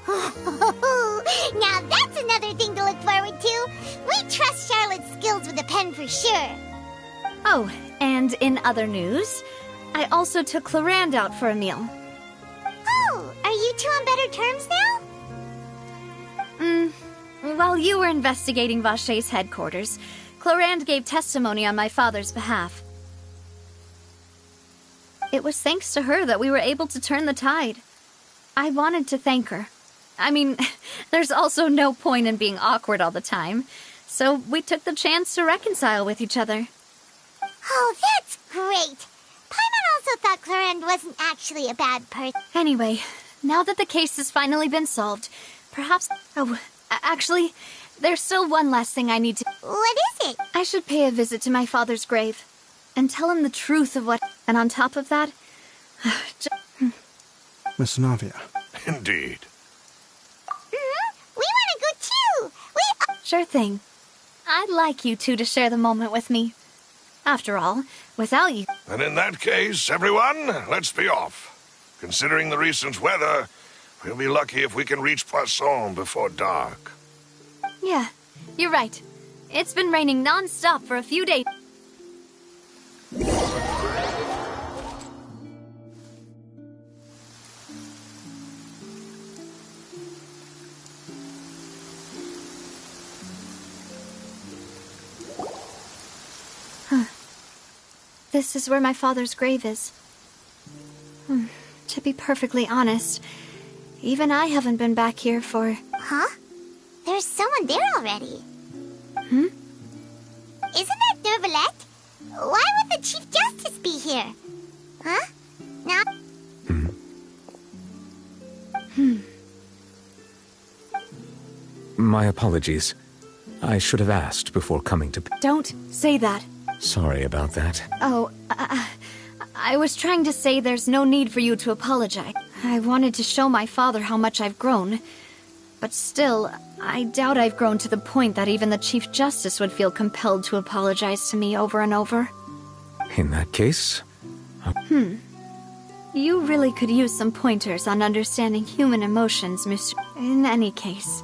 Now that's another thing to look forward to. We trust Charlotte's skills with a pen for sure. Oh, and in other news, I also took Clarand out for a meal. Oh, are you two on better terms now? While you were investigating Vache's headquarters, Clarand gave testimony on my father's behalf. It was thanks to her that we were able to turn the tide. I wanted to thank her. I mean, there's also no point in being awkward all the time, so we took the chance to reconcile with each other. Oh, that's great. Paimon also thought Clarand wasn't actually a bad person. Anyway, now that the case has finally been solved, perhaps... Oh, actually, there's still one last thing I need to... What is it? I should pay a visit to my father's grave and tell him the truth of what... And on top of that... Miss Navia. Indeed. Sure thing. I'd like you two to share the moment with me. After all, without you... And in that case, everyone, let's be off. Considering the recent weather, we'll be lucky if we can reach Poisson before dark. Yeah, you're right. It's been raining non-stop for a few days. This is where my father's grave is. To be perfectly honest, even I haven't been back here for... Huh? There's someone there already. Hmm? Isn't that Nervalette? Why would the Chief Justice be here? Huh? Now... My apologies. I should have asked before coming to... Don't say that. Sorry about that. Oh, I was trying to say there's no need for you to apologize. I wanted to show my father how much I've grown. But still, I doubt I've grown to the point that even the Chief Justice would feel compelled to apologize to me over and over. In that case... You really could use some pointers on understanding human emotions, Mr. In any case,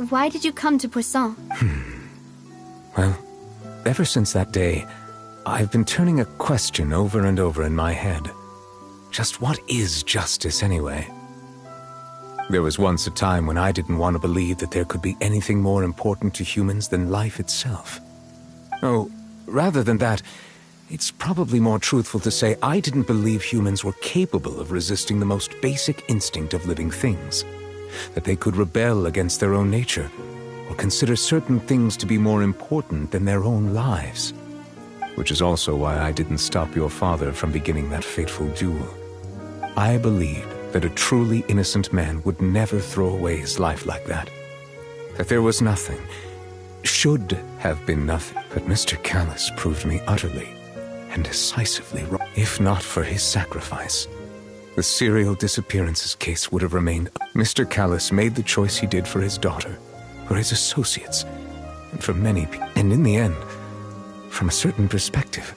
why did you come to Poisson? Well, ever since that day, I've been turning a question over and over in my head. Just what is justice, anyway? There was once a time when I didn't want to believe that there could be anything more important to humans than life itself. Oh, rather than that, it's probably more truthful to say I didn't believe humans were capable of resisting the most basic instinct of living things. That they could rebel against their own nature, or consider certain things to be more important than their own lives. Which is also why I didn't stop your father from beginning that fateful duel. I believed that a truly innocent man would never throw away his life like that. That there was nothing, should have been nothing, but Mr. Callus proved me utterly and decisively wrong. If not for his sacrifice, the serial disappearances case would have remained. Mr. Callus made the choice he did for his daughter, for his associates, and for many people. And in the end, from a certain perspective,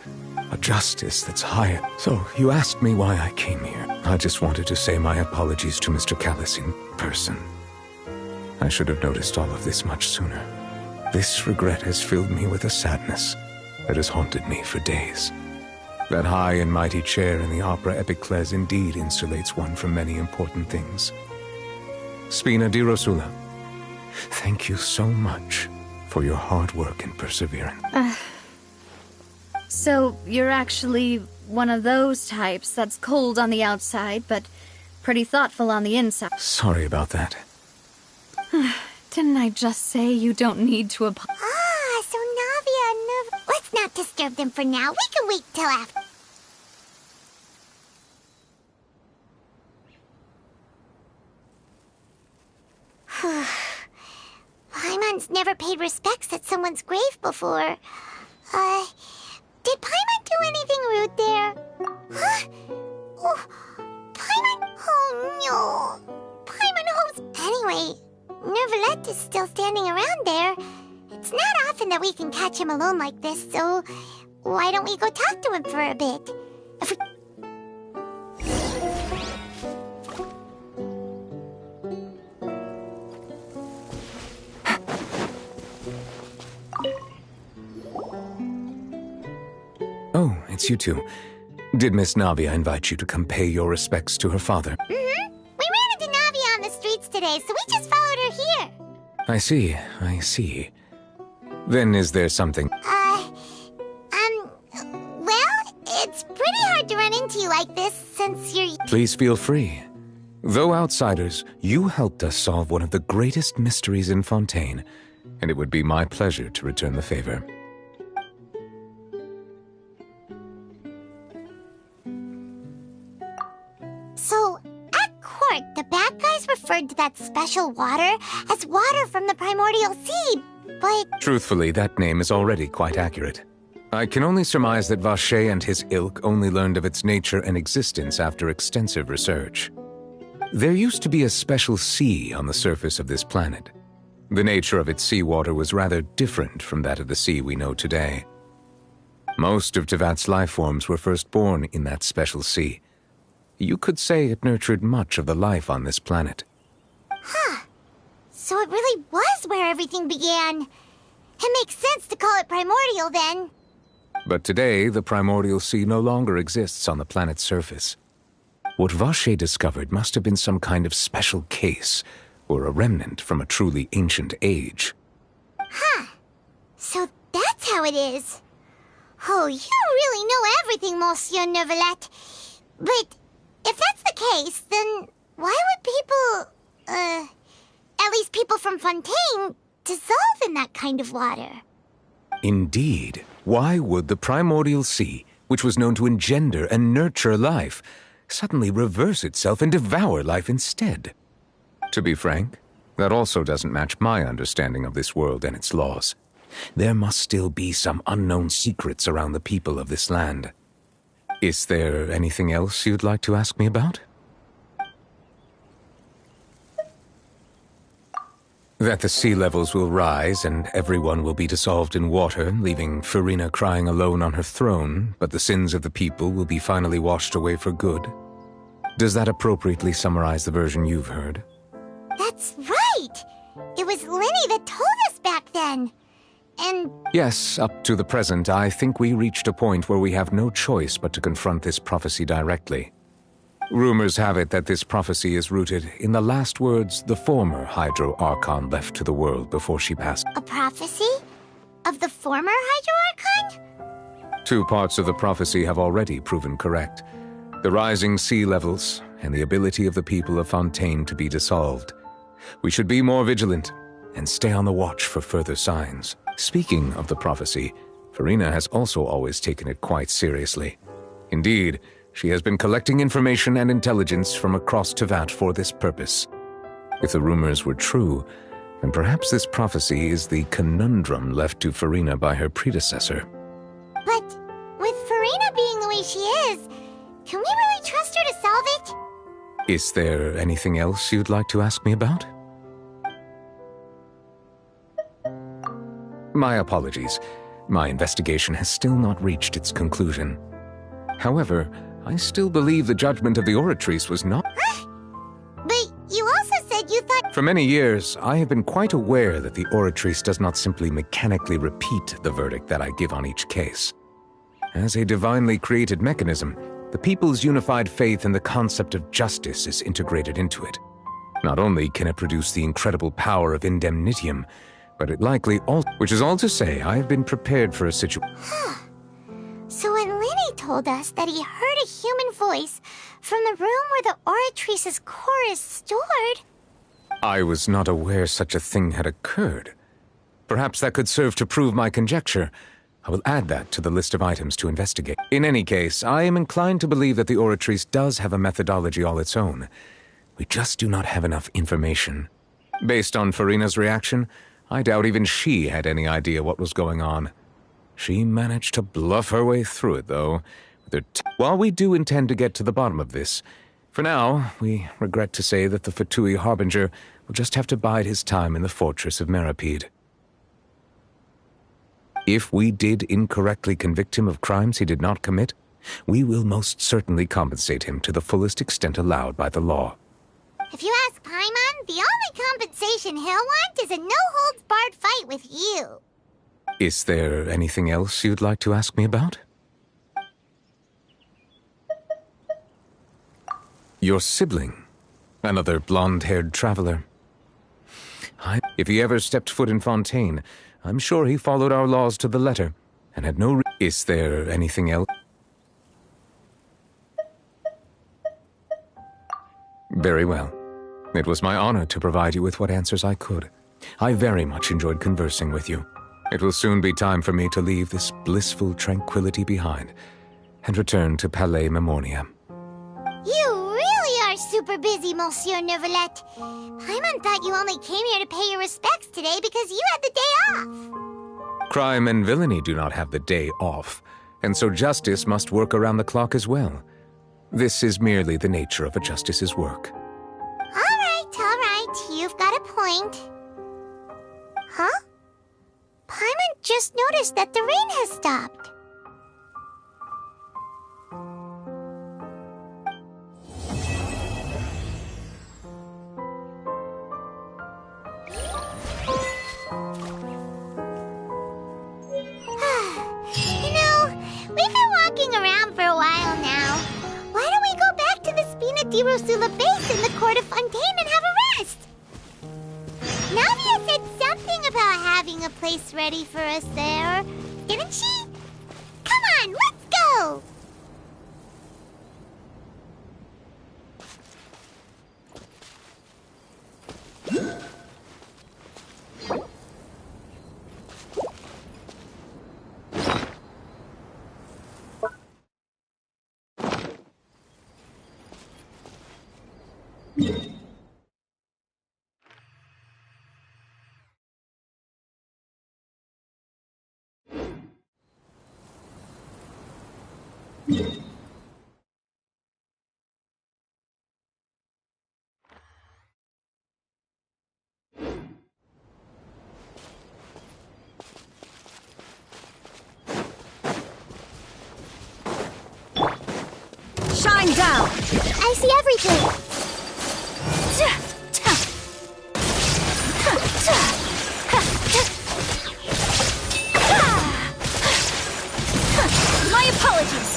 a justice that's higher. So, you asked me why I came here. I just wanted to say my apologies to Mr. Callus in person. I should have noticed all of this much sooner. This regret has filled me with a sadness that has haunted me for days. That high and mighty chair in the Opera Epiclese indeed insulates one from many important things. Spina di Rosula, thank you so much for your hard work and perseverance. So, you're actually one of those types that's cold on the outside, but pretty thoughtful on the inside. Sorry about that. Didn't I just say you don't need to apologize? Ah, so Navia and Nerv... Let's not disturb them for now. We can wait till after. Paimon's never paid respects at someone's grave before. Did Paimon do anything rude there? Huh? Oh, Paimon... Oh, no. Paimon hopes... Anyway, Nervalette is still standing around there. It's not often that we can catch him alone like this, so why don't we go talk to him for a bit? If we... Oh, it's you two. Did Miss Navia invite you to come pay your respects to her father? We ran into Navia on the streets today, so we just followed her here. I see. Then is there something... Well, it's pretty hard to run into you like this since you're... Please feel free. Though outsiders, you helped us solve one of the greatest mysteries in Fontaine, and it would be my pleasure to return the favor. So, at court, the bad guys referred to that special water as water from the primordial sea, but... Truthfully, that name is already quite accurate. I can only surmise that Vacher and his ilk only learned of its nature and existence after extensive research. There used to be a special sea on the surface of this planet. The nature of its seawater was rather different from that of the sea we know today. Most of Tevat's life forms were first born in that special sea. You could say it nurtured much of the life on this planet. Huh. So it really was where everything began. It makes sense to call it primordial then. But today, the primordial sea no longer exists on the planet's surface. What Vache discovered must have been some kind of special case, or a remnant from a truly ancient age. Huh. So that's how it is. Oh, you really know everything, Monsieur Neuvillette. But if that's the case, then why would people, at least people from Fontaine, dissolve in that kind of water? Indeed. Why would the primordial sea, which was known to engender and nurture life, suddenly reverse itself and devour life instead? To be frank, that also doesn't match my understanding of this world and its laws. There must still be some unknown secrets around the people of this land. Is there anything else you'd like to ask me about? That the sea levels will rise and everyone will be dissolved in water, leaving Farina crying alone on her throne, but the sins of the people will be finally washed away for good. Does that appropriately summarize the version you've heard? That's right! It was Linny that told us back then. And... Yes, up to the present, I think we reached a point where we have no choice but to confront this prophecy directly. Rumors have it that this prophecy is rooted in the last words the former Hydro Archon left to the world before she passed. A prophecy? Of the former Hydro Archon? Two parts of the prophecy have already proven correct. The rising sea levels and the ability of the people of Fontaine to be dissolved. We should be more vigilant and stay on the watch for further signs. Speaking of the prophecy, Farina has also always taken it quite seriously. Indeed, she has been collecting information and intelligence from across Tevat for this purpose. If the rumors were true, then perhaps this prophecy is the conundrum left to Farina by her predecessor. But with Farina being the way she is, can we really trust her to solve it? Is there anything else you'd like to ask me about? My apologies. My investigation has still not reached its conclusion. However, I still believe the judgment of the Oratrice was not... Huh? But you also said you thought... For many years, I have been quite aware that the Oratrice does not simply mechanically repeat the verdict that I give on each case. As a divinely created mechanism, the people's unified faith in the concept of justice is integrated into it. Not only can it produce the incredible power of indemnitium, but it likely also... Which is all to say, I have been prepared for a situation... Huh. So when Linny told us that he heard a human voice from the room where the Oratrice's core is stored... I was not aware such a thing had occurred. Perhaps that could serve to prove my conjecture. I will add that to the list of items to investigate. In any case, I am inclined to believe that the Oratrice does have a methodology all its own. We just do not have enough information. Based on Farina's reaction, I doubt even she had any idea what was going on. She managed to bluff her way through it, though. While we do intend to get to the bottom of this, for now, we regret to say that the Fatui Harbinger will just have to bide his time in the fortress of Meripede. If we did incorrectly convict him of crimes he did not commit, we will most certainly compensate him to the fullest extent allowed by the law. If you ask Paimon, the only compensation he'll want is a no-holds-barred fight with you. Is there anything else you'd like to ask me about? Your sibling, another blonde-haired traveler. If he ever stepped foot in Fontaine, I'm sure he followed our laws to the letter, and had no Is there anything else? Very well. It was my honor to provide you with what answers I could. I very much enjoyed conversing with you. It will soon be time for me to leave this blissful tranquility behind, and return to Palais Memoria. You really are super busy, Monsieur Neuvillette. Paimon thought you only came here to pay your respects today because you had the day off. Crime and villainy do not have the day off, and so justice must work around the clock as well. This is merely the nature of a justice's work. All right, you've got a point. Huh? Paimon just noticed that the rain has stopped. You know, we've been walking around for a while now. Why don't we go back to the Spina di Rosula base in the Court of Fontaine and have a rest? Navia said something about having a place ready for us there, didn't she? Come on, let's go! Shine down! I see everything! My apologies!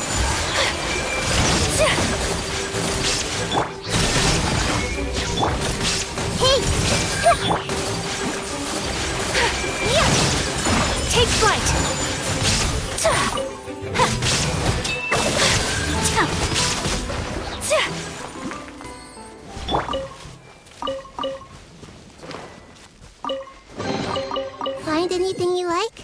Hey! Take flight! Find anything you like?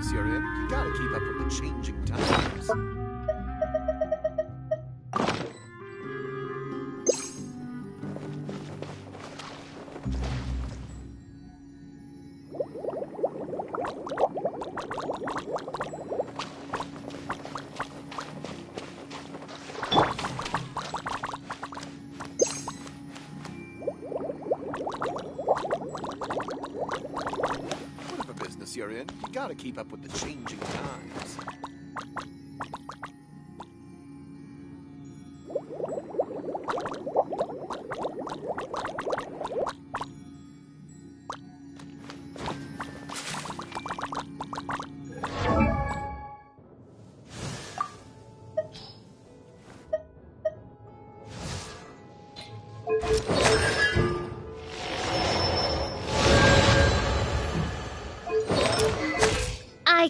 business you're in, you gotta keep up with the changing times. Whatever business you're in, you gotta keep up with the changing times. I